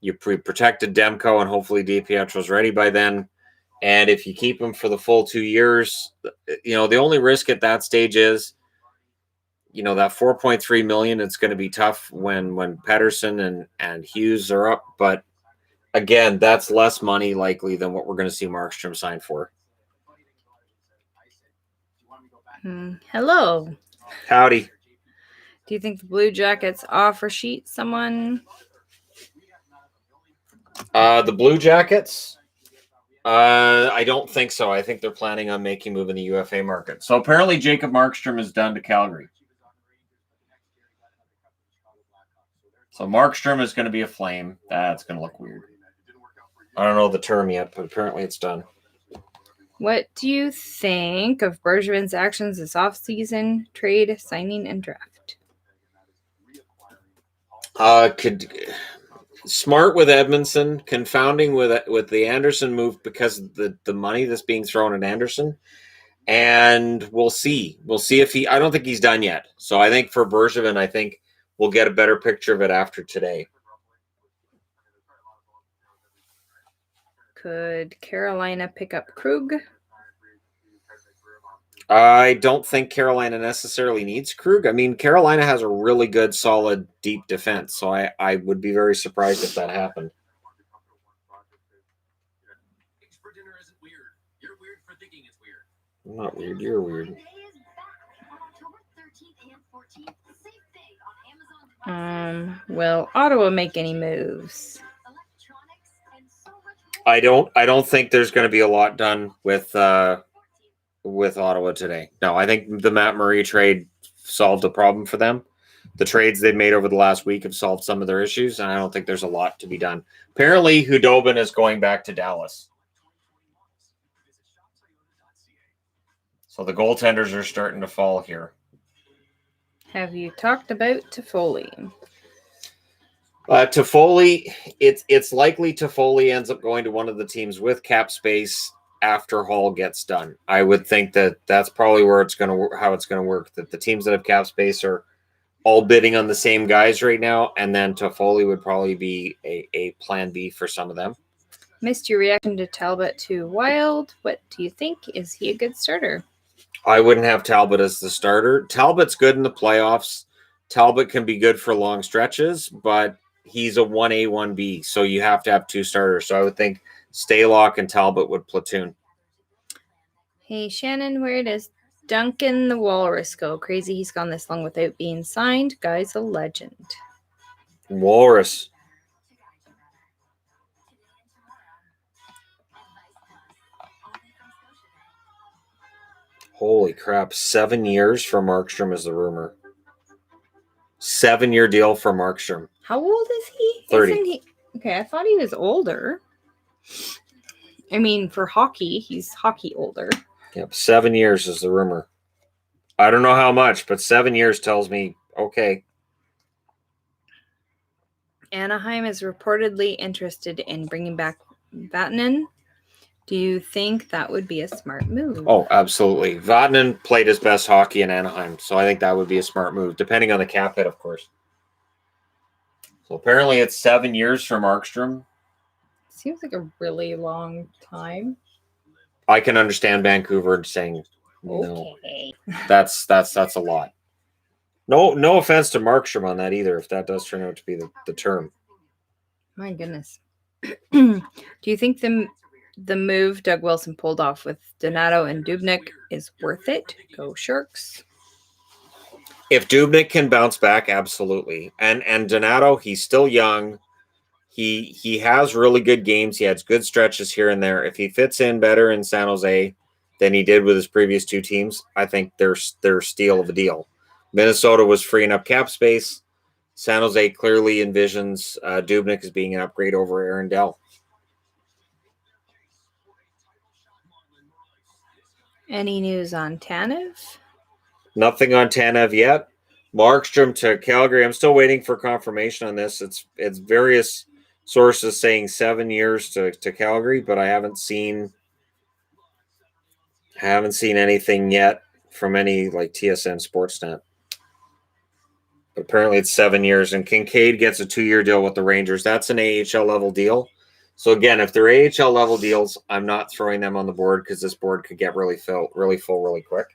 you protected Demko, and hopefully DiPietro's ready by then. And if you keep him for the full 2 years, the only risk at that stage is, that $4.3 million. It's going to be tough when Pettersson and Hughes are up, but again, that's less money likely than what we're going to see Markstrom sign for. Hello. Howdy. Do you think the Blue Jackets offer sheet someone? The Blue Jackets. I don't think so. I think they're planning on making a move in the UFA market. So apparently Jacob Markstrom is done to Calgary. So Markstrom is going to be a Flame. That's going to look weird. I don't know the term yet, but apparently it's done. What do you think of Bergevin's actions this offseason, trade, signing, and draft? Smart with Edmondson, confounding with the Anderson move because of the money that's being thrown at Anderson. And we'll see. We'll see if I don't think he's done yet. So I think for Bergevin, I think we'll get a better picture of it after today. Could Carolina pick up Krug? I don't think Carolina necessarily needs Krug. I mean, Carolina has a really good, solid, deep defense. So I would be very surprised if that happened. I'm not weird. You're weird. Will Ottawa make any moves? I don't think there's going to be a lot done with Ottawa today. No, I think the Matt Murray trade solved a problem for them. The trades they've made over the last week have solved some of their issues, and I don't think there's a lot to be done. Apparently, Hudobin is going back to Dallas. So the goaltenders are starting to fall here. Have you talked about Toffoli? Toffoli, it's likely Toffoli ends up going to one of the teams with cap space after Hall gets done. I would think that's probably where how it's going to work. That the teams that have cap space are all bidding on the same guys right now, and then Toffoli would probably be a plan B for some of them. Missed your reaction to Talbot to Wild. What do you think? Is he a good starter? I wouldn't have Talbot as the starter. Talbot's good in the playoffs. Talbot can be good for long stretches, but he's a 1A, 1B, so you have to have two starters. So I would think Stalock and Talbot would platoon. Hey, Shannon, where does Duncan the Walrus go? Crazy he's gone this long without being signed. Guy's a legend. Walrus. Holy crap. 7 years for Markstrom is the rumor. 7-year deal for Markstrom. How old is he? 30. Isn't he? Okay, I thought he was older. I mean, for hockey, he's hockey older. Yep, 7 years is the rumor. I don't know how much, but 7 years tells me, okay. Anaheim is reportedly interested in bringing back Vatanen. Do you think that would be a smart move? Oh, absolutely. Vatanen played his best hockey in Anaheim, so I think that would be a smart move, depending on the cap hit, of course. So apparently it's 7 years for Markstrom. Seems like a really long time. I can understand Vancouver saying no. Okay. That's a lot. No offense to Markstrom on that either, if that does turn out to be the term. My goodness. Do you think the move Doug Wilson pulled off with Donato and Dubnyk is worth it? Go Sharks. If Dubnyk can bounce back, absolutely. And Donato, he's still young. He has really good games. He has good stretches here and there. If he fits in better in San Jose than he did with his previous two teams, I think they're steal of a deal. Minnesota was freeing up cap space. San Jose clearly envisions Dubnyk as being an upgrade over Arundel. Any news on Tanev? Nothing on Tanev yet. Markstrom to Calgary. I'm still waiting for confirmation on this. It's various sources saying 7 years to Calgary, but I haven't seen anything yet from any like TSN Sportsnet. But apparently it's 7 years, and Kincaid gets a 2-year deal with the Rangers. That's an AHL level deal. So again, if they're AHL level deals, I'm not throwing them on the board because this board could get really full really quick.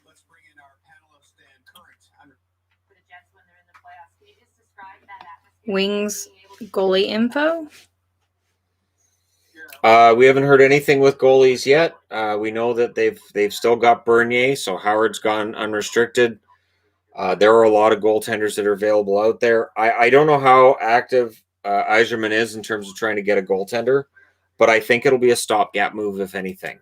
Let's bring in our panelist and current. Wings goalie info? We haven't heard anything with goalies yet. We know that they've still got Bernier, so Howard's gone unrestricted. There are a lot of goaltenders that are available out there. I don't know how active Yzerman is in terms of trying to get a goaltender, but I think it'll be a stopgap move, if anything.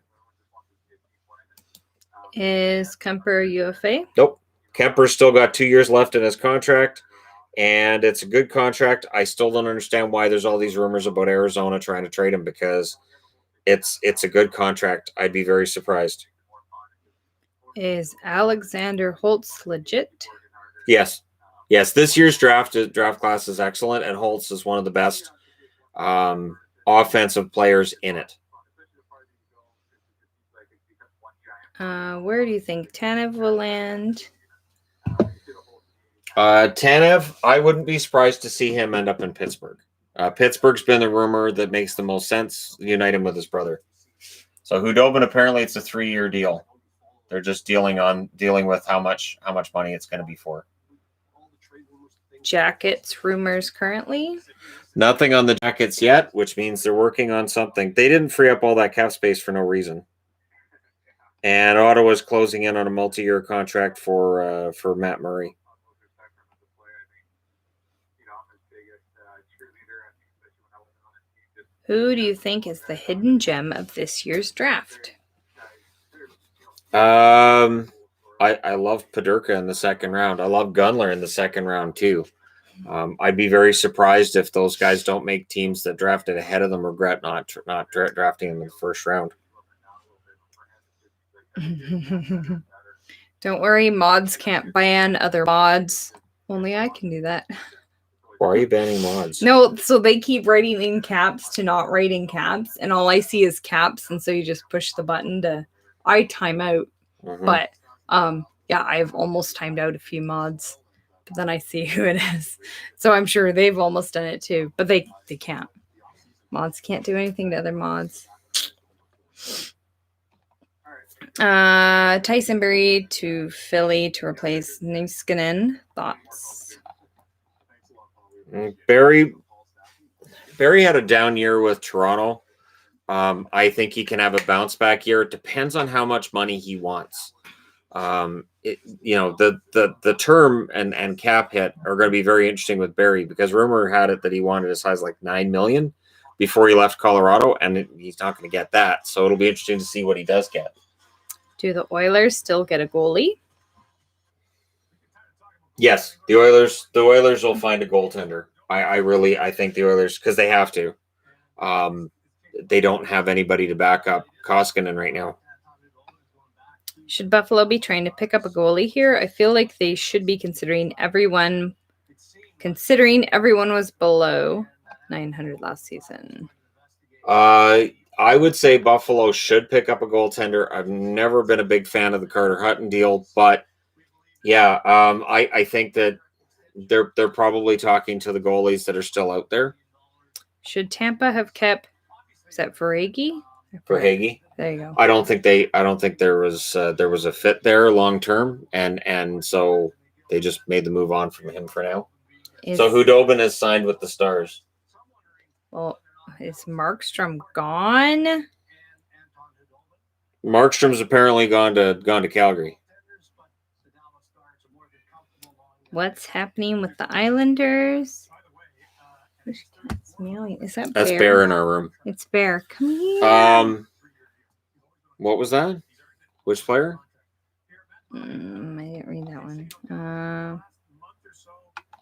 Is Kemper UFA? Nope. Kemper's still got 2 years left in his contract, and it's a good contract. I still don't understand why there's all these rumors about Arizona trying to trade him, because it's a good contract. I'd be very surprised. Is Alexander Holtz legit? Yes. This year's draft class is excellent, and Holtz is one of the best offensive players in it. Where do you think Tanev will land? Tanev, I wouldn't be surprised to see him end up in Pittsburgh. Pittsburgh's been the rumor that makes the most sense. Unite him with his brother. So Hudobin, apparently it's a 3-year deal. They're just dealing with how much money it's going to be for. Jackets rumors currently? Nothing on the Jackets yet, which means they're working on something. They didn't free up all that cap space for no reason. And Ottawa's closing in on a multi-year contract for Matt Murray. Who do you think is the hidden gem of this year's draft? I love Paderka in the second round. I love Gunler in the second round too. I'd be very surprised if those guys don't make teams that drafted ahead of them regret not drafting them in the first round. Don't worry, mods can't ban other mods. Only I can do that. Why are you banning mods? No, so they keep writing in caps to not write in caps, and all I see is caps, and so you just push the button to I time out. Mm-hmm. But yeah, I've almost timed out a few mods, but then I see who it is. So I'm sure they've almost done it too, but they can't. Mods can't do anything to other mods. Tyson Berry to Philly to replace Niskanen. Thoughts? Barry had a down year with Toronto. I think he can have a bounce back year. It depends on how much money he wants. The term and cap hit are going to be very interesting with Barry, because rumor had it that he wanted as high as like $9 million before he left Colorado, and he's not going to get that. So it'll be interesting to see what he does get. Do the Oilers still get a goalie? Yes, the Oilers will find a goaltender. I think the Oilers, because they have to. They don't have anybody to back up Koskinen right now. Should Buffalo be trying to pick up a goalie here? I feel like they should be considering everyone was below 900 last season. I would say Buffalo should pick up a goaltender. I've never been a big fan of the Carter Hutton deal, but yeah, I think that they're probably talking to the goalies that are still out there. Should Tampa have kept? Is that Verhaeghe? Verhaeghe. There you go. I don't think there was a fit there long term, and so they just made the move on from him for now. So Hudobin is signed with the Stars. Well, is Markstrom gone? Markstrom's apparently gone to Calgary. What's happening with the Islanders? Is that That's Bear? Bear in our room. It's Bear. Come here. What was that? Which player? I didn't read that one.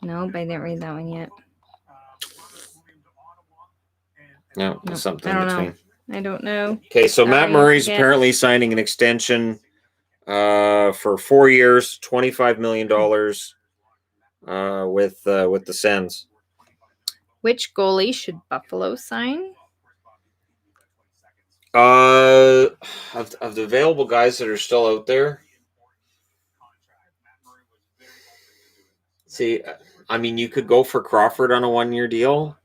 Nope, I didn't read that one yet. No, something in between. I don't know. Okay, so Matt Murray's apparently signing an extension for 4 years, $25 million with the Sens. Which goalie should Buffalo sign? Of the available guys that are still out there. See, I mean, you could go for Crawford on a 1-year deal.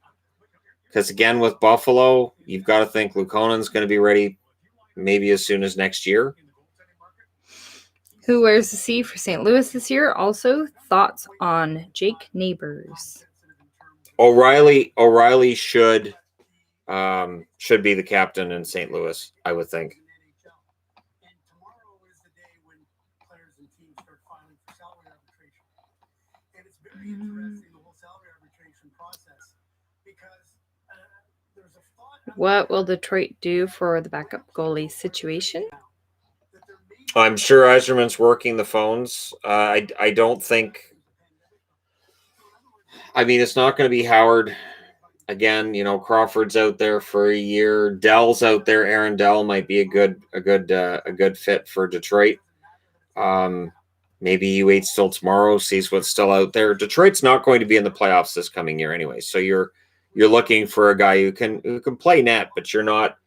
Because, again, with Buffalo, you've got to think Lukonen's going to be ready maybe as soon as next year. Who wears the C for St. Louis this year? Also, thoughts on Jake Neighbors? O'Reilly should be the captain in St. Louis, I would think. What will Detroit do for the backup goalie situation? I'm sure Eiserman's working the phones. I don't think. I mean, it's not going to be Howard again. Crawford's out there for a year. Dell's out there. Aaron Dell might be a good fit for Detroit. Maybe he waits till tomorrow, sees what's still out there. Detroit's not going to be in the playoffs this coming year anyway. So you're looking for a guy who can play net, but you're not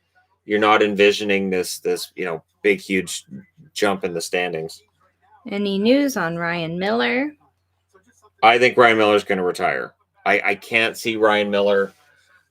envisioning this big huge jump in the standings. Any news on Ryan Miller? I think Ryan Miller's going to retire. I can't see Ryan Miller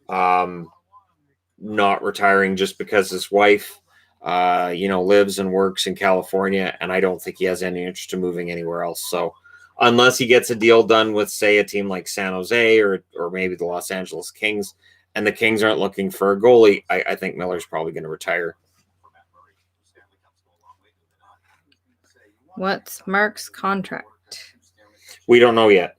not retiring just because his wife lives and works in California, and I don't think he has any interest in moving anywhere else. So unless he gets a deal done with, say, a team like San Jose or maybe the Los Angeles Kings, and the Kings aren't looking for a goalie, I think Miller's probably going to retire. What's Mark's contract? We don't know yet.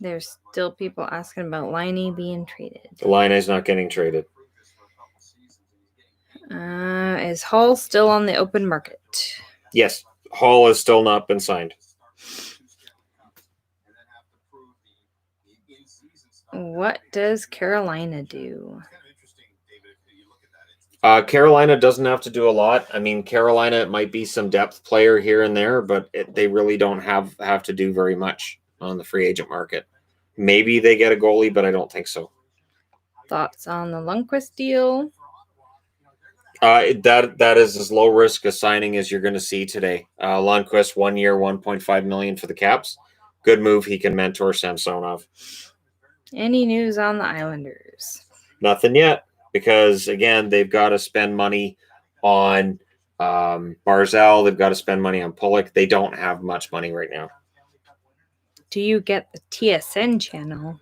There's still people asking about Liney being traded. Liney's not getting traded. Is Hall still on the open market? Yes. Hall has still not been signed. What does Carolina do? Carolina doesn't have to do a lot. I mean, Carolina might be some depth player here and there, but they really don't have to do very much on the free agent market. Maybe they get a goalie, but I don't think so. Thoughts on the Lundqvist deal? That is as low risk a signing as you're going to see today. Lundqvist, 1 year, $1.5 million for the Caps. Good move. He can mentor Samsonov. Any news on the Islanders? Nothing yet, because again, they've got to spend money on Barzal. They've got to spend money on Pulock. They don't have much money right now. Do you get the TSN channel?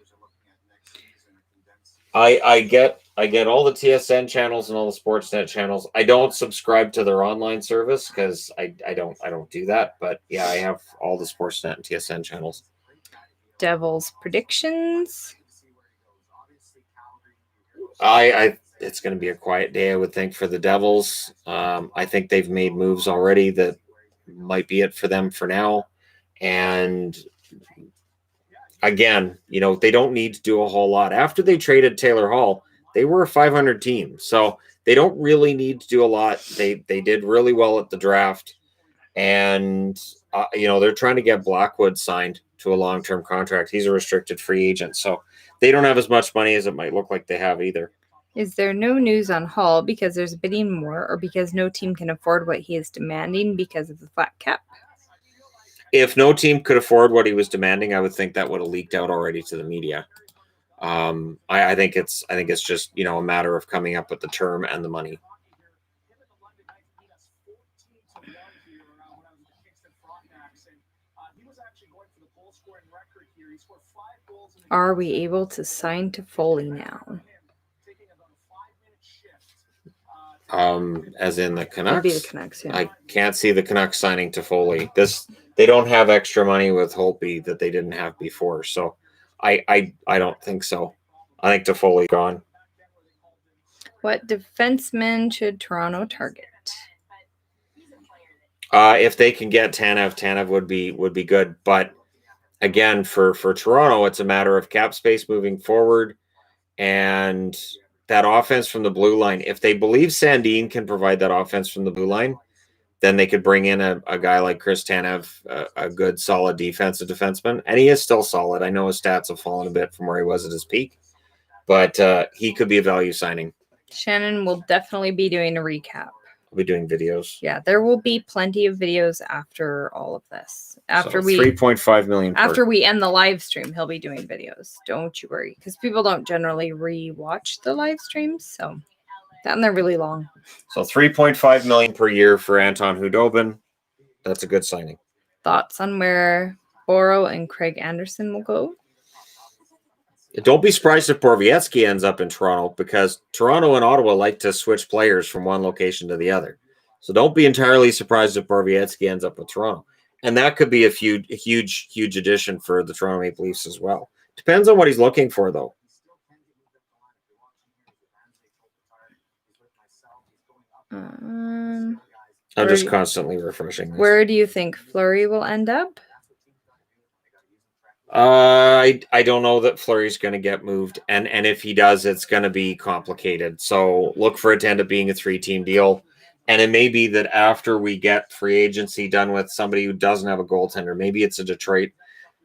I get all the TSN channels and all the Sportsnet channels. I don't subscribe to their online service because I don't do that. But yeah, I have all the Sportsnet and TSN channels. Devils predictions? It's going to be a quiet day, I would think, for the Devils. I think they've made moves already that might be it for them for now. And again, they don't need to do a whole lot. After they traded Taylor Hall, they were a 500 team. So they don't really need to do a lot. They did really well at the draft. And, they're trying to get Blackwood signed to a long-term contract. He's a restricted free agent. So they don't have as much money as it might look like they have either. Is there no news on Hall because there's bidding more or because no team can afford what he is demanding because of the flat cap? If no team could afford what he was demanding, I would think that would have leaked out already to the media. I think it's just, a matter of coming up with the term and the money. Are we able to sign to Foley now? As in the Canucks? It'd be the Canucks, yeah. I can't see the Canucks signing to Foley. They don't have extra money with Holtby that they didn't have before. So I don't think so. I think Toffoli gone. What defenseman should Toronto target? If they can get Tanev would be good. But again, for Toronto, it's a matter of cap space moving forward and that offense from the blue line. If they believe Sandin can provide that offense from the blue line, then they could bring in a guy like Chris Tanev, a good, solid defensive defenseman. And he is still solid. I know his stats have fallen a bit from where he was at his peak, but he could be a value signing. Shannon will definitely be doing a recap. We'll be doing videos. Yeah, there will be plenty of videos after all of this. After we 3.5 million. After we end the live stream, he'll be doing videos. Don't you worry, because people don't generally re-watch the live streams, so and they're really long. So 3.5 million per year for Anton Hudobin. That's a good signing. Thoughts on where Boro and Craig Anderson will go? Don't be surprised if Borowiecki ends up in Toronto, because Toronto and Ottawa like to switch players from one location to the other. So don't be entirely surprised if Borowiecki ends up with Toronto. And that could be a huge addition for the Toronto Maple Leafs as well. Depends on what he's looking for, though. I'm just constantly refreshing this. Where do you think Fleury will end up? I don't know that Fleury's going to get moved, and if he does, it's going to be complicated. So look for it to end up being a 3-team deal, and it may be that after we get free agency done with somebody who doesn't have a goaltender, maybe it's a Detroit,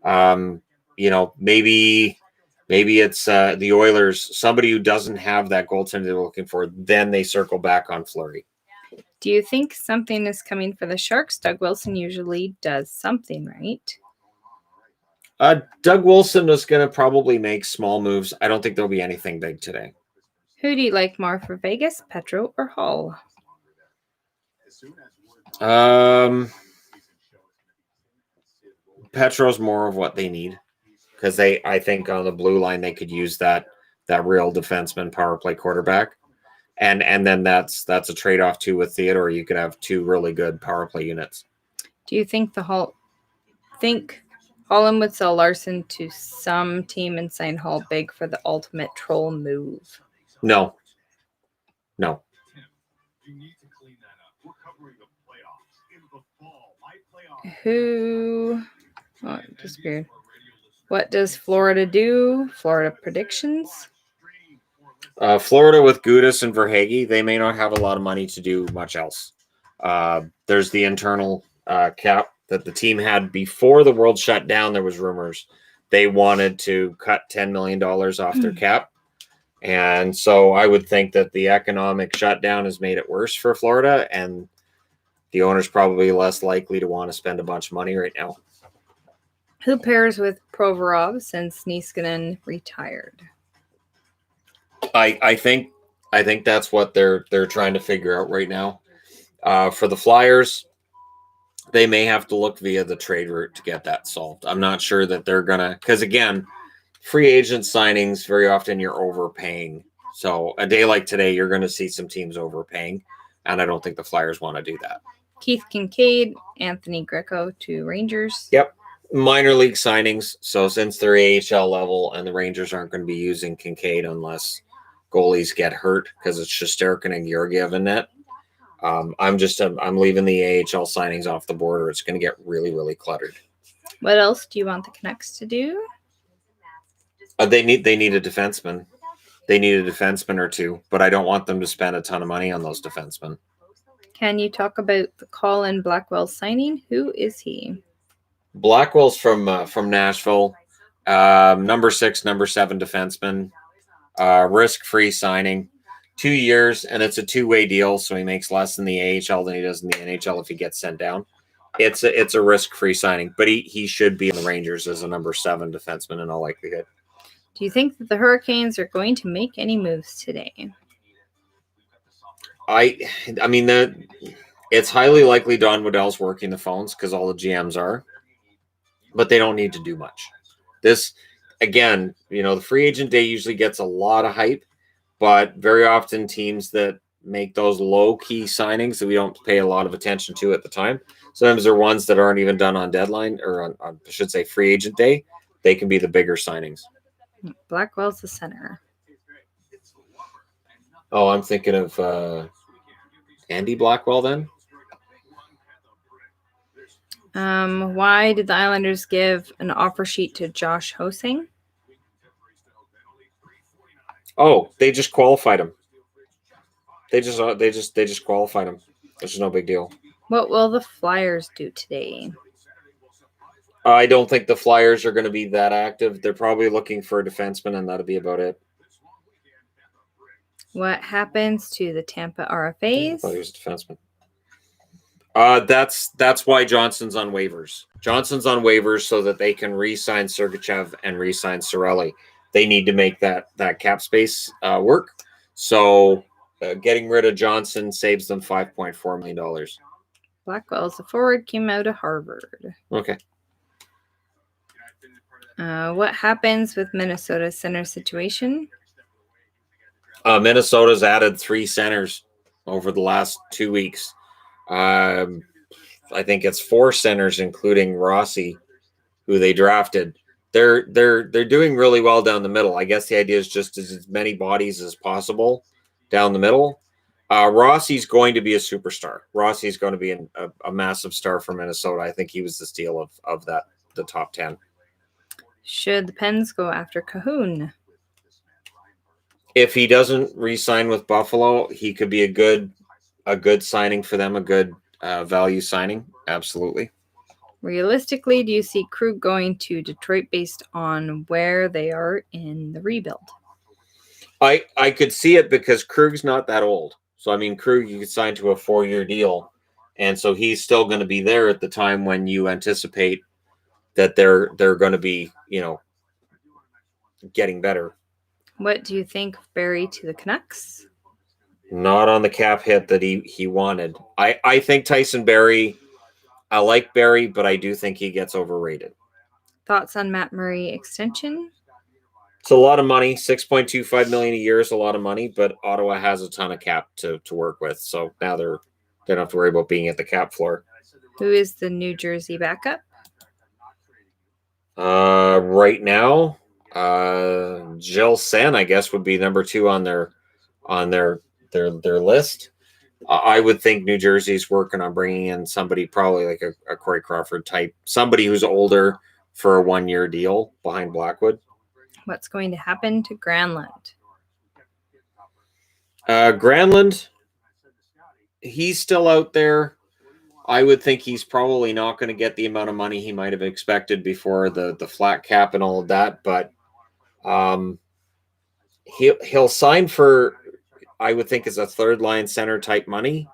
maybe it's the Oilers, somebody who doesn't have that goaltender they're looking for. Then they circle back on Fleury. Do you think something is coming for the Sharks? Doug Wilson usually does something, right? Doug Wilson is going to probably make small moves. I don't think there'll be anything big today. Who do you like more for Vegas, Petro or Hull? Petro's more of what they need, because I think on the blue line they could use that real defenseman power play quarterback, and then that's a trade off too with Theodore. You could have 2 really good power play units. Do you think Holland would sell Larson to some team and sign Hall big for the ultimate troll move? No. Who? Oh, it disappeared. What does Florida do? Florida predictions? Florida with Gudas and Verhaeghe, they may not have a lot of money to do much else. There's the internal cap that the team had before the world shut down. There was rumors they wanted to cut $10 million off their cap. And so I would think that the economic shutdown has made it worse for Florida, and the owner's probably less likely to want to spend a bunch of money right now. Who pairs with Provorov since Niskanen retired? I think that's what they're trying to figure out right now. For the Flyers, they may have to look via the trade route to get that solved. I'm not sure that they're gonna, because again, free agent signings, very often you're overpaying. So a day like today, you're going to see some teams overpaying, and I don't think the Flyers want to do that. Keith Kincaid, Anthony Greco to Rangers. Yep. Minor league signings. So since they're AHL level and the Rangers aren't going to be using Kincaid unless goalies get hurt, because it's Shesterkin and Georgiev in net. I'm leaving the AHL signings off the board, or it's going to get really, really cluttered. What else do you want the Canucks to do? They need a defenseman. They need a defenseman or 2, but I don't want them to spend a ton of money on those defensemen. Can you talk about the Colin Blackwell signing? Who is he? Blackwell's from Nashville. Number 6, number 7 defenseman. Risk-free signing. 2 years, and it's a 2-way deal, so he makes less in the AHL than he does in the NHL if he gets sent down. It's a risk-free signing, but he should be in the Rangers as a number 7 defenseman in all likelihood. Do you think that the Hurricanes are going to make any moves today? I mean, it's highly likely Don Waddell's working the phones because all the GMs are, but they don't need to do much. This, again, the free agent day usually gets a lot of hype, but very often teams that make those low-key signings that we don't pay a lot of attention to at the time, sometimes they're ones that aren't even done on deadline or on I should say free agent day. They can be the bigger signings. Blackwell's the center. Oh, I'm thinking of Andy Blackwell then. Why did the Islanders give an offer sheet to Josh Hosing? Oh, they just qualified him. They just qualified him. Which is no big deal. What will the Flyers do today? I don't think the Flyers are going to be that active. They're probably looking for a defenseman, and that'll be about it. What happens to the Tampa RFAs? I thought he was a defenseman. That's why Johnson's on waivers. Johnson's on waivers so that they can re-sign Sergachev and re-sign Cirelli. They need to make that cap space work. So getting rid of Johnson saves them $5.4 million. Blackwell's a forward, came out of Harvard. Okay. What happens with Minnesota's center situation? Minnesota's added 3 centers over the last 2 weeks. I think it's 4 centers, including Rossi, who they drafted. They're doing really well down the middle. I guess the idea is just as many bodies as possible down the middle. Rossi's going to be a superstar. Rossi's going to be a massive star for Minnesota. I think he was the steal of the top 10. Should the Pens go after Cahoon? If he doesn't re-sign with Buffalo, he could be a good signing for them, a good value signing. Absolutely. Realistically, do you see Krug going to Detroit based on where they are in the rebuild? I could see it because Krug's not that old. So, I mean, Krug, you could sign to a 4-year deal. And so he's still going to be there at the time when you anticipate that they're going to be, getting better. What do you think of Barrie to the Canucks? Not on the cap hit that he wanted. I think Tyson Barrie, I like Barrie, but I do think he gets overrated. Thoughts on Matt Murray extension? It's a lot of money. $6.25 million a year is a lot of money, but Ottawa has a ton of cap to work with. So now they don't have to worry about being at the cap floor. Who is the New Jersey backup? Right now, Jill Sen, I guess, would be number 2 on their list. I would think New Jersey's working on bringing in somebody probably like a Corey Crawford type, somebody who's older for a 1-year deal behind Blackwood. What's going to happen to Granlund? Granlund, he's still out there. I would think he's probably not going to get the amount of money he might have expected before the flat cap and all of that, but he'll sign for, I would think, is a third line center type money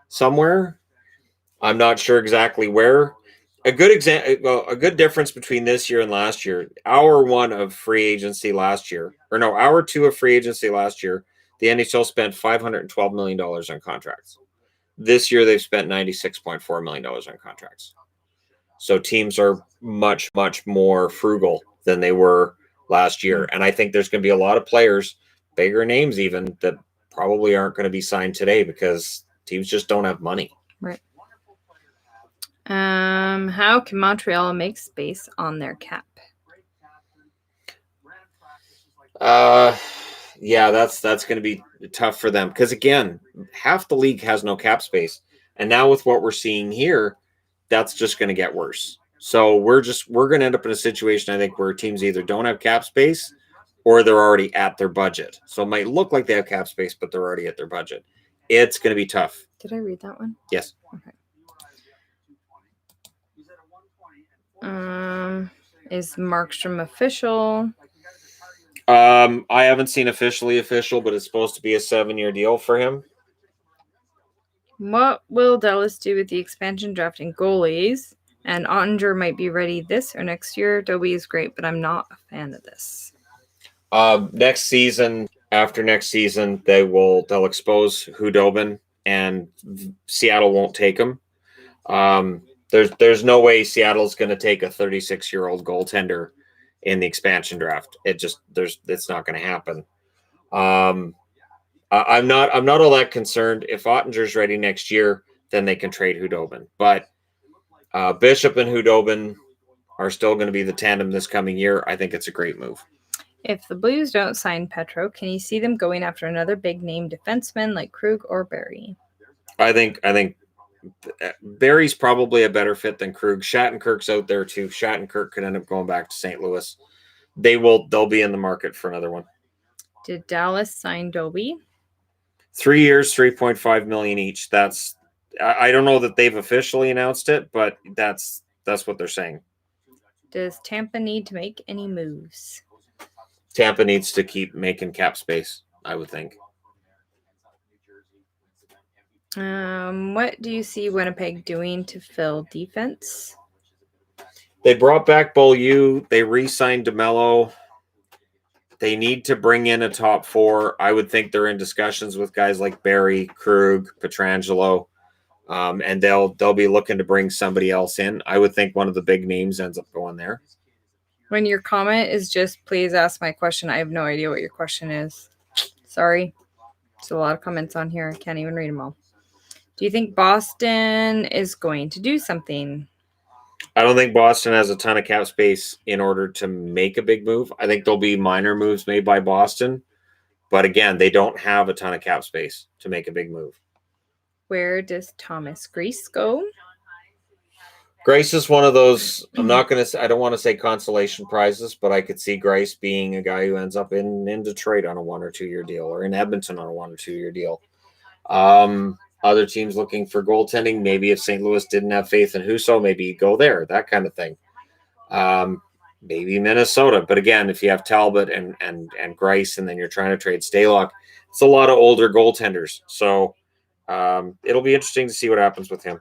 somewhere. I'm not sure exactly where. A good difference between this year and last year. Hour 1 of free agency last year, hour 2 of free agency last year, the NHL spent $512 million on contracts. This year, they've spent $96.4 million on contracts. So teams are much, much more frugal than they were last year. And I think there's going to be a lot of players, bigger names even, that probably aren't going to be signed today because teams just don't have money. Right. How can Montreal make space on their cap? Yeah, that's going to be tough for them because, again, half the league has no cap space. And now with what we're seeing here, that's just going to get worse. So we're going to end up in a situation, I think, where teams either don't have cap space or they're already at their budget. So it might look like they have cap space, but they're already at their budget. It's going to be tough. Did I read that one? Yes. Okay. Is Markstrom official? I haven't seen official, but it's supposed to be a 7-year deal for him. What will Dallas do with the expansion draft and goalies? And Ottinger might be ready this or next year. Dobie is great, but I'm not a fan of this. Next season, after next season, they'll expose Hudobin, and Seattle won't take him. There's no way Seattle's going to take a 36-year-old goaltender in the expansion draft. It's not going to happen. I'm not all that concerned. If Ottinger's ready next year, then they can trade Hudobin. But Bishop and Hudobin are still going to be the tandem this coming year. I think it's a great move. If the Blues don't sign Petro, can you see them going after another big-name defenseman like Krug or Barrie? I think Barrie's probably a better fit than Krug. Shattenkirk's out there too. Shattenkirk could end up going back to St. Louis. They'll be in the market for another one. Did Dallas sign Dobie? 3 years, $3.5 million each. I don't know that they've officially announced it, but that's what they're saying. Does Tampa need to make any moves? Tampa needs to keep making cap space, I would think. What do you see Winnipeg doing to fill defense? They brought back Beaulieu. They re-signed DeMello. They need to bring in a top 4. I would think they're in discussions with guys like Barrie, Krug, Pietrangelo, and they'll be looking to bring somebody else in. I would think one of the big names ends up going there. When your comment is just, please ask my question, I have no idea what your question is. Sorry. There's a lot of comments on here. I can't even read them all. Do you think Boston is going to do something? I don't think Boston has a ton of cap space in order to make a big move. I think there'll be minor moves made by Boston. But again, they don't have a ton of cap space to make a big move. Where does Thomas Greiss go? Greiss is one of those, I don't want to say consolation prizes, but I could see Greiss being a guy who ends up in Detroit on a 1 or 2 year deal, or in Edmonton on a 1 or 2 year deal. Other teams looking for goaltending, maybe if St. Louis didn't have faith in Husso, maybe you go there, that kind of thing. Maybe Minnesota, but again, if you have Talbot and Greiss, and then you're trying to trade Stalock, it's a lot of older goaltenders. So it'll be interesting to see what happens with him.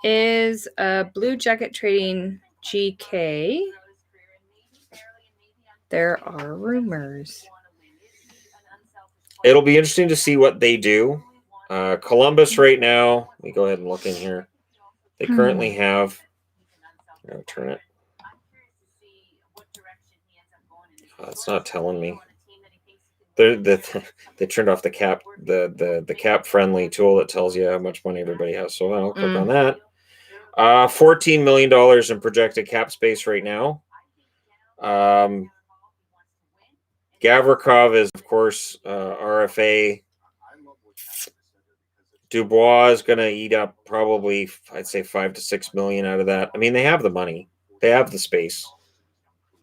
Is a Blue Jacket trading GK? There are rumors. It'll be interesting to see what they do. Columbus right now, let me go ahead and look in here. They currently have, turn it. It's not telling me. They turned off the cap, the cap friendly tool that tells you how much money everybody has. So I'll click on that. $14 million in projected cap space right now. Gavrikov is, of course, RFA. Dubois is going to eat up probably, I'd say, $5 to $6 million out of that. I mean, they have the money. They have the space.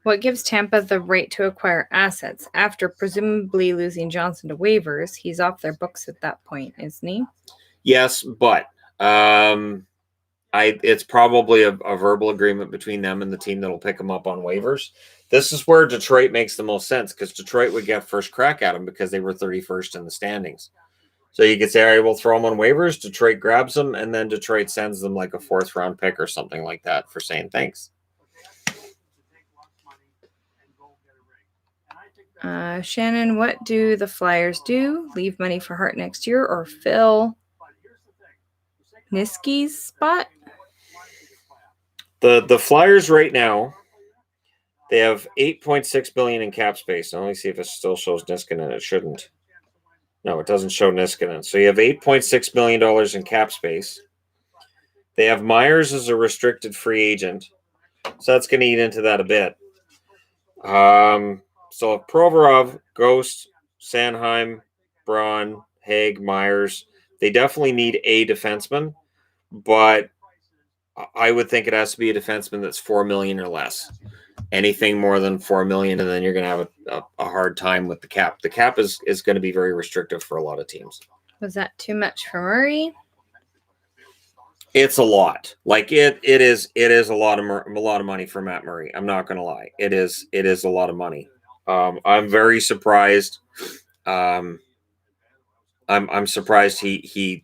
What gives Tampa the right to acquire assets? After presumably losing Johnson to waivers, he's off their books at that point, isn't he? Yes, but it's probably a verbal agreement between them and the team that'll pick him up on waivers. This is where Detroit makes the most sense, because Detroit would get first crack at him because they were 31st in the standings. So you could say, all right, we'll throw him on waivers. Detroit grabs him, and then Detroit sends them like a 4th round pick or something like that for saying thanks. Shannon, what do the Flyers do? Leave money for Hart next year or fill Niska's spot? The Flyers right now, they have $8.6 billion in cap space. Now, let me see if it still shows Niskanen. It shouldn't. No, it doesn't show Niskanen. So you have $8.6 million in cap space. They have Myers as a restricted free agent. So that's going to eat into that a bit. So Provorov, Ghost, Sanheim, Braun, Haig, Myers, they definitely need a defenseman, but I would think it has to be a defenseman that's $4 million or less. Anything more than $4 million, and then you're going to have a hard time with the cap. The cap is going to be very restrictive for a lot of teams. Was that too much for Murray? It's a lot. Like it is a lot of money for Matt Murray. I'm not going to lie. It is a lot of money. I'm very surprised. I'm surprised he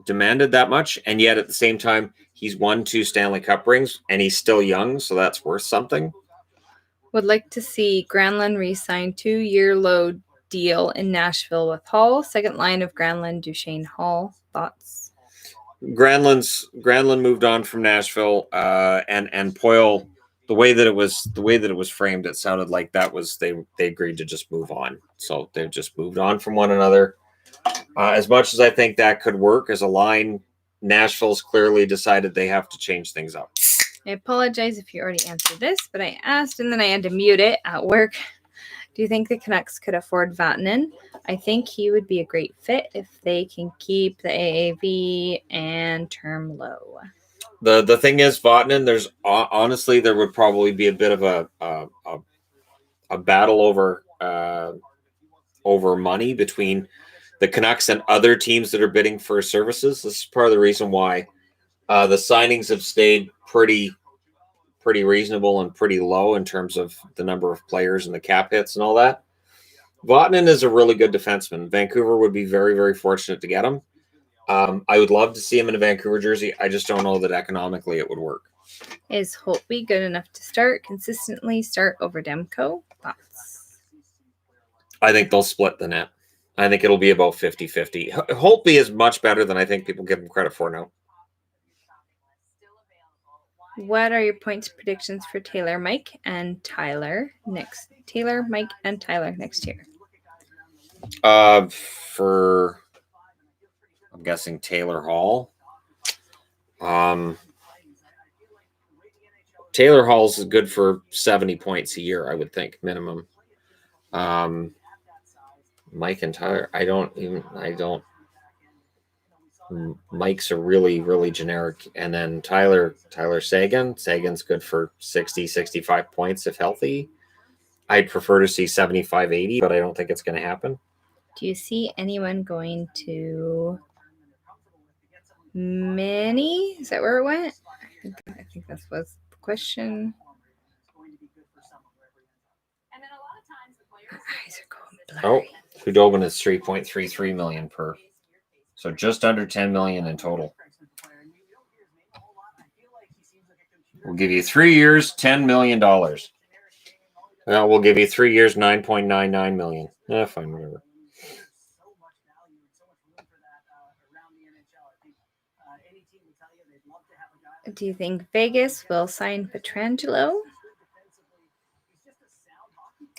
demanded that much, and yet at the same time he's won 2 Stanley Cup rings, and he's still young, so that's worth something. Would like to see Granlund re-sign 2-year low deal in Nashville with Hall. Second line of Granlund, Duchesne, Hall. Thoughts? Granlund moved on from Nashville, and Poyle. The way that it was framed, it sounded like that was they agreed to just move on. So they've just moved on from one another. As much as I think that could work as a line, Nashville's clearly decided they have to change things up. I apologize if you already answered this, but I asked and then I had to mute it at work. Do you think the Canucks could afford Vatanen? I think he would be a great fit if they can keep the AAV and term low. The thing is, Vatanen, there's honestly there would probably be a bit of a battle over money between the Canucks and other teams that are bidding for services. This is part of the reason why the signings have stayed pretty reasonable and pretty low in terms of the number of players and the cap hits and all that. Vatanen is a really good defenseman. Vancouver would be very, very fortunate to get him. I would love to see him in a Vancouver jersey. I just don't know that economically it would work. Is Holtby good enough to consistently start over Demko? Thoughts? I think they'll split the net. I think it'll be about 50-50. Holtby is much better than I think people give him credit for now. What are your points predictions for Taylor, Mike, and Tyler next? Taylor, Mike, and Tyler next year. I'm guessing Taylor Hall. Taylor Hall's is good for 70 points a year, I would think, minimum. Mike and Tyler, I don't. Mike's are really, really generic. And then Tyler Sagan. Sagan's good for 60, 65 points if healthy. I'd prefer to see 75, 80, but I don't think it's going to happen. Do you see anyone going to Mini? Is that where it went? I think that was the question. My eyes are going blurry. Oh, Hudobin is 3.33 million per. So just under 10 million in total. We'll give you 3 years, $10 million. Well, we'll give you 3 years, 9.99 million. Fine, whatever. Do you think Vegas will sign Pietrangelo?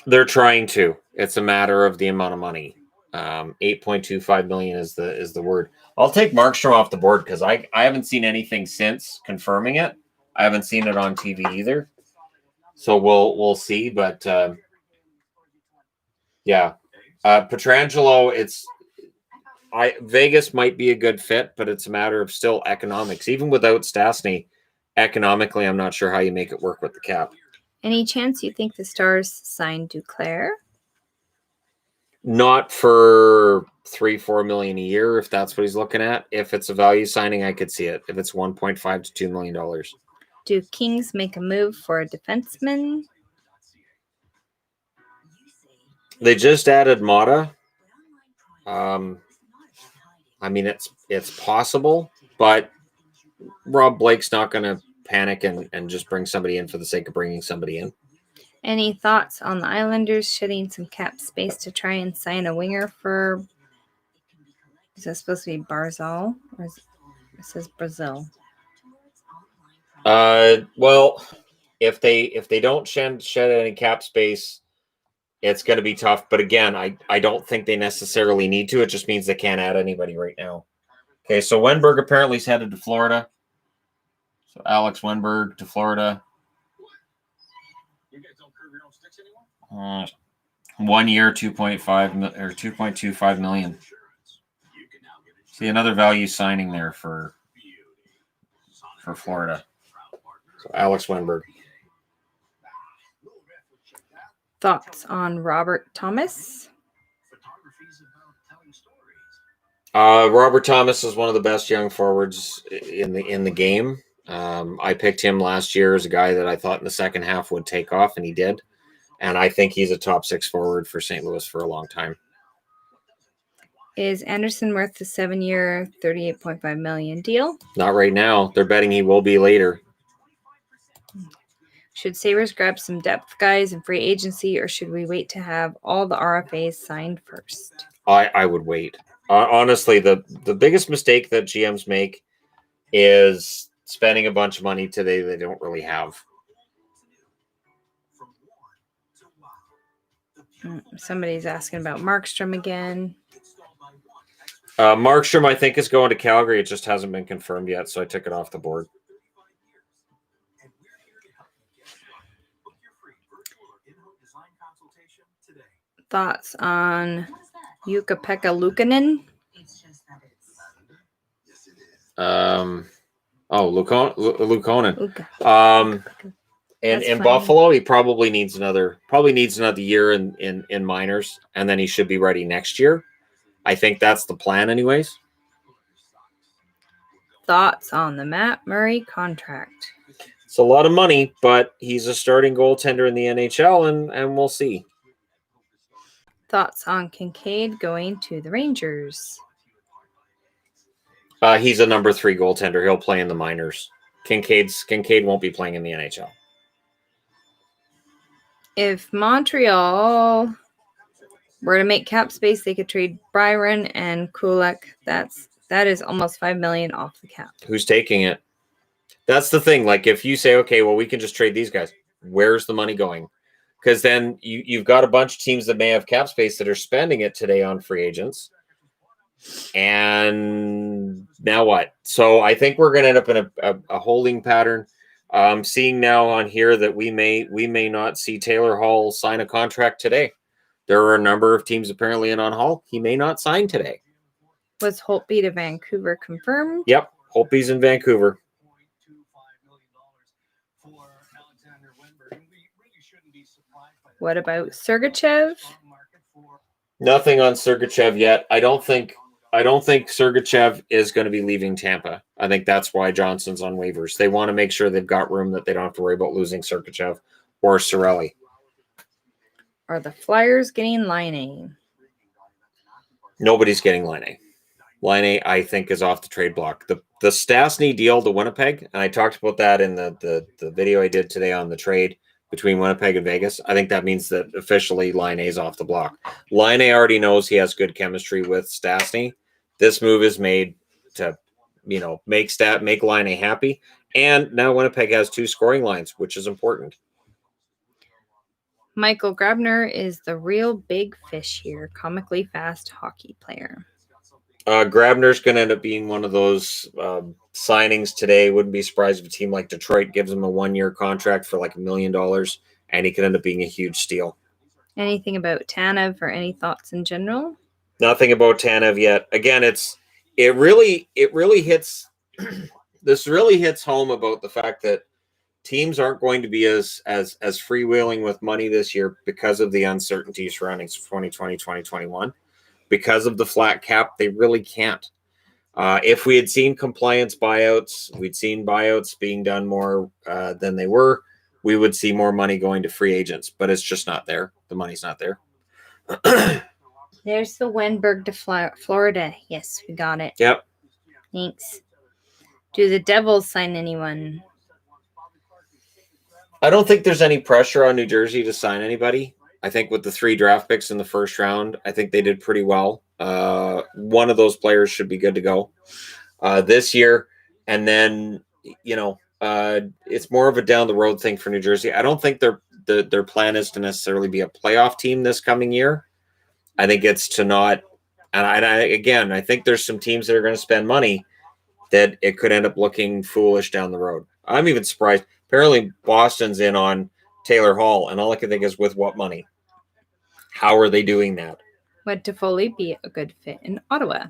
They're trying to. It's a matter of the amount of money. 8.25 million is the word. I'll take Markstrom off the board because I haven't seen anything since confirming it. I haven't seen it on TV either. So we'll see. But yeah, Pietrangelo, Vegas might be a good fit, but it's a matter of still economics. Even without Stastny, economically, I'm not sure how you make it work with the cap. Any chance you think the Stars sign Duclair? Not for 3-4 million a year, if that's what he's looking at. If it's a value signing, I could see it. If it's 1.5 to $2 million. Do Kings make a move for a defenseman? They just added Mata. I mean, it's possible, but Rob Blake's not going to panic and just bring somebody in for the sake of bringing somebody in. Any thoughts on the Islanders shedding some cap space to try and sign a winger for? Is that supposed to be Barzal or it says Brazil? Well, if they don't shed any cap space, it's going to be tough. But again, I don't think they necessarily need to. It just means they can't add anybody right now. Okay, so Wenberg apparently is headed to Florida. So Alex Wenberg to Florida. 1 year, 2.5 or 2.25 million. See another value signing there for Florida. So Alex Wenberg. Thoughts on Robert Thomas? Robert Thomas is one of the best young forwards in the game. I picked him last year as a guy that I thought in the second half would take off, and he did. And I think he's a top 6 forward for St. Louis for a long time. Is Anderson worth the 7-year, $38.5 million deal? Not right now. They're betting he will be later. Should Sabres grab some depth guys in free agency, or should we wait to have all the RFAs signed first? I would wait. Honestly, the biggest mistake that GMs make is spending a bunch of money today they don't really have. Somebody's asking about Markstrom again. Markstrom, I think, is going to Calgary. It just hasn't been confirmed yet, so I took it off the board. Thoughts on Jukka-Pekka Luukkonen? Luukkonen. In Buffalo, he probably needs another year in minors, and then he should be ready next year. I think that's the plan, anyways. Thoughts on the Matt Murray contract? It's a lot of money, but he's a starting goaltender in the NHL, and we'll see. Thoughts on Kincaid going to the Rangers? He's a number 3 goaltender. He'll play in the minors. Kincaid won't be playing in the NHL. If Montreal were to make cap space, they could trade Byron and Kulak. That is almost $5 million off the cap. Who's taking it? That's the thing. Like, if you say, okay, well, we can just trade these guys, where's the money going? Because then you've got a bunch of teams that may have cap space that are spending it today on free agents. And now what? So I think we're going to end up in a holding pattern. I'm seeing now on here that we may not see Taylor Hall sign a contract today. There are a number of teams apparently in on Hall. He may not sign today. Was Holtby to Vancouver confirmed? Yep, Holtby's in Vancouver. What about Sergachev? Nothing on Sergachev yet. I don't think Sergachev is going to be leaving Tampa. I think that's why Johnson's on waivers. They want to make sure they've got room that they don't have to worry about losing Sergachev or Cirelli. Are the Flyers getting Laine? Nobody's getting Laine. Laine, I think, is off the trade block. The Stastny deal to Winnipeg, and I talked about that in the video I did today on the trade between Winnipeg and Vegas. I think that means that officially Laine is off the block. Laine already knows he has good chemistry with Stastny. This move is made to, make Laine happy. And now Winnipeg has 2 scoring lines, which is important. Michael Grabner is the real big fish here. Comically fast hockey player. Grabner's going to end up being one of those signings today. Wouldn't be surprised if a team like Detroit gives him a 1-year contract for like $1 million, and he could end up being a huge steal. Anything about Tanev or any thoughts in general? Nothing about Tanev yet. Again, it really hits. This really hits home about the fact that teams aren't going to be as freewheeling with money this year because of the uncertainty surrounding 2020, 2021. Because of the flat cap, they really can't. If we had seen compliance buyouts, we'd seen buyouts being done more than they were, we would see more money going to free agents, but it's just not there. The money's not there. There's the Wenberg to Florida. Yes, we got it. Yep. Thanks. Do the Devils sign anyone? I don't think there's any pressure on New Jersey to sign anybody. I think with the 3 draft picks in the first round, I think they did pretty well. One of those players should be good to go this year. And then, it's more of a down the road thing for New Jersey. I don't think their plan is to necessarily be a playoff team this coming year. I think it's to not. And I think there's some teams that are going to spend money that it could end up looking foolish down the road. I'm even surprised. Apparently, Boston's in on Taylor Hall, and all I can think is with what money? How are they doing that? Would Toffoli be a good fit in Ottawa?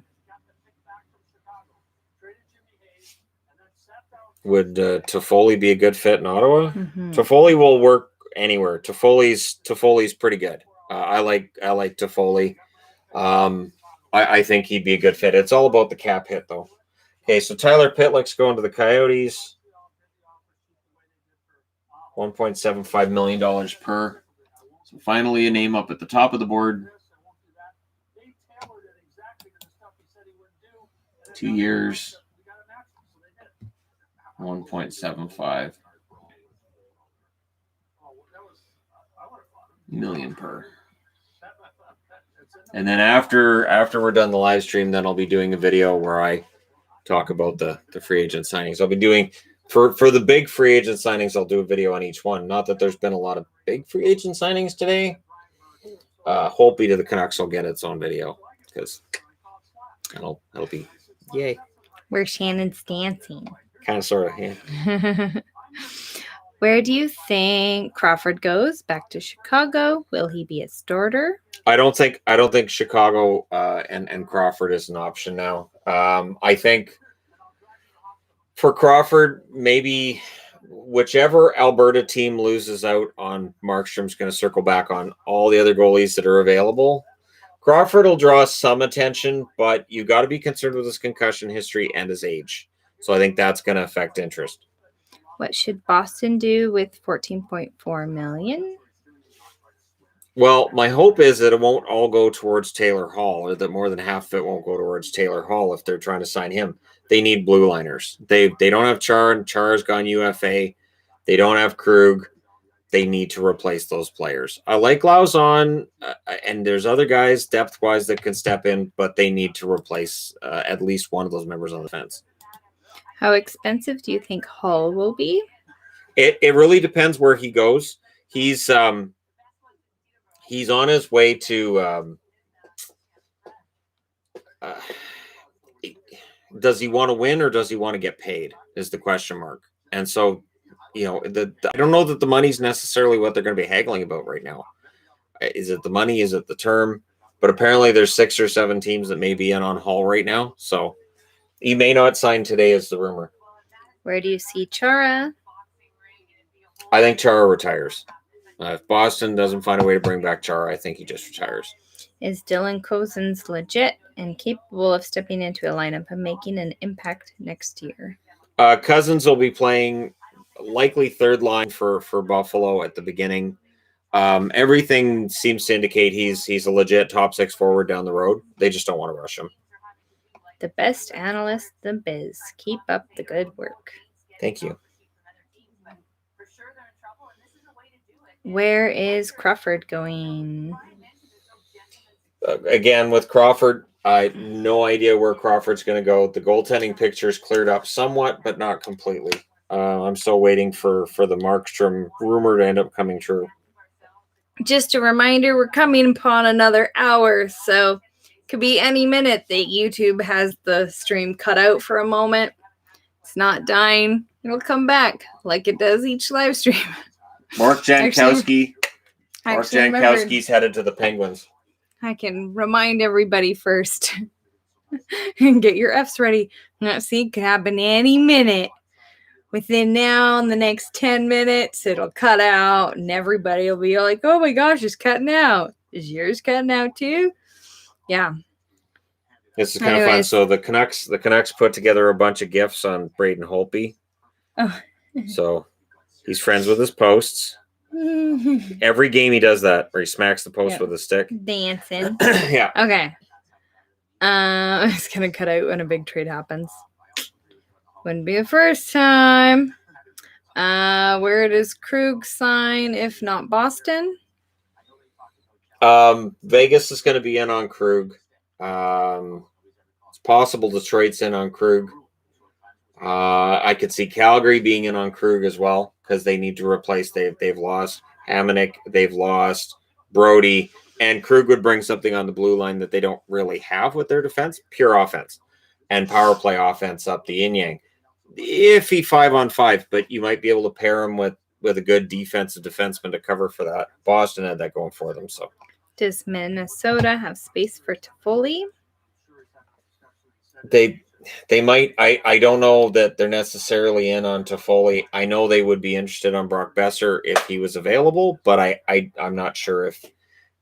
Would Toffoli be a good fit in Ottawa? Mm-hmm. Toffoli will work anywhere. Toffoli's pretty good. I like Toffoli. I think he'd be a good fit. It's all about the cap hit, though. Okay, so Tyler Pitlick's going to the Coyotes. $1.75 million per. So finally a name up at the top of the board. 2 years. 1.75 million per. And then after we're done the live stream, then I'll be doing a video where I talk about the free agent signings. I'll be doing for the big free agent signings, I'll do a video on each one. Not that there's been a lot of big free agent signings today. Holtby to the Canucks will get its own video because that'll be yay. Where Shannon's dancing. Kind of, sort of, yeah. Where do you think Crawford goes? Back to Chicago? Will he be a starter? I don't think Chicago and Crawford is an option now. I think for Crawford, maybe whichever Alberta team loses out on Markstrom's going to circle back on all the other goalies that are available. Crawford will draw some attention, but you got to be concerned with his concussion history and his age. So I think that's going to affect interest. What should Boston do with $14.4 million? Well, my hope is that it won't all go towards Taylor Hall, or that more than half of it won't go towards Taylor Hall if they're trying to sign him. They need blue liners. They don't have Char, and Char's gone UFA. They don't have Krug. They need to replace those players. I like Lauzon, and there's other guys depth-wise that can step in, but they need to replace at least one of those members on the fence. How expensive do you think Hall will be? It really depends where he goes. He's on his way to does he want to win or does he want to get paid is the question mark. And so, I don't know that the money's necessarily what they're going to be haggling about right now. Is it the money? Is it the term? But apparently there's 6 or 7 teams that may be in on Hall right now. So he may not sign today is the rumor. Where do you see Chara? I think Chara retires. If Boston doesn't find a way to bring back Chara, I think he just retires. Is Dylan Cousins legit and capable of stepping into a lineup and making an impact next year? Cousins will be playing likely third line for Buffalo at the beginning. Everything seems to indicate he's a legit top 6 forward down the road. They just don't want to rush him. The best analyst in the biz. Keep up the good work. Thank you. Where is Crawford going? Again, with Crawford, I have no idea where Crawford's going to go. The goaltending picture's cleared up somewhat, but not completely. I'm still waiting for the Markstrom rumor to end up coming true. Just a reminder, we're coming upon another hour, so could be any minute that YouTube has the stream cut out for a moment. It's not dying. It'll come back like it does each live stream. Mark Jankowski. Mark Actually, Jankowski's headed to the Penguins. I can remind everybody first. And get your Fs ready. See, it could happen any minute. Within now and the next 10 minutes, it'll cut out, and everybody will be like, oh my gosh, it's cutting out. Is yours cutting out too? Yeah. This is kind of fun. So the Canucks put together a bunch of GIFs on Braden Holtby. Oh. So he's friends with his posts. Every game he does that, where he smacks the post with a stick. Dancing. Yeah. Okay. It's going to cut out when a big trade happens. Wouldn't be the first time. Where does Krug sign, if not Boston? Vegas is going to be in on Krug. It's possible Detroit's in on Krug. I could see Calgary being in on Krug as well because they need to replace. They've lost Hamonic, they've lost Brody, and Krug would bring something on the blue line that they don't really have with their defense. Pure offense and power play offense up the yin-yang. Iffy 5-on-5, but you might be able to pair him with a good defensive defenseman to cover for that. Boston had that going for them. So does Minnesota have space for Toffoli? They might. I don't know that they're necessarily in on Toffoli. I know they would be interested on Brock Besser if he was available, but I'm not sure if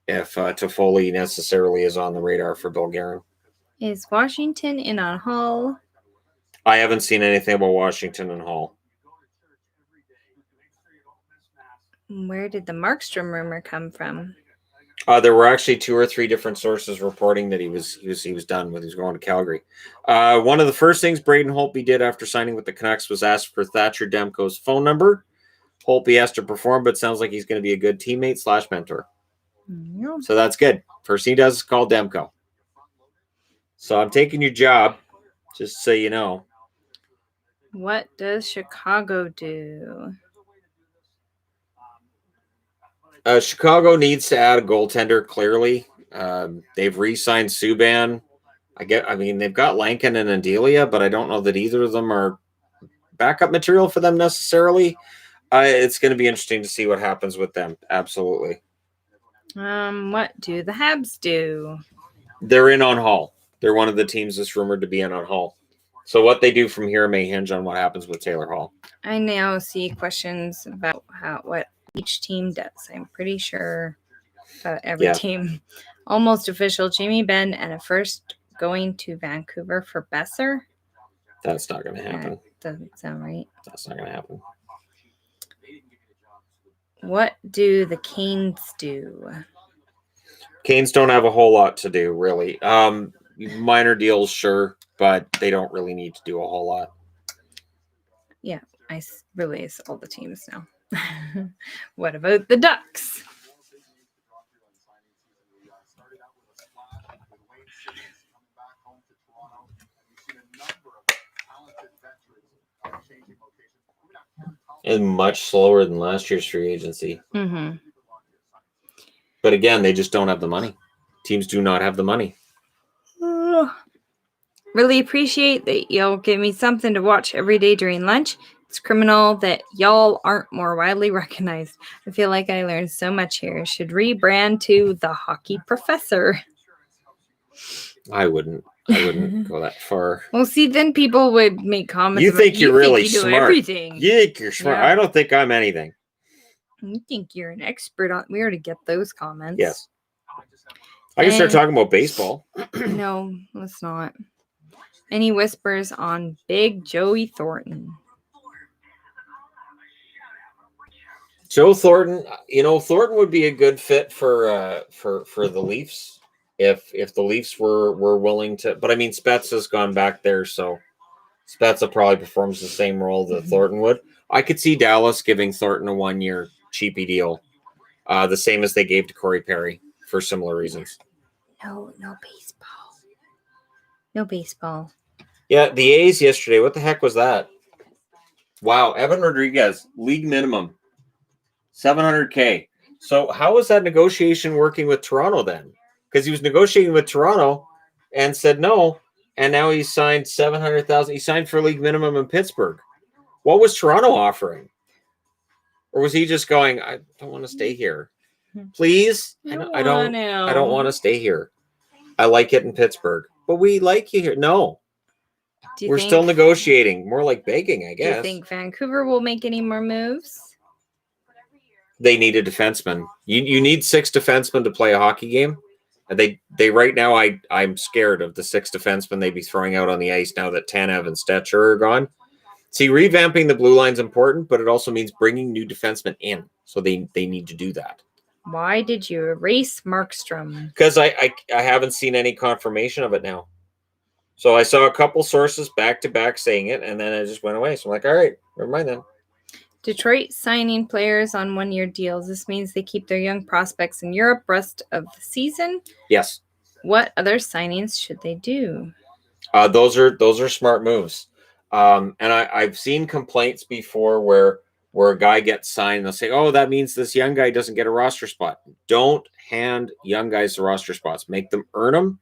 Toffoli necessarily is on the radar for Bill Guerin. Is Washington in on Hull? I haven't seen anything about Washington and Hall. Where did the Markstrom rumor come from? There were actually 2 or 3 different sources reporting that he was done with. He was going to Calgary. One of the first things Braden Holtby did after signing with the Canucks was ask for Thatcher Demko's phone number. Holtby has to perform, but sounds like he's going to be a good teammate / mentor. Yeah. So that's good. First thing he does is call Demko. So I'm taking your job, just so you know. What does Chicago do? Chicago needs to add a goaltender, clearly. They've re-signed Subban. They've got Lankin and Andelia, but I don't know that either of them are backup material for them necessarily. It's going to be interesting to see what happens with them. Absolutely. What do the Habs do? They're in on Hall. They're one of the teams that's rumored to be in on Hall. So what they do from here may hinge on what happens with Taylor Hall. I now see questions about what each team does. I'm pretty sure about every team. Almost official. Jamie Benn and a first going to Vancouver for Besser. That's not going to happen. Doesn't sound right. That's not going to happen. What do the Canes do? Canes don't have a whole lot to do, really. Minor deals, sure, but they don't really need to do a whole lot. Yeah, I release all the teams now. What about the Ducks? And much slower than last year's free agency. Mm-hmm. But again, they just don't have the money. Teams do not have the money. Really appreciate that y'all give me something to watch every day during lunch. It's criminal that y'all aren't more widely recognized. I feel like I learned so much here. Should rebrand to the Hockey Professor. I wouldn't go that far. Well, see, then people would make comments. You about, think you're really you do smart. everything. You think you're smart. Yeah. I don't think I'm anything. You think you're an expert on. We already get those comments. Yes. I can start talking about baseball. No, let's not. Any whispers on Big Joey Thornton? Joe Thornton, Thornton would be a good fit for the Leafs if the Leafs were willing to. But I mean, Spets has gone back there, so Spezza probably performs the same role that Thornton would. I could see Dallas giving Thornton a 1-year cheapy deal, the same as they gave to Corey Perry for similar reasons. No baseball. No baseball. Yeah, the A's yesterday. What the heck was that? Wow, Evan Rodriguez, league minimum, $700K. So how was that negotiation working with Toronto then? Because he was negotiating with Toronto and said no, and now he's signed $700,000. He signed for league minimum in Pittsburgh. What was Toronto offering? Or was he just going, I don't want to stay here. Please? I don't want to stay here. I like it in Pittsburgh. But we like you here. No. We're still negotiating. More like begging, I guess. Do you think Vancouver will make any more moves? They need a defenseman. You need 6 defensemen to play a hockey game. And they right now, I'm scared of the 6 defensemen they'd be throwing out on the ice now that Tanev and Stetcher are gone. See, revamping the blue line's important, but it also means bringing new defensemen in. So they need to do that. Why did you erase Markstrom? Because I haven't seen any confirmation of it now. So I saw a couple sources back-to-back saying it, and then it just went away. So I'm like, all right, never mind then. Detroit signing players on 1-year deals. This means they keep their young prospects in Europe rest of the season. Yes. What other signings should they do? Those are smart moves. And I've seen complaints before where a guy gets signed and they'll say, oh, that means this young guy doesn't get a roster spot. Don't hand young guys the roster spots. Make them earn them.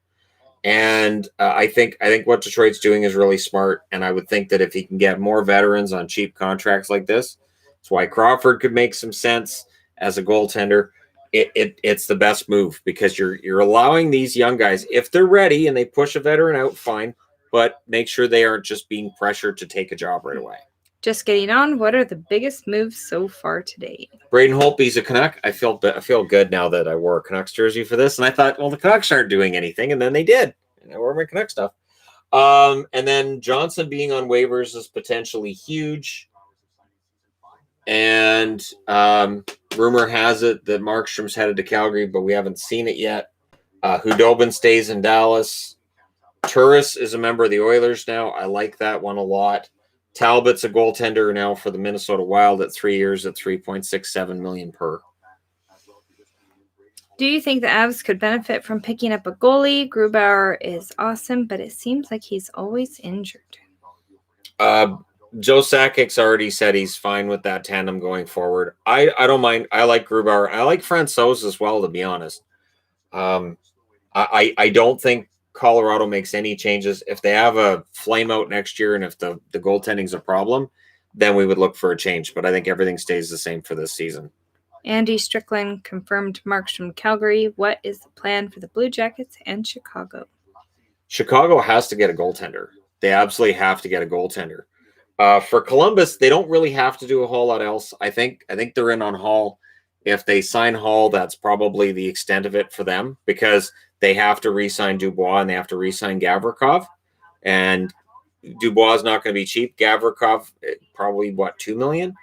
And I think what Detroit's doing is really smart. And I would think that if he can get more veterans on cheap contracts like this, that's why Crawford could make some sense as a goaltender. It's the best move because you're allowing these young guys, if they're ready and they push a veteran out, fine, but make sure they aren't just being pressured to take a job right away. Just getting on. What are the biggest moves so far today? Braden Holtby's a Canuck. I feel good now that I wore a Canucks jersey for this, and I thought, well, the Canucks aren't doing anything, and then they did, and I wore my Canuck stuff. And then Johnson being on waivers is potentially huge. And rumor has it that Markstrom's headed to Calgary, but we haven't seen it yet. Hudobin stays in Dallas. Turris is a member of the Oilers now. I like that one a lot. Talbot's a goaltender now for the Minnesota Wild at 3 years at $3.67 million per. Do you think the Avs could benefit from picking up a goalie? Grubauer is awesome, but it seems like he's always injured. Joe Sakic's already said he's fine with that tandem going forward. I don't mind. I like Grubauer. I like Francouz as well, to be honest. I don't think Colorado makes any changes. If they have a flame out next year and if the goaltending's a problem, then we would look for a change. But I think everything stays the same for this season. Andy Strickland confirmed Markstrom Calgary. What is the plan for the Blue Jackets and Chicago? Chicago has to get a goaltender. They absolutely have to get a goaltender. For Columbus, they don't really have to do a whole lot else. I think they're in on Hall. If they sign Hall, that's probably the extent of it for them because they have to re-sign Dubois and they have to re-sign Gavrikov. And Dubois is not going to be cheap. Gavrikov, probably, $2 million?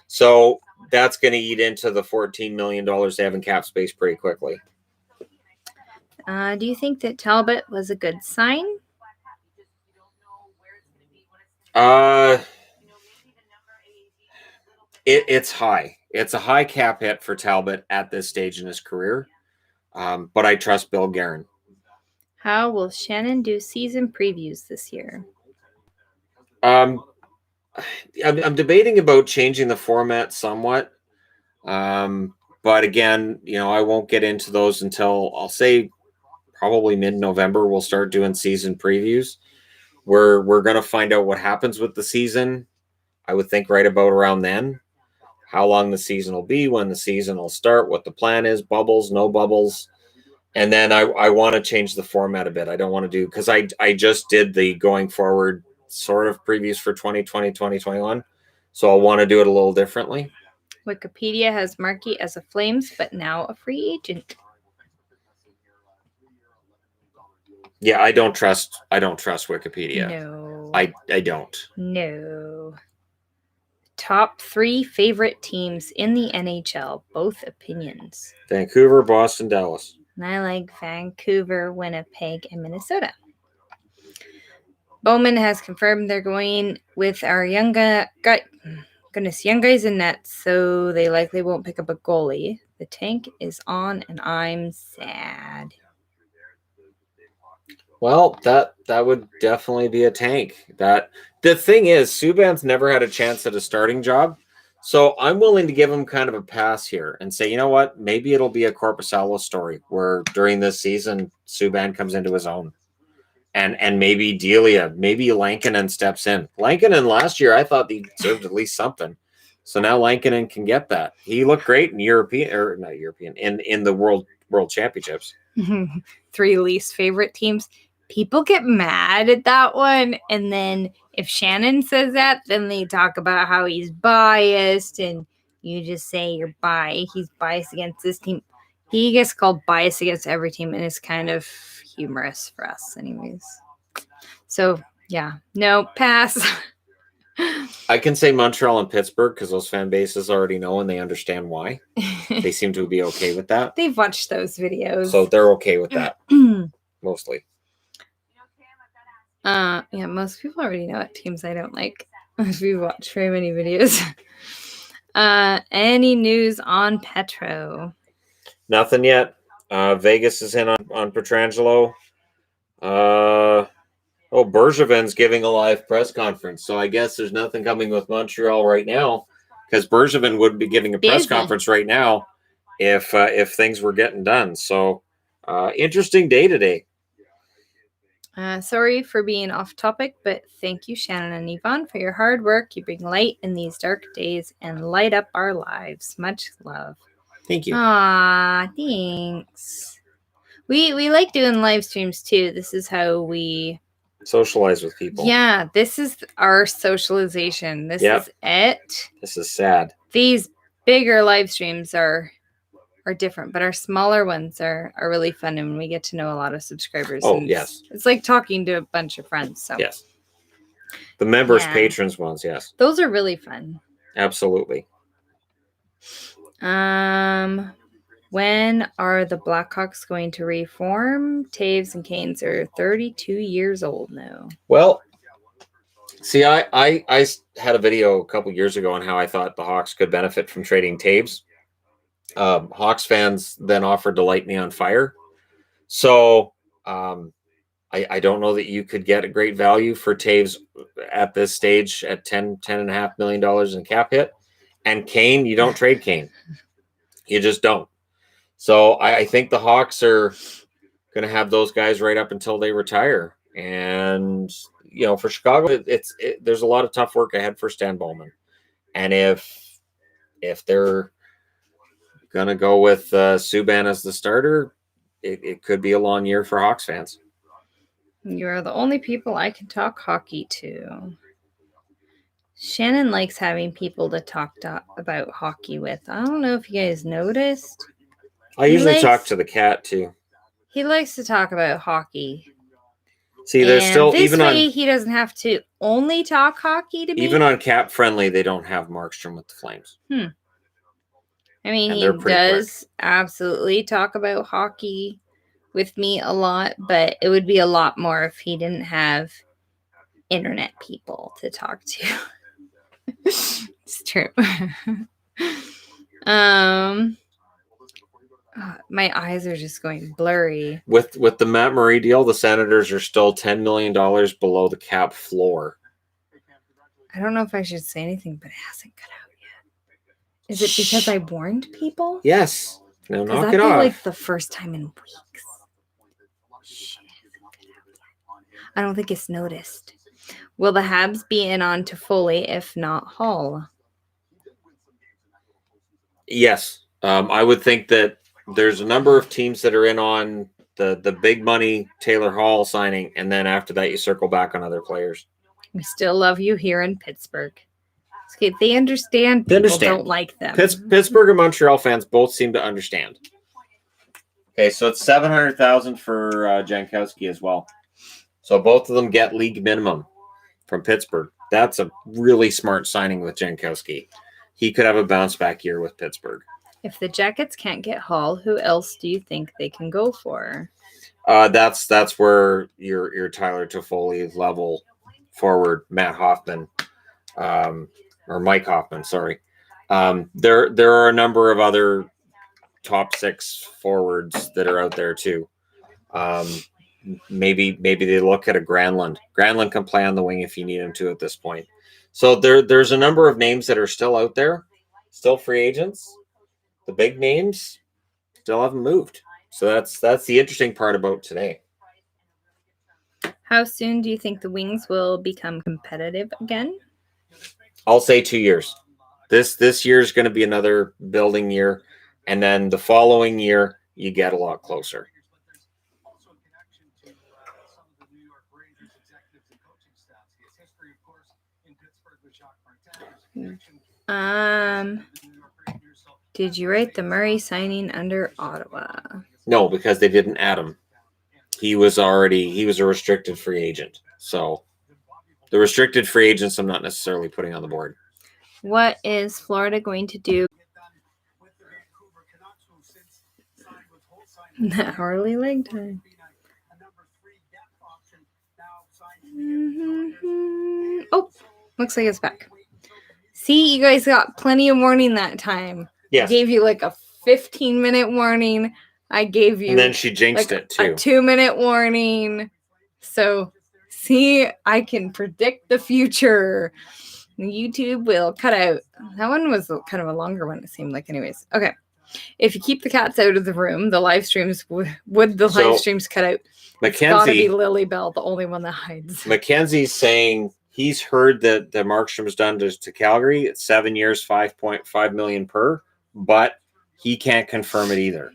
So that's going to eat into the $14 million they have in cap space pretty quickly. Do you think that Talbot was a good sign? It's high. It's a high cap hit for Talbot at this stage in his career. But I trust Bill Guerin. How will Shannon do season previews this year? I'm debating about changing the format somewhat. But again, I won't get into those until I'll say probably mid-November we'll start doing season previews. We're going to find out what happens with the season. I would think right about around then. How long the season will be, when the season will start, what the plan is, bubbles, no bubbles. And then I want to change the format a bit. I don't want to do, because I just did the going forward sort of previews for 2020, 2021. So I'll want to do it a little differently. Wikipedia has Markey as a Flames, but now a free agent. Yeah, I don't trust Wikipedia. No. I don't. No. Top 3 favorite teams in the NHL. Both opinions. Vancouver, Boston, Dallas. And I like Vancouver, Winnipeg, and Minnesota. Bowman has confirmed they're going with our young guys in net, so they likely won't pick up a goalie. The tank is on, and I'm sad. Well, that would definitely be a tank. The thing is, Subban's never had a chance at a starting job, so I'm willing to give him kind of a pass here and say, you know what, maybe it'll be a Korpisalo story where during this season Subban comes into his own, and maybe Delia, maybe Lankinen steps in. Lankinen last year, I thought he deserved at least something, so now Lankinen can get that. He looked great in in the World Championships. 3 least favorite teams. People get mad at that one, and then if Shannon says that, then they talk about how he's biased, and you just say he's biased against this team. He gets called biased against every team, and it's kind of humorous for us anyways. So yeah, no, pass. I can say Montreal and Pittsburgh because those fan bases already know and they understand why. They seem to be okay with that. They've watched those videos, so they're okay with that mostly. Yeah, most people already know what teams I don't like if we watch very many videos. Any news on Petro? Nothing yet. Vegas is in on Pietrangelo. Bergevin's giving a live press conference, so I guess there's nothing coming with Montreal right now, because Bergevin would be giving a press conference right now if things were getting done. So interesting day today. Sorry for being off topic, but thank you, Shannon and Yvonne, for your hard work. You bring light in these dark days and light up our lives. Much love. Thank you. Aw, thanks. We like doing live streams too. This is how we socialize with people. Yeah, this is our socialization. This is it. This is sad. These bigger live streams are different, but our smaller ones are really fun, and we get to know a lot of subscribers. Oh, yes. It's like talking to a bunch of friends. So yes. The members, patrons ones, yes. Those are really fun. Absolutely. When are the Blackhawks going to reform? Taves and Canes are 32 years old now. Well, see, I had a video a couple years ago on how I thought the Hawks could benefit from trading Taves. Hawks fans then offered to light me on fire. So I don't know that you could get a great value for Taves at this stage at $10.5 million in cap hit. And Kane, you don't trade Kane. You just don't. So I think the Hawks are going to have those guys right up until they retire. And, for Chicago, there's a lot of tough work ahead for Stan Bowman. And if they're going to go with Subban as the starter, it could be a long year for Hawks fans. You're the only people I can talk hockey to. Shannon likes having people to talk about hockey with. I don't know if you guys noticed. I usually talk to the cat too. He likes to talk about hockey. See, there's still this even way on he doesn't have to only talk hockey to me. Even on Cap Friendly, they don't have Markstrom with the Flames. I mean, he does absolutely talk about hockey with me a lot, but it would be a lot more if he didn't have internet people to talk to. It's true. My eyes are just going blurry. With the Matt Murray deal, the Senators are still $10 million below the cap floor. I don't know if I should say anything, but it hasn't cut out yet. Is it because I warned people? Yes. Now knock it off. That'd be like the first time in weeks. I don't think it's noticed. Will the Habs be in on Toffoli if not Hall? Yes. I would think that there's a number of teams that are in on the big money Taylor Hall signing, and then after that you circle back on other players. We still love you here in Pittsburgh. Okay, they understand people don't like them. Pittsburgh and Montreal fans both seem to understand. Okay, so it's $700,000 for Jankowski as well. So both of them get league minimum from Pittsburgh. That's a really smart signing with Jankowski. He could have a bounce back year with Pittsburgh. If the Jackets can't get Hall, who else do you think they can go for? That's where your Tyler Toffoli level forward, Matt Hoffman, or Mike Hoffman, sorry. There are a number of other top 6 forwards that are out there too. Maybe they look at a Granlund. Granlund can play on the wing if you need him to at this point. So there's a number of names that are still out there, still free agents. The big names still haven't moved. So that's the interesting part about today. How soon do you think the Wings will become competitive again? I'll say 2 years. This year is going to be another building year, and then the following year you get a lot closer. Did you write the Murray signing under Ottawa? No, because they didn't add him. He was a restricted free agent. So the restricted free agents I'm not necessarily putting on the board. What is Florida going to do? That hourly leg time. Oh, looks like it's back. See, you guys got plenty of warning that time. Yes. I gave you like a 15-minute warning. I gave you. And then she jinxed like it too. A 2-minute warning. So, see, I can predict the future. YouTube will cut out. That one was kind of a longer one, it seemed like. Anyways, okay. If you keep the cats out of the room, the live streams would the live streams cut out? It's gotta be Lily Bell, the only one that hides. Mackenzie's saying he's heard that the Markstrom's done to Calgary. It's 7 years, $5.5 million per, but he can't confirm it either.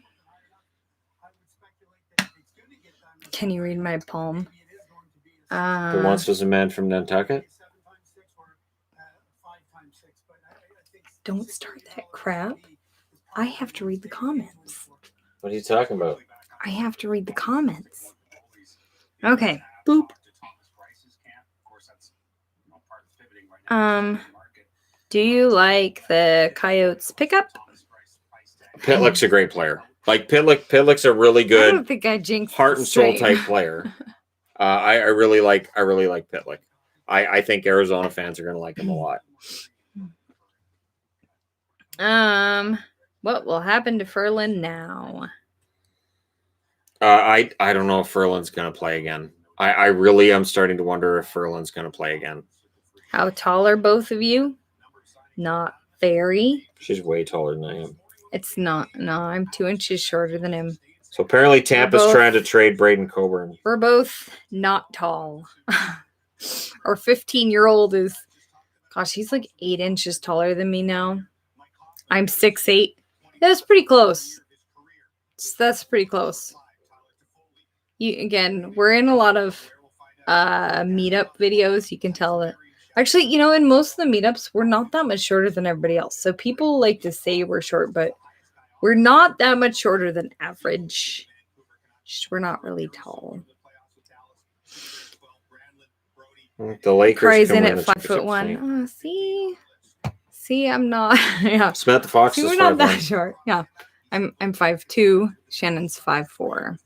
Can you read my palm? The once was a man from Nantucket. Don't start that crap. I have to read the comments. What are you talking about? I have to read the comments. Okay. Boop. Do you like the Coyotes pickup? Pitlick's a great player. Like Pitlick's a really good I don't think I jinxed heart and soul type player. I really like Pitlick. I think Arizona fans are going to like him a lot. What will happen to Ferland now? I don't know if Ferland's going to play again. I really am starting to wonder if Ferland's going to play again. How tall are both of you? Not very. She's way taller than I am. It's not. No, I'm 2 inches shorter than him. So apparently Tampa's trying to trade Braden Coburn. We're both not tall. Our 15-year-old is, gosh, he's like 8 inches taller than me now. I'm 6'8". That's pretty close. That's pretty close. We're in a lot of meetup videos. You can tell that. Actually, in most of the meetups, we're not that much shorter than everybody else. So people like to say we're short, but we're not that much shorter than average. Just, we're not really tall. The Lakers Cries in at 5'1". Oh, see, I'm not. Yeah. Samantha Fox is 5'1". We're not that short. Yeah, I'm 5'2". Shannon's 5'4".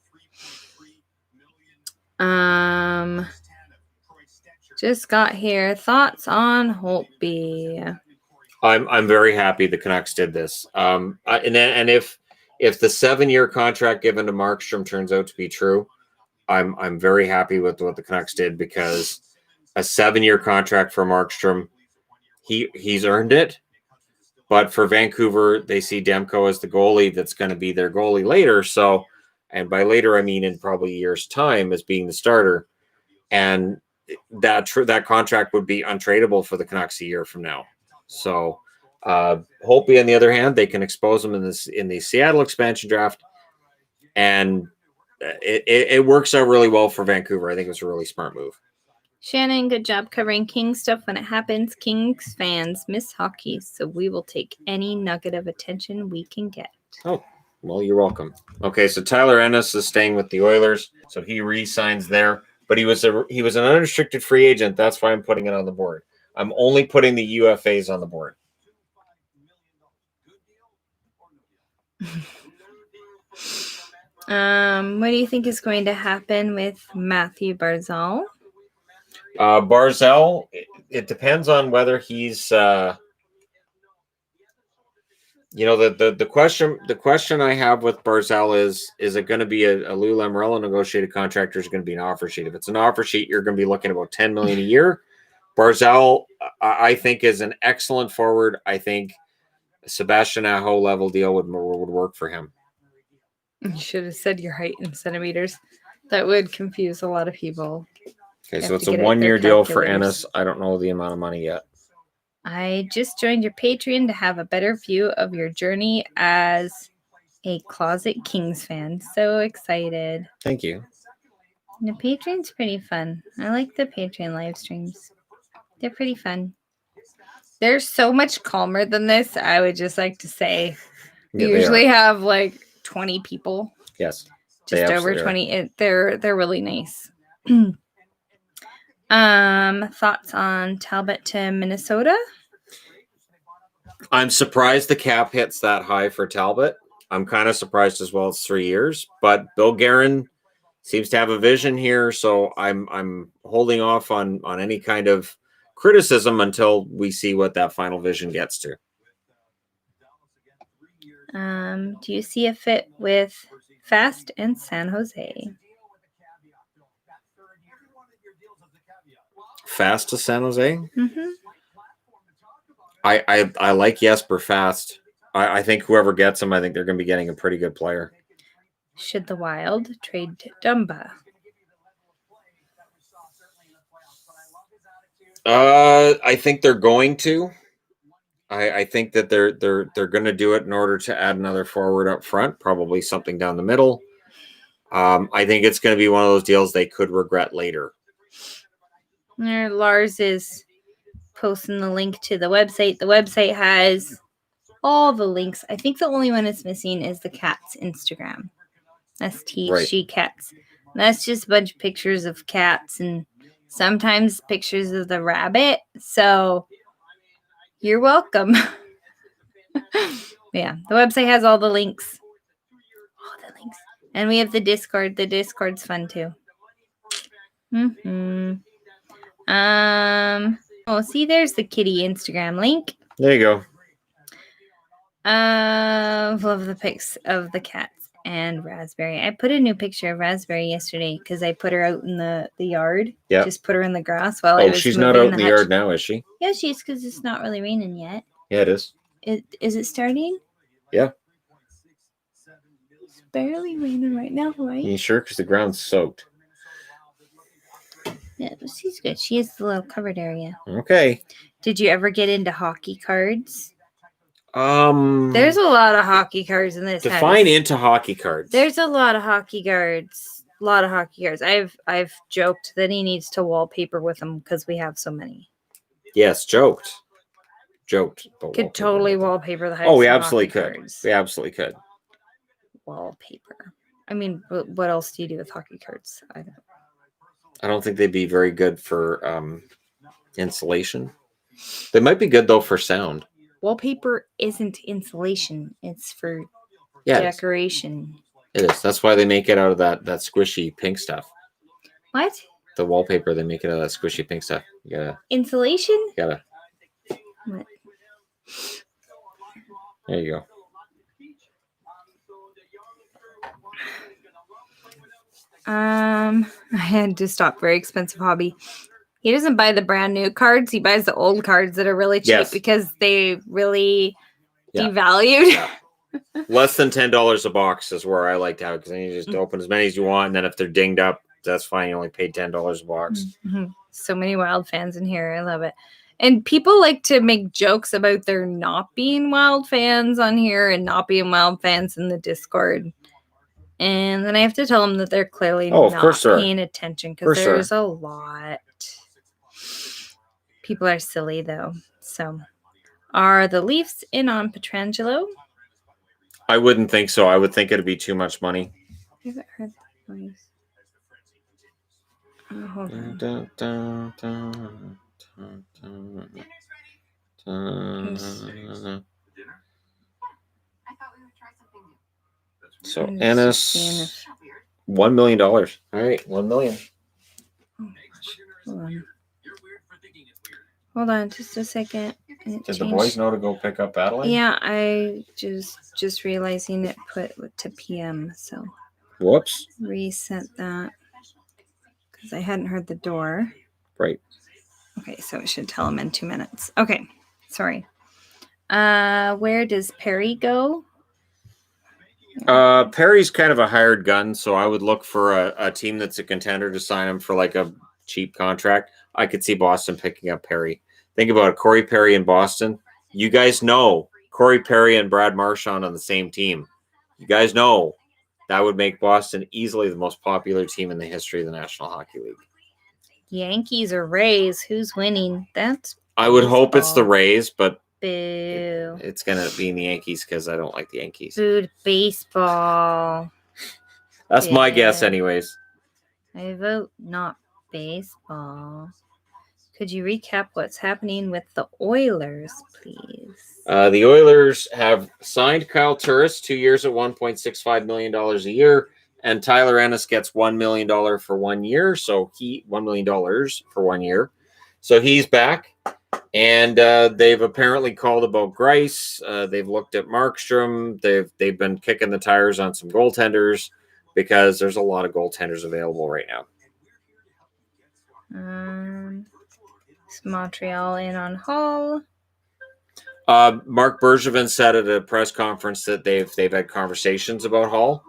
Just got here. Thoughts on Holtby? I'm very happy the Canucks did this. And if the 7-year contract given to Markstrom turns out to be true, I'm very happy with what the Canucks did, because a 7-year contract for Markstrom, he's earned it. But for Vancouver, they see Demko as the goalie that's going to be their goalie later. So, and by later I mean in probably a year's time, as being the starter. and that contract would be untradeable for the Canucks a year from now. So Holtby, on the other hand, they can expose him in the Seattle expansion draft, and it works out really well for Vancouver. I think it's a really smart move. Shannon, good job covering Kings stuff when it happens. Kings fans miss hockey, so we will take any nugget of attention we can get. Oh, well, you're welcome. Okay, so Tyler Ennis is staying with the Oilers, so he re-signs there. But he was an unrestricted free agent. That's why I'm putting it on the board. I'm only putting the UFAs on the board. What do you think is going to happen with Matthew Barzal? Barzal, it depends on whether he's the question I have with Barzal is it going to be a Lou Lamoriello negotiated contract, or is it going to be an offer sheet? If it's an offer sheet, you're going to be looking at about $10 million a year. Barzal, I think, is an excellent forward. I think Sebastian Aho level deal would work for him. You should have said your height in centimeters. That would confuse a lot of people. Okay, so it's a 1-year deal for Ennis. I don't know the amount of money yet. I just joined your Patreon to have a better view of your journey as a closet Kings fan. So excited. Thank you. The Patreon's pretty fun. I like the Patreon live streams. They're pretty fun. They're so much calmer than this, I would just like to say. We usually have like 20 people. Yes. Just over 20. They're really nice. Thoughts on Talbot to Minnesota? I'm surprised the cap hits that high for Talbot. I'm kind of surprised as well. It's 3 years, but Bill Guerin seems to have a vision here, so I'm holding off on any kind of criticism until we see what that final vision gets to. Do you see a fit with Fast and San Jose? Fast to San Jose? Mm-hmm. I like Jesper Fast. I think whoever gets him, I think they're going to be getting a pretty good player. Should the Wild trade Dumba? I think they're going to. I think that they're going to do it in order to add another forward up front, probably something down the middle. I think it's going to be one of those deals they could regret later. Lars is posting the link to the website. The website has all the links. I think the only one it's missing is the cat's Instagram. STG Cats. And that's just a bunch of pictures of cats and sometimes pictures of the rabbit. So you're welcome. Yeah, the website has all the links. All the links. And we have the Discord. The Discord's fun too. See, there's the kitty Instagram link. There you go. Love the pics of the cats and Raspberry. I put a new picture of Raspberry yesterday because I put her out in the yard. Yeah. Just put her in the grass while I was she's not out in the yard now, is she? Yeah, she is, because it's not really raining yet. Yeah, it is. Is it starting? Yeah. It's barely raining right now, right? You sure? Because the ground's soaked. Yeah, she's good. She has the little covered area. Okay. Did you ever get into hockey cards? There's a lot of hockey cards in this. Define into hockey cards. There's a lot of hockey cards. A lot of hockey cards. I've joked that he needs to wallpaper with them because we have so many. Yes, joked. Could totally wallpaper the house. Oh, we absolutely could. Cards. We absolutely could. Wallpaper. I mean, what else do you do with hockey cards? I don't think they'd be very good for insulation. They might be good though for sound. Wallpaper isn't insulation. It's for decoration. It is. That's why they make it out of that squishy pink stuff. What? The wallpaper, they make it out of that squishy pink stuff. You gotta. Insulation? You gotta. What? There you go. I had to stop. Very expensive hobby. He doesn't buy the brand new cards. He buys the old cards that are really cheap because they really devalued. Yeah. Less than $10 a box is where I like to have it, because then you just open as many as you want, and then if they're dinged up, that's fine. You only paid $10 a box. Mhm. So many Wild fans in here. I love it. And people like to make jokes about there not being Wild fans on here and not being Wild fans in the Discord. And then I have to tell them that they're clearly Of not course there are. paying attention Of course because there there's a lot. People are silly, though. So, are the Leafs in on Pietrangelo? I wouldn't think so. I would think it'd be too much money. I haven't heard the noise. Oh, hold on. Dun, dun, dun, dun, dun, dun. So I'm just Ennis, seeing if- $1 million. All right, $1 million. oh, gosh. Hold on just a second. It Did the changed. boys know to go pick up Adelaide? Yeah, I just realizing it put to PM, so Whoops. reset that because I hadn't heard the door. Right. Okay, so it should tell him in 2 minutes. Okay, sorry. Where does Perry go? Perry's kind of a hired gun, so I would look for a team that's a contender to sign him for like a cheap contract. I could see Boston picking up Perry. Think about it. Corey Perry in Boston. You guys know Corey Perry and Brad Marchand on the same team. You guys know that would make Boston easily the most popular team in the history of the National Hockey League. Yankees or Rays? Who's winning? That's I would hope it's the baseball. Rays, but Boo. it's going to be in the Yankees because I don't like the Yankees. Boo to baseball. That's my Yeah. guess anyways. I vote not baseball. Could you recap what's happening with the Oilers, please? The Oilers have signed Kyle Turris 2 years at $1.65 million a year, and Tyler Ennis gets $1 million for 1 year. So $1 million for 1 year. So he's back, and they've apparently called about Grice. They've looked at Markstrom. They've been kicking the tires on some goaltenders because there's a lot of goaltenders available right now. Is Montreal in on Hull? Mark Bergevin said at a press conference that they've had conversations about Hull,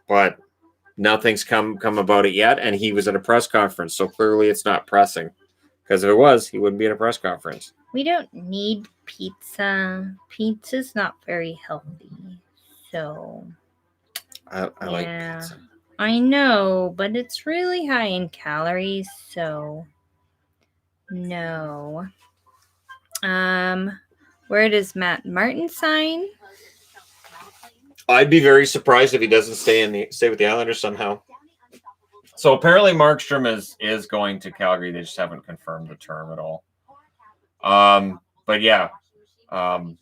but nothing's come about it yet. And he was at a press conference, so clearly it's not pressing. Because if it was, he wouldn't be at a press conference. We don't need pizza. Pizza's not very healthy. So I like yeah. pizza. I know, but it's really high in calories, so no. Where does Matt Martin sign? I'd be very surprised if he doesn't stay with the Islanders somehow. So apparently Markstrom is going to Calgary. They just haven't confirmed the term at all. But yeah, I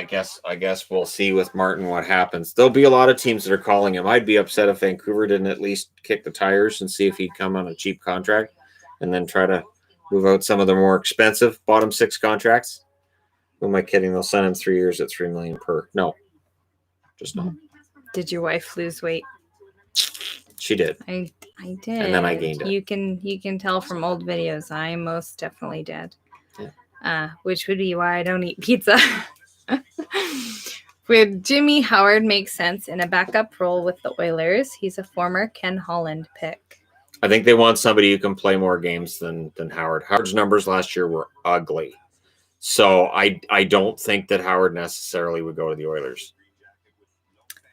guess we'll see with Martin what happens. There'll be a lot of teams that are calling him. I'd be upset if Vancouver didn't at least kick the tires and see if he'd come on a cheap contract and then try to move out some of the more expensive bottom six contracts. Who am I kidding? They'll sign him 3 years at $3 million per. No, just no. Did your wife lose weight? She did. I did. And then I gained it. You can tell from old videos. I most definitely did. Yeah. Which would be why I don't eat pizza. Would Jimmy Howard make sense in a backup role with the Oilers? He's a former Ken Holland pick. I think they want somebody who can play more games than Howard. Howard's numbers last year were ugly. So I don't think that Howard necessarily would go to the Oilers.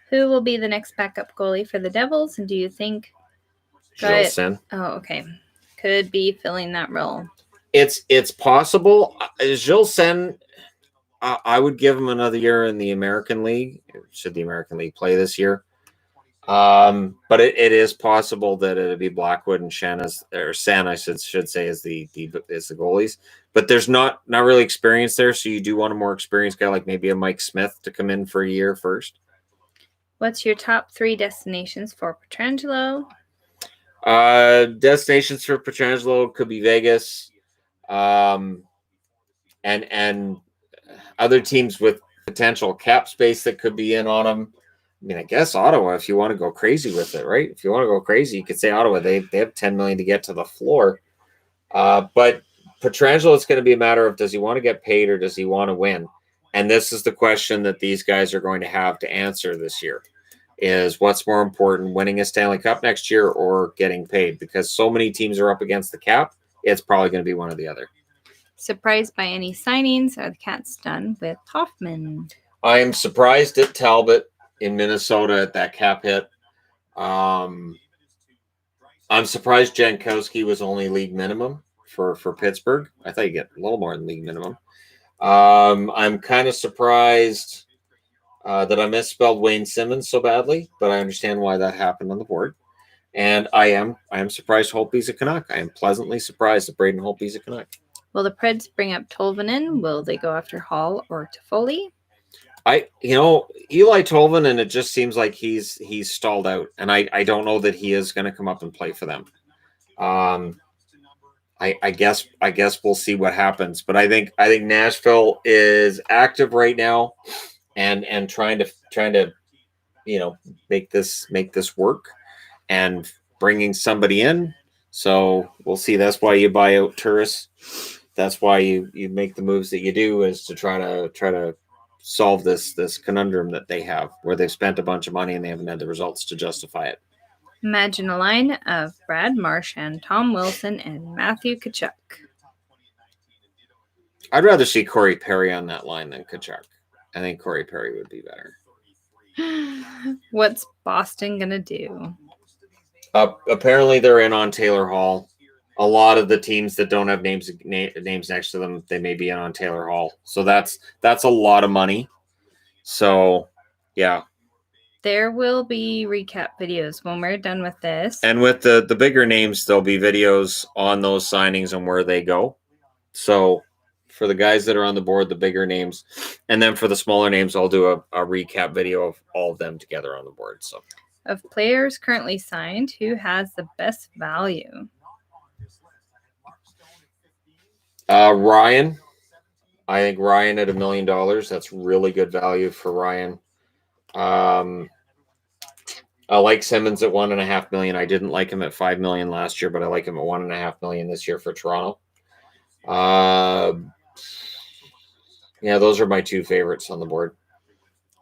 Who will be the next backup goalie for the Devils? And do you think Gilson. Oh, okay. Could be filling that role. It's possible. Gilson, I would give him another year in the American League. Should the American League play this year? But it is possible that it'd be Blackwood and Sen, I should say, is the goalies. But there's not really experience there, so you do want a more experienced guy like maybe a Mike Smith to come in for a year first. What's your top 3 destinations for Pietrangelo? Destinations for Pietrangelo could be Vegas, and other teams with potential cap space that could be in on them. I mean, I guess Ottawa, if you want to go crazy with it, right? If you want to go crazy, you could say Ottawa. They have $10 million to get to the floor. But Pietrangelo, it's going to be a matter of, does he want to get paid or does he want to win? And this is the question that these guys are going to have to answer this year. is what's more important, winning a Stanley Cup next year or getting paid? Because so many teams are up against the cap, it's probably going to be one or the other. Surprised by any signings? Are the Cats done with Hoffman? I'm surprised at Talbot in Minnesota at that cap hit. I'm surprised Jankowski was only league minimum for Pittsburgh. I thought you get a little more than league minimum. I'm kind of surprised that I misspelled Wayne Simmons so badly, but I understand why that happened on the board. And I am surprised Holtby's a Canuck. I am pleasantly surprised that Braden Holtby's a Canuck. Will the Preds bring up Tolvanen? Will they go after Hall or Toffoli? Eli Tolvanen, it just seems like he's stalled out, and I don't know that he is going to come up and play for them. I guess we'll see what happens, but I think Nashville is active right now, and trying to make this work and bringing somebody in. So we'll see. That's why you buy out tourists. That's why you make the moves that you do, is to try to solve this conundrum that they have, where they've spent a bunch of money and they haven't had the results to justify it. Imagine a line of Brad Marchand, Tom Wilson, and Matthew Tkachuk. I'd rather see Corey Perry on that line than Tkachuk. I think Corey Perry would be better. What's Boston going to do? Apparently they're in on Taylor Hall. A lot of the teams that don't have names next to them, they may be in on Taylor Hall. So that's a lot of money. So, yeah. There will be recap videos when we're done with this. And with the bigger names, there'll be videos on those signings and where they go. So for the guys that are on the board, the bigger names. And then for the smaller names, I'll do a recap video of all of them together on the board. So, of players currently signed, who has the best value? Ryan. I think Ryan at $1 million. That's really good value for Ryan. I like Simmons at $1.5 million. I didn't like him at $5 million last year, but I like him at $1.5 million this year for Toronto. Yeah, those are my two favorites on the board.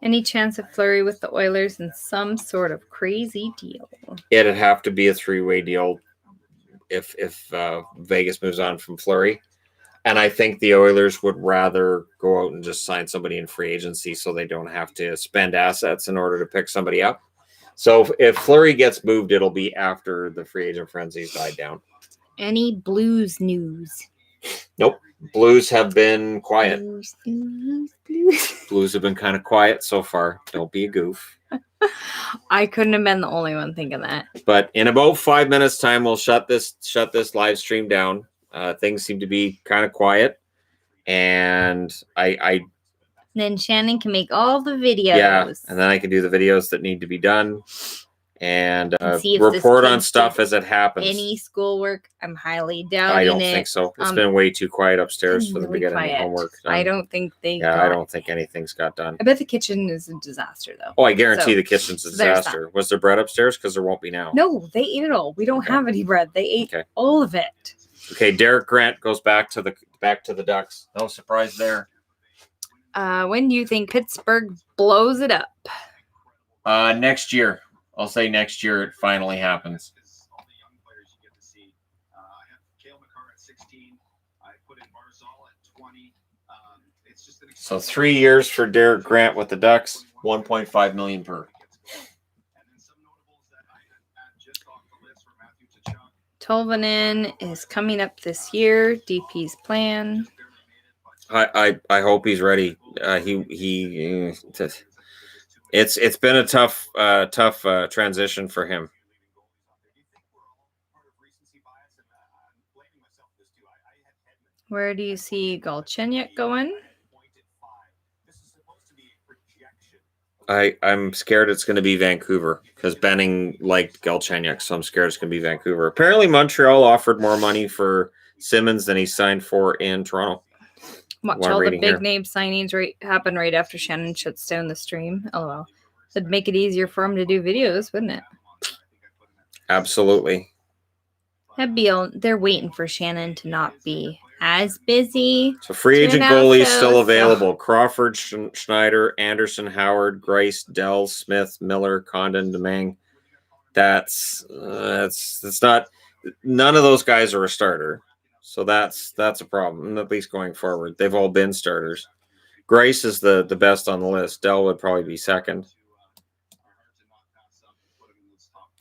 Any chance of Fleury with the Oilers in some sort of crazy deal? It'd have to be a 3-way deal if Vegas moves on from Fleury. And I think the Oilers would rather go out and just sign somebody in free agency so they don't have to spend assets in order to pick somebody up. So if Fleury gets moved, it'll be after the free agent frenzy's died down. Any Blues news? Nope. Blues have been quiet. Blues. Blues have been kind of quiet so far. Don't be a goof. I couldn't have been the only one thinking that. But in about 5 minutes time, we'll shut this live stream down. Things seem to be kind of quiet, and then Shannon can make all the videos. Yeah, and then I can do the videos that need to be done, and see if report on stuff as it happens. Any schoolwork, I'm highly doubting I don't think so. It's been way too quiet upstairs for them to get any homework done. I don't think they. Yeah, I don't think anything's got done. I bet the kitchen is a disaster, though. Oh, I guarantee the kitchen's a disaster. Was there bread upstairs? Because there won't be now. No, they ate it all. We don't have any bread. They ate all of it. Okay, Derek Grant goes back to the Ducks. No surprise there. When do you think Pittsburgh blows it up? Next year. I'll say next year it finally happens. All the young players you get to see. I have Cale Makar at 16. I put in Barzal at 20. It's just an So 3 years for Derek Grant with the Ducks, $1.5 million per. And then some notables that I had just off the list were Matthew Tkachuk. Tolvanen is coming up this year. DP's plan. I hope he's ready. It's been a tough transition for him. Where do you see Galchenyuk going? I'm scared it's going to be Vancouver because Benning liked Galchenyuk, so I'm scared it's going to be Vancouver. Apparently, Montreal offered more money for Simmons than he signed for in Toronto. Watch all the big name signings happen right after Shannon shuts down the stream. LOL. It'd make it easier for him to do videos, wouldn't it? Absolutely. They're waiting for Shannon to not be as busy. So free to agent announce goalies those, still so- available. Crawford, Schneider, Anderson, Howard, Grace, Dell, Smith, Miller, Condon, Demang. That's not. None of those guys are a starter. So that's a problem, at least going forward. They've all been starters. Grace is the best on the list. Dell would probably be second.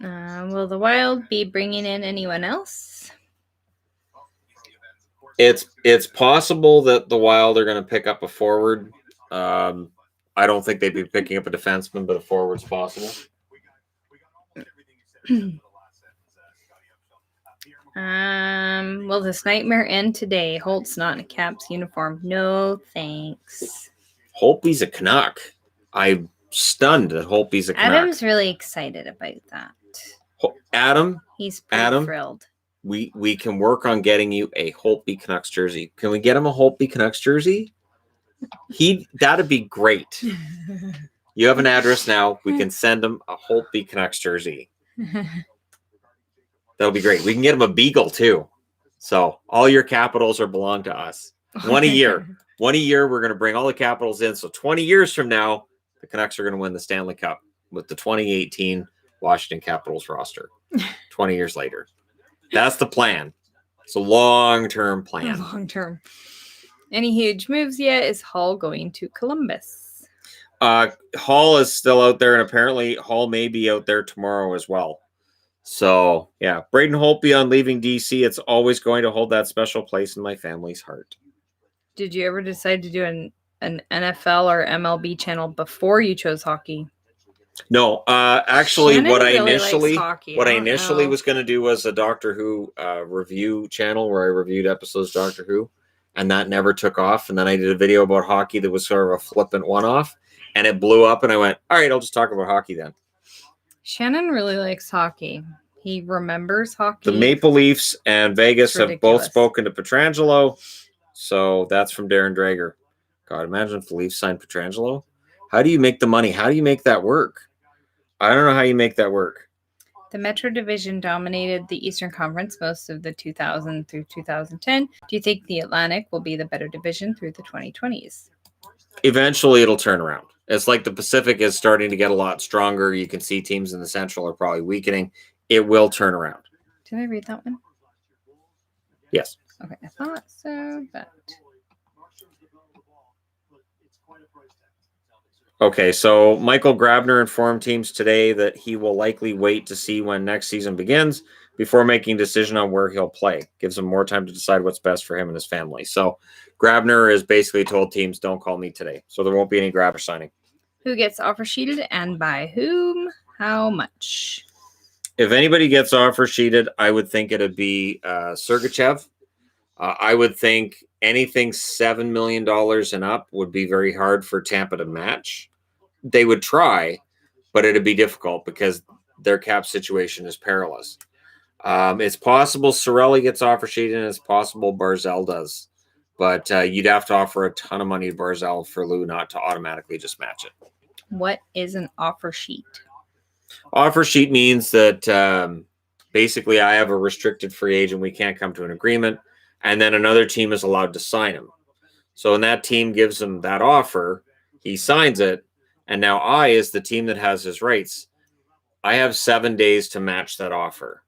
Will the Wild be bringing in anyone else? It's possible that the Wild are going to pick up a forward. I don't think they'd be picking up a defenseman, but a forward's possible. Will this nightmare end today? Holt's not in a Caps uniform. No thanks. Holtby's a Canuck. I'm stunned that Holtby's a Canuck. Adam's really excited about that. Adam, He's pretty thrilled. we can work on getting you a Holtby Canucks jersey. Can we get him a Holtby Canucks jersey? That'd be great. You have an address now. We can send him a Holtby Canucks jersey. That'll be great. We can get him a Beagle too. So all your Capitals are belong to us. One a year. We're going to bring all the Capitals in. So 20 years from now, the Canucks are going to win the Stanley Cup with the 2018 Washington Capitals roster. 20 years later. That's the plan. It's a long-term plan. Long-term. Any huge moves yet? Is Hall going to Columbus? Hall is still out there, and apparently Hall may be out there tomorrow as well. So, yeah, Braden Holtby on leaving DC. It's always going to hold that special place in my family's heart. Did you ever decide to do an NFL or MLB channel before you chose hockey? No, actually, Shannon what I really initially likes hockey. I don't was going to do was a Doctor Who review channel where I reviewed episodes of Doctor Who, and that never took off. And then I did a video about hockey that was sort of a flippant one-off, and it blew up. And I went, all right, I'll just talk about hockey then. Shannon really likes hockey. He remembers hockey. The Maple Leafs and Vegas have both ridiculous. spoken to Pietrangelo, so that's from Darren Drager. God, imagine if the Leafs signed Pietrangelo. How do you make the money? How do you make that work? I don't know how you make that work. The Metro Division dominated the Eastern Conference most of the 2000 through 2010. Do you think the Atlantic will be the better division through the 2020s? Eventually, it'll turn around. It's like the Pacific is starting to get a lot stronger. You can see teams in the Central are probably weakening. It will turn around. Did I read that one? Yes. Okay, I thought so, but... Okay, so Michael Grabner informed teams today that he will likely wait to see when next season begins before making a decision on where he'll play. Gives him more time to decide what's best for him and his family. So Grabner has basically told teams, don't call me today. So there won't be any Grabner signing. Who gets offer sheeted and by whom? How much? If anybody gets offer sheeted, I would think it'd be Sergachev. I would think anything $7 million and up would be very hard for Tampa to match. They would try, but it'd be difficult because their cap situation is perilous. It's possible Cirelli gets offer sheeted, and it's possible Barzal does. But you'd have to offer a ton of money to Barzal for Lou not to automatically just match it. What is an offer sheet? Offer sheet means that basically I have a restricted free agent. We can't come to an agreement. And then another team is allowed to sign him. So when that team gives him that offer, he signs it. And now I, as the team that has his rights, I have 7 days to match that offer.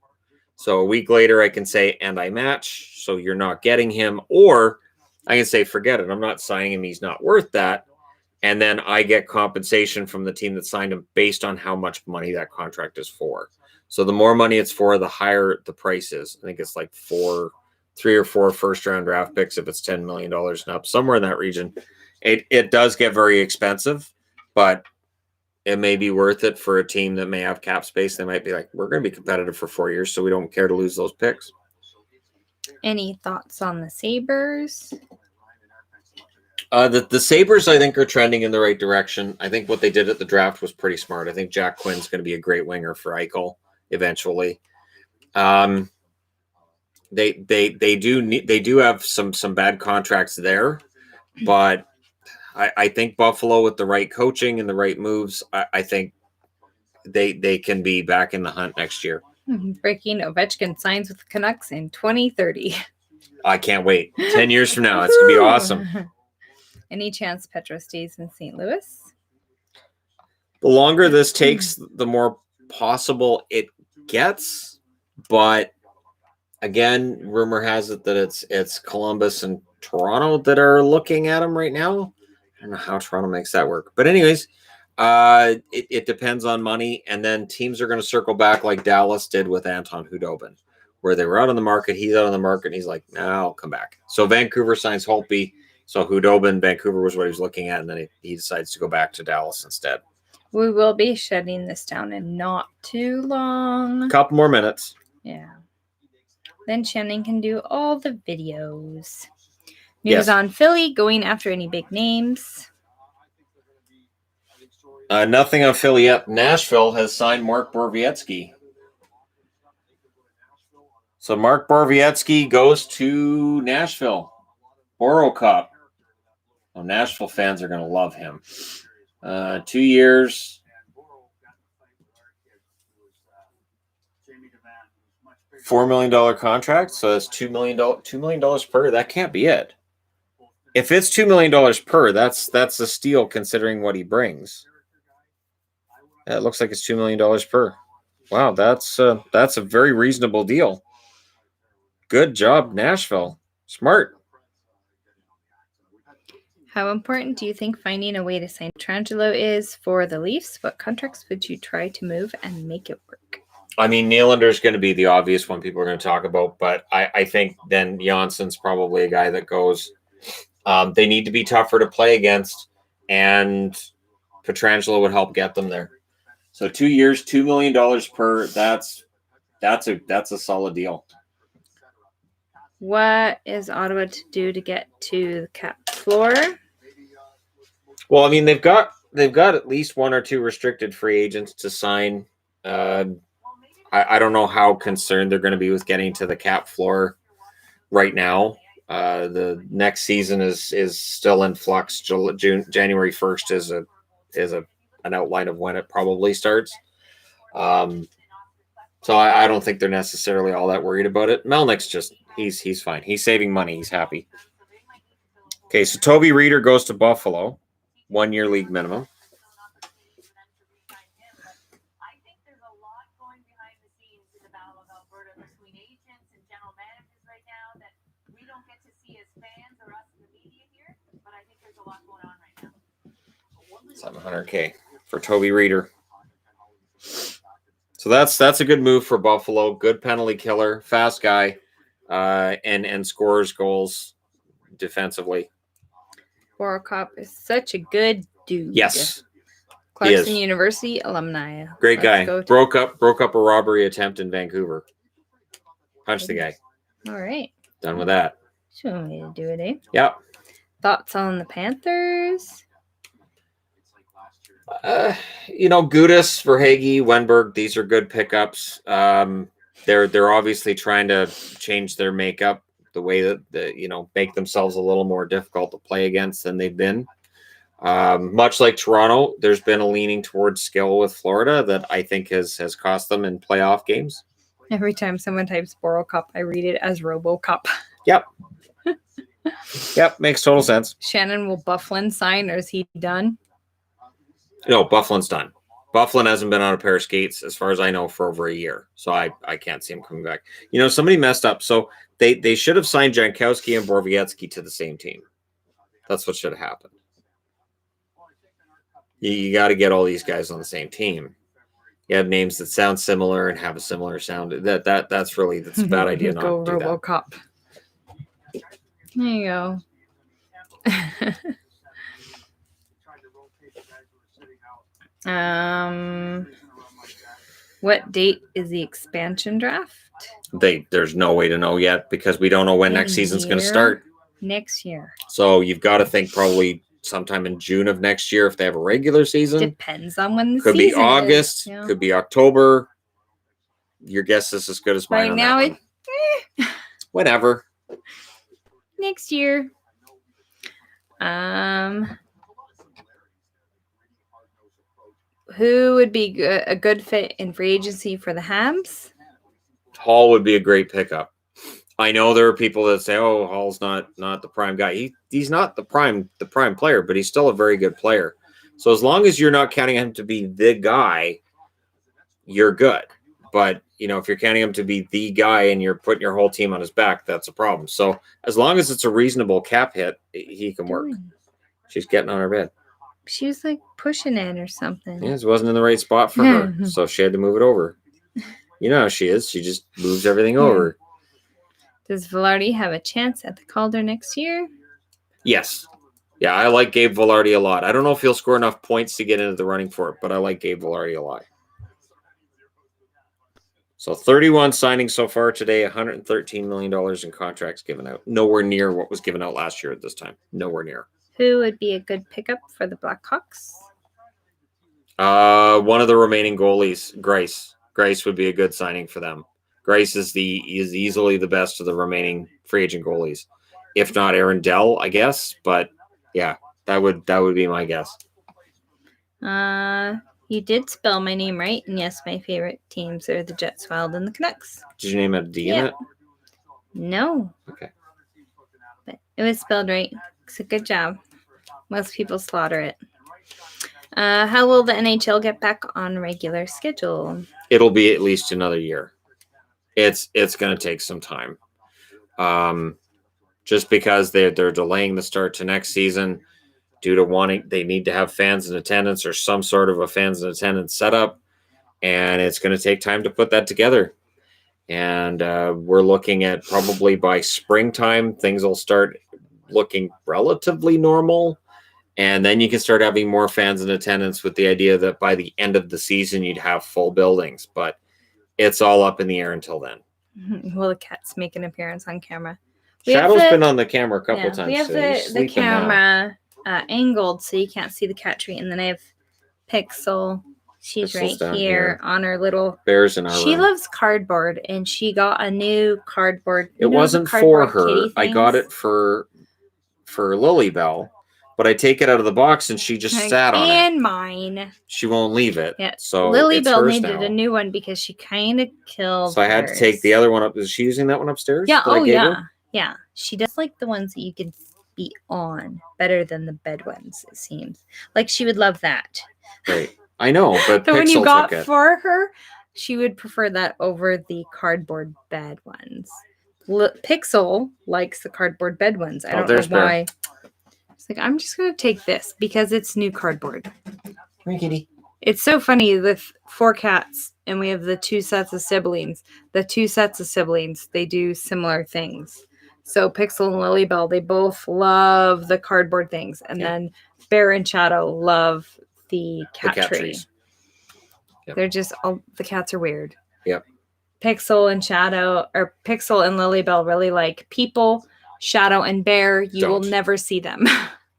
So a week later, I can say, and I match. So you're not getting him. Or I can say, forget it. I'm not signing him. He's not worth that. And then I get compensation from the team that signed him based on how much money that contract is for. So the more money it's for, the higher the price is. I think it's like 3 or 4 first-round draft picks if it's $10 million and up, somewhere in that region. It does get very expensive, but it may be worth it for a team that may have cap space. They might be like, we're going to be competitive for 4 years, so we don't care to lose those picks. Any thoughts on the Sabres? The Sabres, I think, are trending in the right direction. I think what they did at the draft was pretty smart. I think Jack Quinn's going to be a great winger for Eichel eventually. They do have some bad contracts there, but I think Buffalo with the right coaching and the right moves, I think they can be back in the hunt next year. Breaking Ovechkin signs with the Canucks in 2030. I can't wait. 10 years from now, it's going to be awesome. Any chance Petro stays in St. Louis? The longer this takes, the more possible it gets. But again, rumor has it that it's Columbus and Toronto that are looking at him right now. I don't know how Toronto makes that work. But anyways, it depends on money. And then teams are going to circle back like Dallas did with Anton Hudobin, where they were out on the market. He's out on the market. And he's like, no, I'll come back. So Vancouver signs Holtby. So Hudobin, Vancouver was what he was looking at. And then he decides to go back to Dallas instead. We will be shutting this down in not too long. A couple more minutes. Yeah. Then Shannon can do all the videos. Yes. News on Philly going after any big names. Nothing on Philly yet. Nashville has signed Mark Borowiecki. So Mark Borowiecki goes to Nashville. Boro Cup. Oh, Nashville fans are going to love him. 2 years. $4 million contract. So that's $2 million per. That can't be it. If it's $2 million per, that's a steal considering what he brings. It looks like it's $2 million per. Wow, that's a very reasonable deal. Good job, Nashville. Smart. How important do you think finding a way to sign Petrangelo is for the Leafs? What contracts would you try to move and make it work? I mean, Nylander is going to be the obvious one people are going to talk about, but I think then Jansson's probably a guy that goes. They need to be tougher to play against, and Petrangelo would help get them there. So 2 years, $2 million per. That's a solid deal. What is Ottawa to do to get to the cap floor? Well, I mean, they've got at least one or two restricted free agents to sign. I don't know how concerned they're going to be with getting to the cap floor right now. The next season is still in flux. January 1st is an outline of when it probably starts. So I don't think they're necessarily all that worried about it. Melnick's just he's fine. He's saving money. He's happy. Okay, so Toby Reeder goes to Buffalo, 1 year league minimum. $700K for Toby Reeder. So that's a good move for Buffalo. Good penalty killer, fast guy, and scores goals defensively. Borokop is such a good dude. Yes, Clarkson University alumni. Great guy. Broke up a robbery attempt in Vancouver. Punch the guy. All right. Done with that. Should want me to do it, eh? Yep. Thoughts on the Panthers? Gudas, Verhaeghe, Wenberg, these are good pickups. They're obviously trying to change their makeup, the way that make themselves a little more difficult to play against than they've been. Much like Toronto, there's been a leaning towards skill with Florida that I think has cost them in playoff games. Every time someone types Borokop, I read it as RoboCop. Yep. Yep, makes total sense. Shannon, will Bufflin sign, or is he done? No, Bufflin's done. Bufflin hasn't been on a pair of skates, as far as I know, for over a year. So I can't see him coming back. Somebody messed up. So they should have signed Jankowski and Borowiecki to the same team. That's what should have happened. You got to get all these guys on the same team. You have names that sound similar and have a similar sound. That's a bad idea not go to do RoboCop. that. There you go. What date is the expansion draft? There's no way to know yet because we don't know when next season's going to start. Next year. So you've got to think probably sometime in June of next year if they have a regular season. Depends on when the could season be August, is, could be October. Your guess is as good as mine. Right on now, that one. Whenever. Next year. Who would be a good fit in free agency for the Habs? Hall would be a great pickup. I know there are people that say, "Oh, Hall's not the prime guy." He's not the prime player, but he's still a very good player. So as long as you're not counting him to be the guy, you're good. But if you're counting him to be the guy and you're putting your whole team on his back, that's a problem. So as long as it's a reasonable cap hit, he can work. She's getting on her bed. She was like pushing it or something. Yeah, it wasn't in the right spot for her, so she had to move it over. You know how she is. She just moves everything over. Does Velarde have a chance at the Calder next year? Yes. Yeah, I like Gabe Velarde a lot. I don't know if he'll score enough points to get into the running for it, but I like Gabe Velarde a lot. So 31 signings so far today, $113 million in contracts given out. Nowhere near what was given out last year at this time. Nowhere near. Who would be a good pickup for the Blackhawks? One of the remaining goalies, Grace. Grace would be a good signing for them. Grace is easily the best of the remaining free agent goalies. If not Aaron Dell, I guess. But yeah, that would be my guess. You did spell my name right, and yes, my favorite teams are the Jets, Wild, and the Canucks. Did you name it a D in it? No. Okay. But it was spelled right. It's a good job. Most people slaughter it. How will the NHL get back on regular schedule? It'll be at least another year. It's going to take some time. Just because they're delaying the start to next season due to they need to have fans in attendance or some sort of a fans in attendance setup, and it's going to take time to put that together. And we're looking at probably by springtime, things will start looking relatively normal. And then you can start having more fans in attendance with the idea that by the end of the season, you'd have full buildings. But it's all up in the air until then. Will the cats make an appearance on camera? Shadow's been on the camera a couple times. We have the camera angled so you can't see the cat tree. And then I have Pixel. She's Pixel's right here on her little... Bears in our She room. loves cardboard, and she got a new cardboard. It wasn't for her. I got it for Lilybell. But I take it out of the box and she just sat on it. And mine. She won't leave it. Yeah. So Lilybell needed a new one because she kind of killed So I had to take the other one up. Is she using that one upstairs? Yeah. Oh, yeah. Her? Yeah. She does like the ones that you can be on better than the bed ones, it seems. Like she would love that. Right. I know, but the Pixel one you got took it. for her, she would prefer that over the cardboard bed ones. Pixel likes the cardboard bed ones. I don't know why. It's like, I'm just going to take this because it's new cardboard. Come here, kitty. It's so funny with 4 cats and we have the 2 sets of siblings. The 2 sets of siblings, they do similar things. So Pixel and Lilybell, they both love the cardboard things. And then Bear and Shadow love the cat tree. Trees. Yep. They're just, the cats are weird. Yep. Pixel and Lilybell really like people. Shadow and Bear, you will never see them.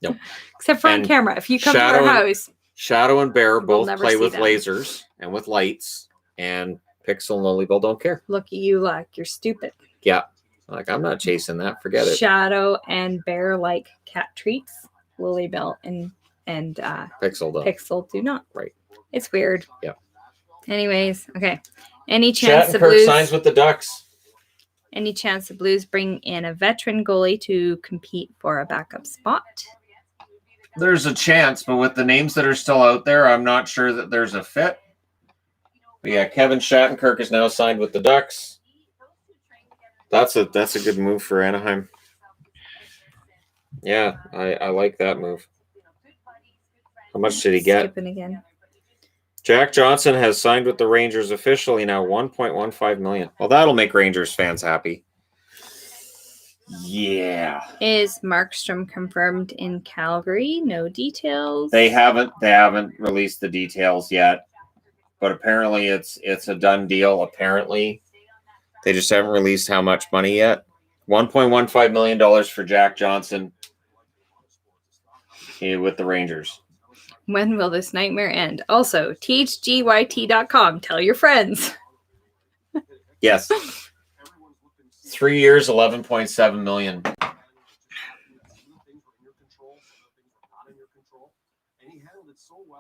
Nope. Except for on camera. If you come to our house. Shadow and Bear both play with lasers and with lights, and Pixel and Lilybell don't care. Look at you like you're stupid. Yeah. Like, I'm not chasing that. Forget it. Shadow and Bear like cat treats. Lilybell and Pixel do not. Right. It's weird. Yeah. Anyways, okay. Any chance the Kirk Blues signs with the Ducks? Any chance the Blues bring in a veteran goalie to compete for a backup spot? There's a chance, but with the names that are still out there, I'm not sure that there's a fit. But yeah, Kevin Shattenkirk is now signed with the Ducks. That's a good move for Anaheim. Yeah, I like that move. How much did he get? Skipping again. Jack Johnson has signed with the Rangers officially now, $1.15 million. Well, that'll make Rangers fans happy. Yeah. Is Markstrom confirmed in Calgary? No details. They haven't released the details yet, but apparently it's a done deal. Apparently, they just haven't released how much money yet. $1.15 million for Jack Johnson with the Rangers. When will this nightmare end? Also, THGYT.com. Tell your friends. Yes. 3 years, $11.7 million.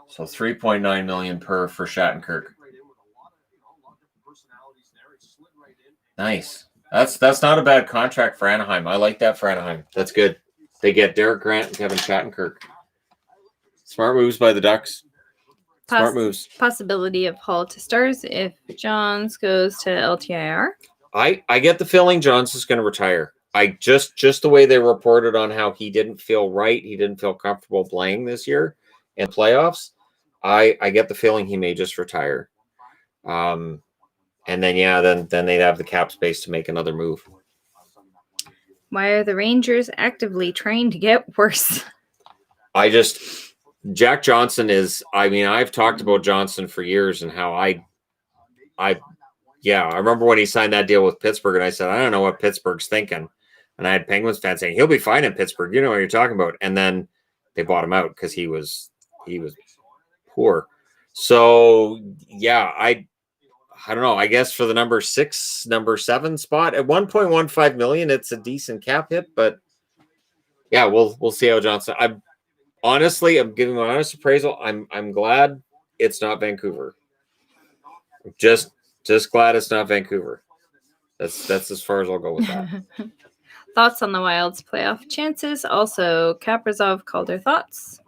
So $3.9 million per for Shattenkirk. Nice. That's not a bad contract for Anaheim. I like that for Anaheim. That's good. They get Derek Grant and Kevin Shattenkirk. Smart moves by the Ducks. Smart moves. Possibility of Hall to Stars if Johns goes to LTIR. I get the feeling Johns is going to retire. I just the way they reported on how he didn't feel right, he didn't feel comfortable playing this year in playoffs. I get the feeling he may just retire. And then then they'd have the cap space to make another move. Why are the Rangers actively trying to get worse? Jack Johnson is, I've talked about Johnson for years and how I remember when he signed that deal with Pittsburgh and I said, I don't know what Pittsburgh's thinking. And I had Penguins fans saying, he'll be fine in Pittsburgh. You know what you're talking about. And then they bought him out because he was poor. So, yeah, I don't know. I guess for the number 7 spot at $1.15 million, it's a decent cap hit. But, yeah, we'll see how Johnson – I'm giving my honest appraisal. I'm glad it's not Vancouver. Just glad it's not Vancouver. That's as far as I'll go with that. Thoughts on the Wild's playoff chances? Also, Kaprizov called their thoughts.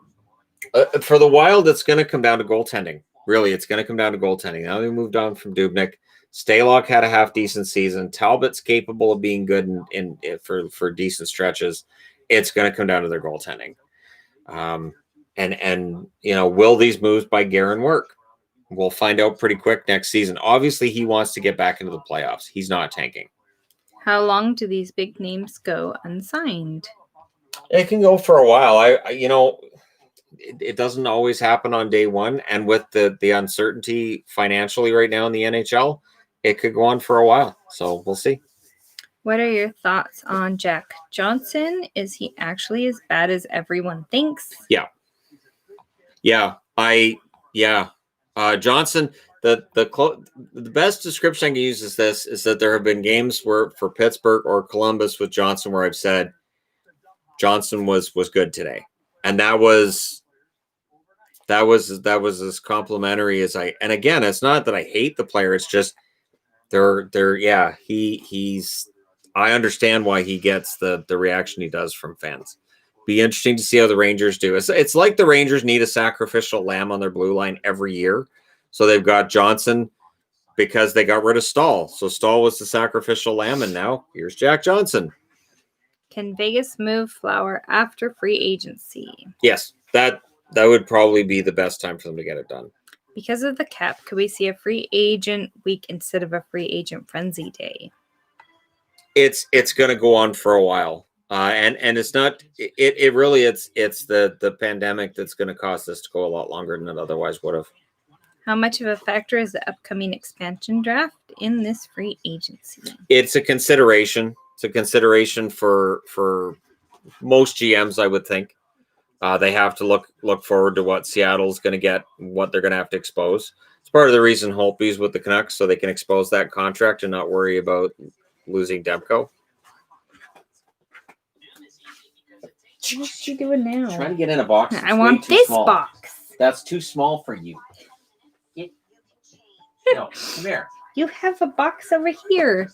For the Wild, it's going to come down to goaltending. Really, it's going to come down to goaltending. Now they moved on from Dubnyk. Stalock had a half-decent season. Talbot's capable of being good for decent stretches. It's going to come down to their goaltending. And will these moves by Guerin work? We'll find out pretty quick next season. Obviously, he wants to get back into the playoffs. He's not tanking. How long do these big names go unsigned? It can go for a while. It doesn't always happen on day one. And with the uncertainty financially right now in the NHL, it could go on for a while. So we'll see. What are your thoughts on Jack Johnson? Is he actually as bad as everyone thinks? Yeah. Johnson, the best description I can use is that there have been games where for Pittsburgh or Columbus with Johnson where I've said Johnson was good today. And that was as complimentary as and again, it's not that I hate the player, it's just he's I understand why he gets the reaction he does from fans. Be interesting to see how the Rangers do. It's like the Rangers need a sacrificial lamb on their blue line every year. So they've got Johnson because they got rid of Stahl. So Stahl was the sacrificial lamb, and now here's Jack Johnson. Can Vegas move Flower after free agency? Yes, that would probably be the best time for them to get it done. Because of the cap, could we see a free agent week instead of a free agent frenzy day? It's going to go on for a while. And it's not, it really, it's the pandemic that's going to cause this to go a lot longer than it otherwise would have. How much of a factor is the upcoming expansion draft in this free agency? It's a consideration. It's a consideration for most GMs, I would think. They have to look forward to what Seattle's going to get, what they're going to have to expose. It's part of the reason Holtby's with the Canucks, so they can expose that contract and not worry about losing Demko. What you doing now? Trying to get in a box. I want this box. That's too small for you. No, come here. You have a box over here.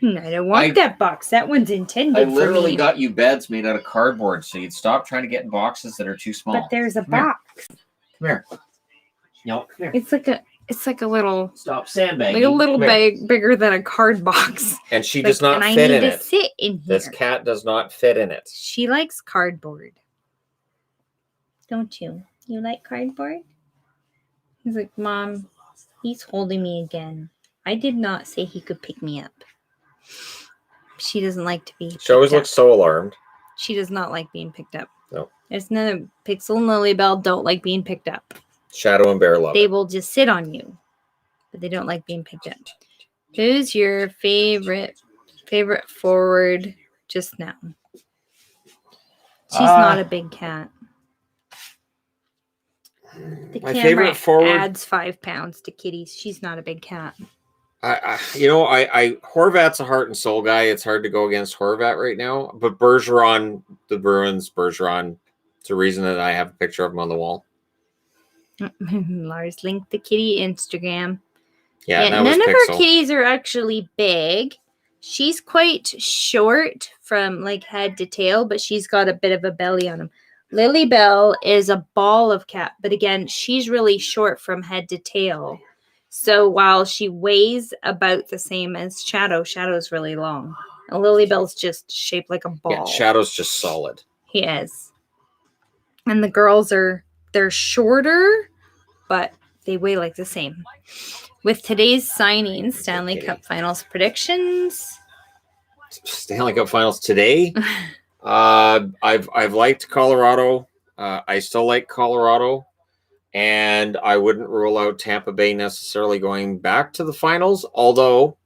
I don't want that box. That one's intended for me. I literally got you beds made out of cardboard, so you'd stop trying to get in boxes that are too small. But there's a box. Come here. No, come here. It's like a little. Stop sandbagging. Like a little bag bigger than a card box. And she does not fit in it. I need to sit in here. This cat does not fit in it. She likes cardboard. Don't you? You like cardboard? He's like, Mom, he's holding me again. I did not say he could pick me up. She doesn't like to be. She always looks so alarmed. She does not like being picked up. No. There's none of Pixel and Lilybell don't like being picked up. Shadow and Bear love They it. will just sit on you, but they don't like being picked up. Who's your favorite forward just now? She's not a big cat. The My camera favorite forward adds 5 pounds to Kitty's. She's not a big cat. Horvat's a heart and soul guy. It's hard to go against Horvat right now. But Bergeron, the Bruins, Bergeron, it's a reason that I have a picture of him on the wall. Lars linked the kitty Instagram. Yeah, none of our kitties are actually big. She's quite short from like head to tail, but she's got a bit of a belly on him. Lily Bell is a ball of cat, but again, she's really short from head to tail. So while she weighs about the same as Shadow's really long. And Lily Bell's just shaped like a ball. Yeah, Shadow's just solid. He is. And the girls they're shorter, but they weigh like the same. With today's signings, Stanley Cup Finals predictions. Stanley Cup Finals today. I've liked Colorado. I still like Colorado, and I wouldn't rule out Tampa Bay necessarily going back to the finals. Although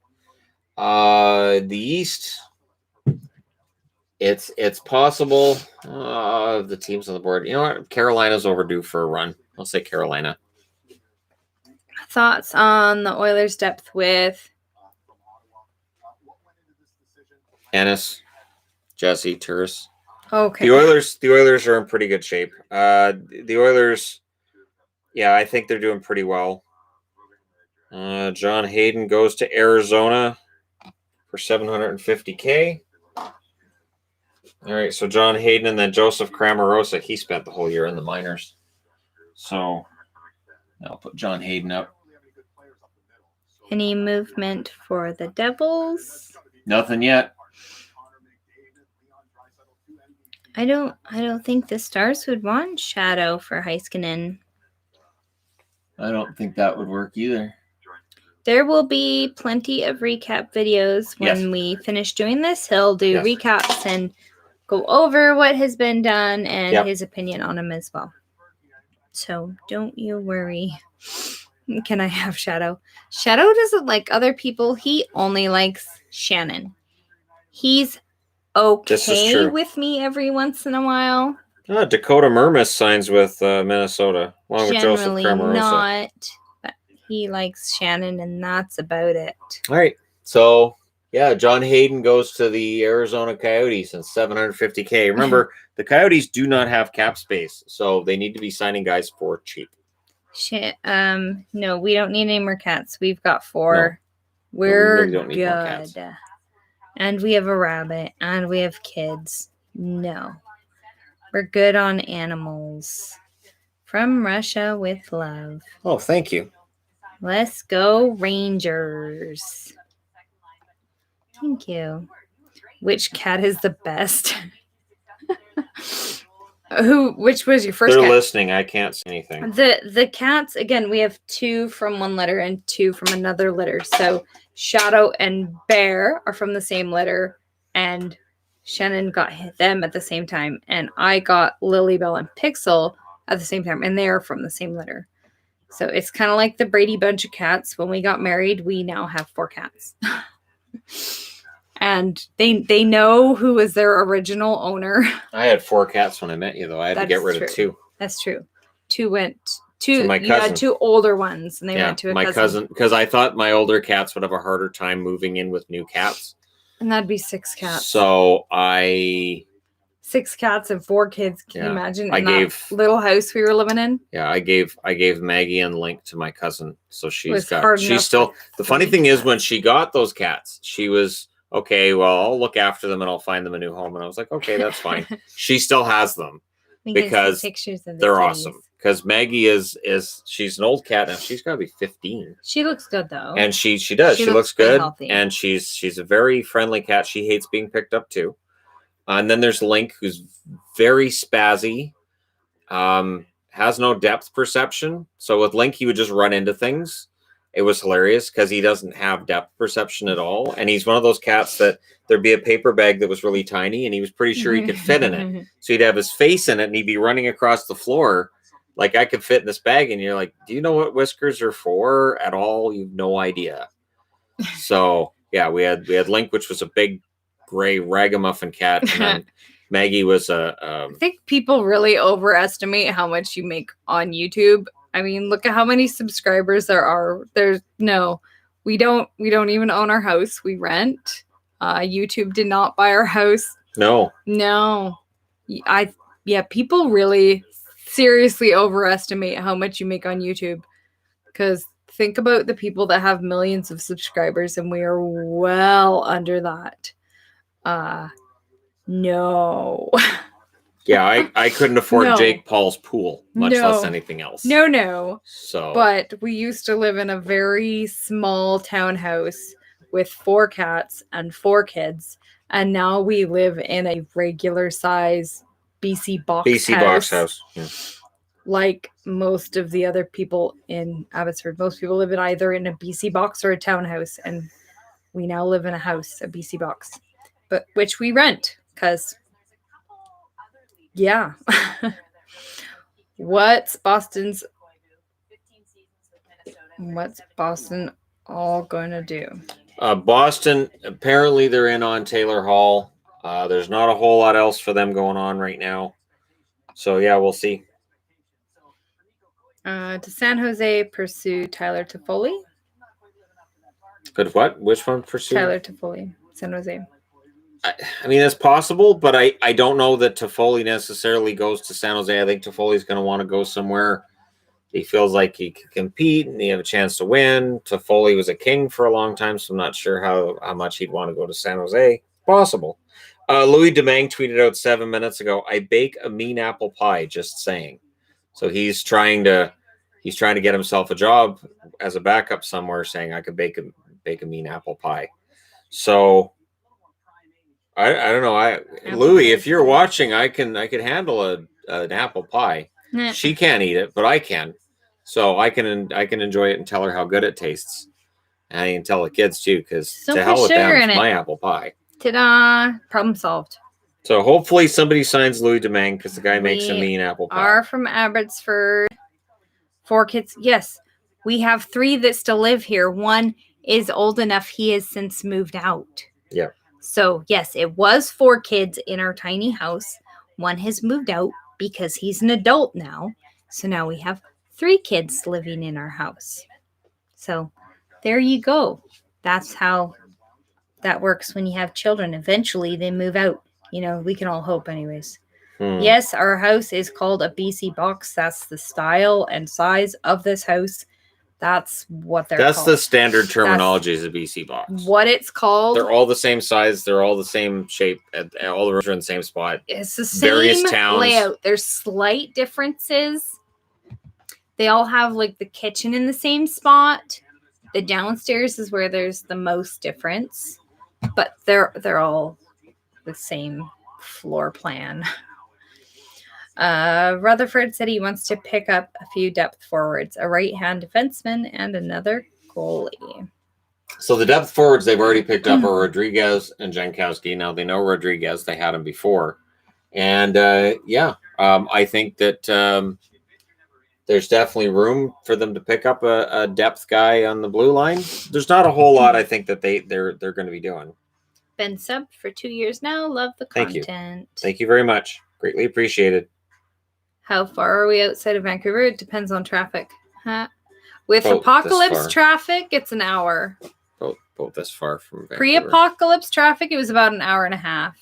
the East, it's possible. The teams on the board. You know what? Carolina's overdue for a run. I'll say Carolina. Thoughts on the Oilers' depth with Ennis, Jesse, Turris. Okay. The Oilers are in pretty good shape. The Oilers, yeah, I think they're doing pretty well. John Hayden goes to Arizona for $750K. All right, so John Hayden and then Joseph Cramarosa, he spent the whole year in the minors. So I'll put John Hayden up. Any movement for the Devils? Nothing yet. I don't think the Stars would want Shadow for Heiskanen. I don't think that would work either. There will be plenty of recap videos when we finish doing this. He'll do recaps and go over what has been done and his opinion on him as well. So don't you worry. Can I have Shadow? Shadow doesn't like other people. He only likes Shannon. He's okay with me every once in a while. Dakota Mermis signs with Minnesota, along with Joseph Cramarosa. Not, but he likes Shannon, and that's about it. All right. So, yeah, John Hayden goes to the Arizona Coyotes and $750K. Remember, the Coyotes do not have cap space, so they need to be signing guys for cheap. No, we don't need any more cats. We've got 4. No, we're really don't need good. More cats. And we have a rabbit, and we have kids. No. We're good on animals. From Russia with love. Oh, thank you. Let's go Rangers. Thank you. Which cat is the best? Which was your first They're cat? listening. I can't see anything. The cats, again, we have 2 from one litter and 2 from another litter. So Shadow and Bear are from the same litter, and Shannon got them at the same time, and I got Lilybell and Pixel at the same time, and they are from the same litter. So it's kind of like the Brady bunch of cats. When we got married, we now have 4 cats. And they know who was their original owner. I had 4 cats when I met you, though. I had to get rid of 2. That's true. 2 went to my cousin. You had 2 older ones, and they went to my cousin. Because I thought my older cats would have a harder time moving in with new cats. And that'd be 6 cats. So 6 cats and 4 kids. Can you imagine? That little house we were living in. Yeah, I gave Maggie and Link to my cousin, so she's still. The funny thing is, when she got those cats, she was. Okay, well, I'll look after them and I'll find them a new home. And I was like, okay, that's fine. She still has them because they're awesome. Because Maggie she's an old cat now. She's got to be 15. She looks good though. And she does. She looks good. Healthy. And she's a very friendly cat. She hates being picked up too. And then there's Link, who's very spazzy, has no depth perception. So with Link, he would just run into things. It was hilarious because he doesn't have depth perception at all. And he's one of those cats that there'd be a paper bag that was really tiny and he was pretty sure he could fit in it. So he'd have his face in it and he'd be running across the floor like, I could fit in this bag. And you're like, do you know what whiskers are for at all? You have no idea. So, yeah, we had Link, which was a big gray ragamuffin cat. And then Maggie was I think people really overestimate how much you make on YouTube. I mean, look at how many subscribers there are. We don't even own our house. We rent. YouTube did not buy our house. No. People really seriously overestimate how much you make on YouTube because Think about the people that have millions of subscribers, and we are well under that. No. Yeah, I couldn't afford No. Jake Paul's pool, much less No. anything else. No. So, But we used to live in a very small townhouse with 4 cats and 4 kids. And now we live in a regular size BC box house. Yeah. Like most of the other people in Abbotsford. Most people live in either in a BC box or a townhouse. And we now live in a house, a BC box. But which we rent because yeah. What's Boston all going to do? Boston, apparently they're in on Taylor Hall. There's not a whole lot else for them going on right now. So, yeah, we'll see. Does San Jose pursue Tyler Toffoli? Good what? Which one pursue? Tyler Toffoli, San Jose. I mean, it's possible, but I don't know that Toffoli necessarily goes to San Jose. I think Toffoli's going to want to go somewhere he feels like he can compete and he have a chance to win. Toffoli was a king for a long time, so I'm not sure how much he'd want to go to San Jose. Possible. Louis Domingue tweeted out 7 minutes ago, "I bake a mean apple pie, just saying." So he's trying to get himself a job as a backup somewhere, saying I could bake a mean apple pie. So I don't know. Louis, if you're watching, I can handle an apple pie. She can't eat it, but I can. So I can enjoy it and tell her how good it tastes. And I can tell the kids too, because to hell with them, it's my apple pie. Ta-da! Problem solved. So hopefully somebody signs Louis Domingue because the guy makes a mean apple pie. Are from Abbotsford. 4 kids. Yes, we have 3 that still live here. 1 is old enough; he has since moved out. Yeah. So yes, it was 4 kids in our tiny house. 1 has moved out because he's an adult now. So now we have 3 kids living in our house. So there you go. That's how that works when you have children. Eventually they move out. You know, we can all hope anyways. Yes, our house is called a BC box. That's the style and size of this house. That's what they're called. That's the standard terminology is a BC box. What it's called. They're all the same size. They're all the same shape. All the rooms are in the same spot. It's the same layout. There's slight differences. They all have like the kitchen in the same spot. The downstairs is where there's the most difference. But they're all the same floor plan. Rutherford said he wants to pick up a few depth forwards, a right-hand defenseman, and another goalie. So the depth forwards they've already picked up are Rodriguez and Jankowski. Now they know Rodriguez; they had him before, and I think that there's definitely room for them to pick up a depth guy on the blue line. There's not a whole lot I think that they're going to be doing. Been subbed for 2 years now. Love the content. Thank you very much. Greatly appreciated. How far are we outside of Vancouver? It depends on traffic. With Boat apocalypse traffic, it's an hour. Boat this far from Vancouver. Pre-apocalypse traffic, it was about an hour and a half.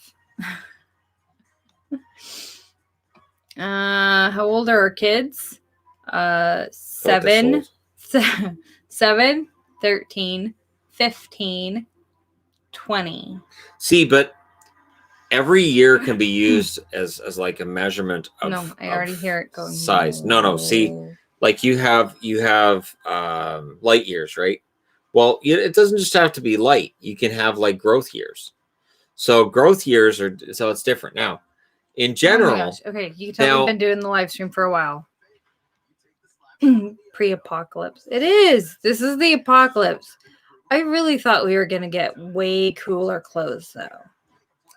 How old are our kids? 7, 13, 15, 20. See, but every year can be used as like a measurement of No, I already hear it going. Size. No. See, like you have light years, right? Well, it doesn't just have to be light. You can have like growth years. So growth years so it's different. Now, in general. Okay, you can tell we've been doing the live stream for a while. Pre-apocalypse. It is. This is the apocalypse. I really thought we were going to get way cooler clothes, though.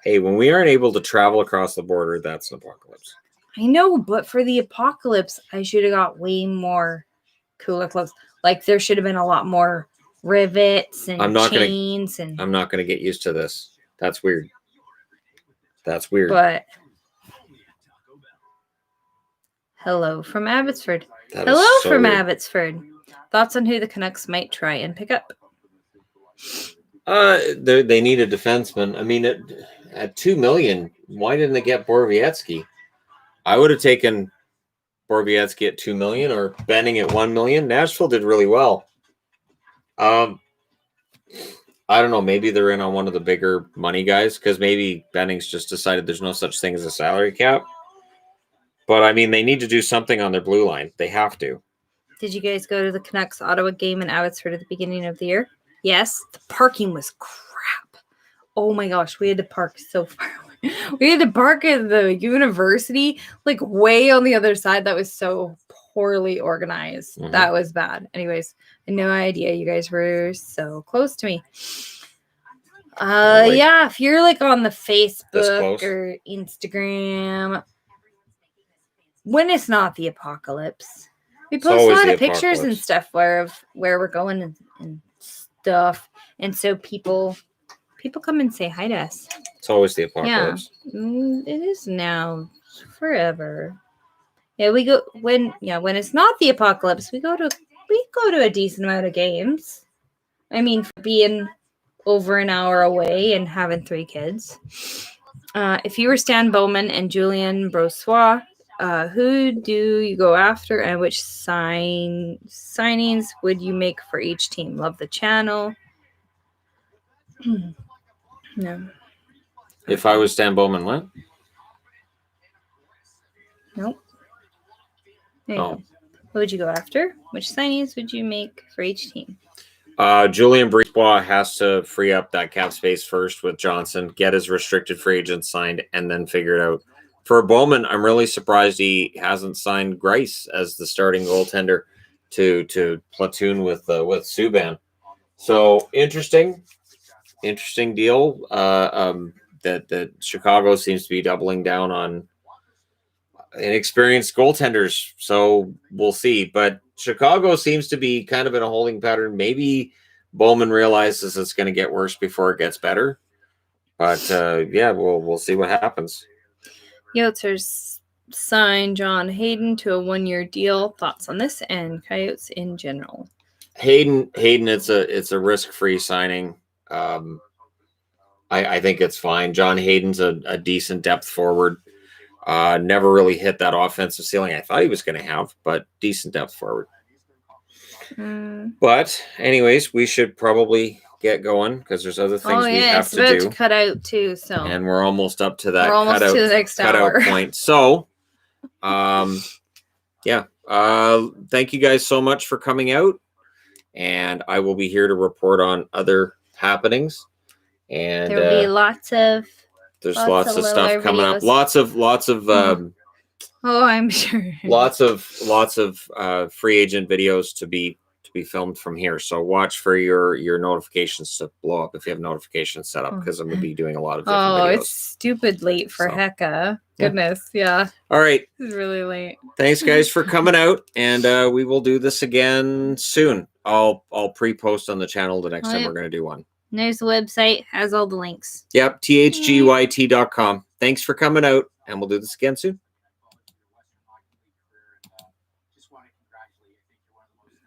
Hey, when we aren't able to travel across the border, that's an apocalypse. I know, but for the apocalypse, I should have got way more cooler clothes. Like, there should have been a lot more rivets and chains. I'm not going to get used to this. That's weird. But hello from Abbotsford. Abbotsford. Thoughts on who the Canucks might try and pick up? They need a defenseman. I mean, at $2 million, why didn't they get Borowiecki? I would have taken Borowiecki at $2 million or Benning at $1 million. Nashville did really well. I don't know. Maybe they're in on one of the bigger money guys because maybe Bennings just decided there's no such thing as a salary cap. But I mean, they need to do something on their blue line. They have to. Did you guys go to the Canucks Ottawa game in Abbotsford at the beginning of the year? Yes. The parking was crap. Oh my gosh, we had to park so far away. We had to park at the university, like way on the other side. That was so poorly organized. Mhm. That was bad. Anyways, I had no idea you guys were so close to me. Like yeah, if you're like on the this Facebook close? or Instagram, when it's not the apocalypse, we post a always lot the of pictures and apocalypse. stuff where we're going and stuff, and so people come and say hi to us. It's always the apocalypse. It is now forever. Yeah, we go when it's not the apocalypse, we go to a decent amount of games. I mean, for being over an hour away and having 3 kids. If you were Stan Bowman and Julien Brossoit, who do you go after, and which signings would you make for each team? Love the channel. No. If I was Stan Bowman, what? Nope. There you Oh. go. What would you go after? Which signings would you make for each team? Julien Brossoit has to free up that cap space first with Johnson, get his restricted free agent signed, and then figure it out. For Bowman, I'm really surprised he hasn't signed Grice as the starting goaltender to platoon with Subban. So interesting deal. That Chicago seems to be doubling down on inexperienced goaltenders. So we'll see. But Chicago seems to be kind of in a holding pattern. Maybe Bowman realizes it's going to get worse before it gets better. But yeah, we'll see what happens. Yotzers signed John Hayden to a 1-year deal. Thoughts on this and Coyotes in general? Hayden, it's a risk-free signing. I think it's fine. John Hayden's a decent depth forward. Never really hit that offensive ceiling I thought he was going to have, but decent depth forward. But anyways, we should probably get going because there's other things we have to do. To cut out too, so and we're almost up to that. We're almost to the next hour. Point. So, yeah. Thank you guys so much for coming out, and I will be here to report on other happenings. And there'll be lots of lots of stuff coming up. Lots of I'm sure. Lots of free agent videos to be filmed from here. So watch for your notifications to blow up if you have notifications set up, because I'm going to be doing a lot of different videos. It's stupid late for Hecka. Goodness, yeah. All right. It's really late. Thanks, guys, for coming out, and we will do this again soon. I'll pre-post on the channel the next time we're going to do one. And there's the website, has all the links. Yep, THGYT.com. Thanks for coming out, and we'll do this again soon.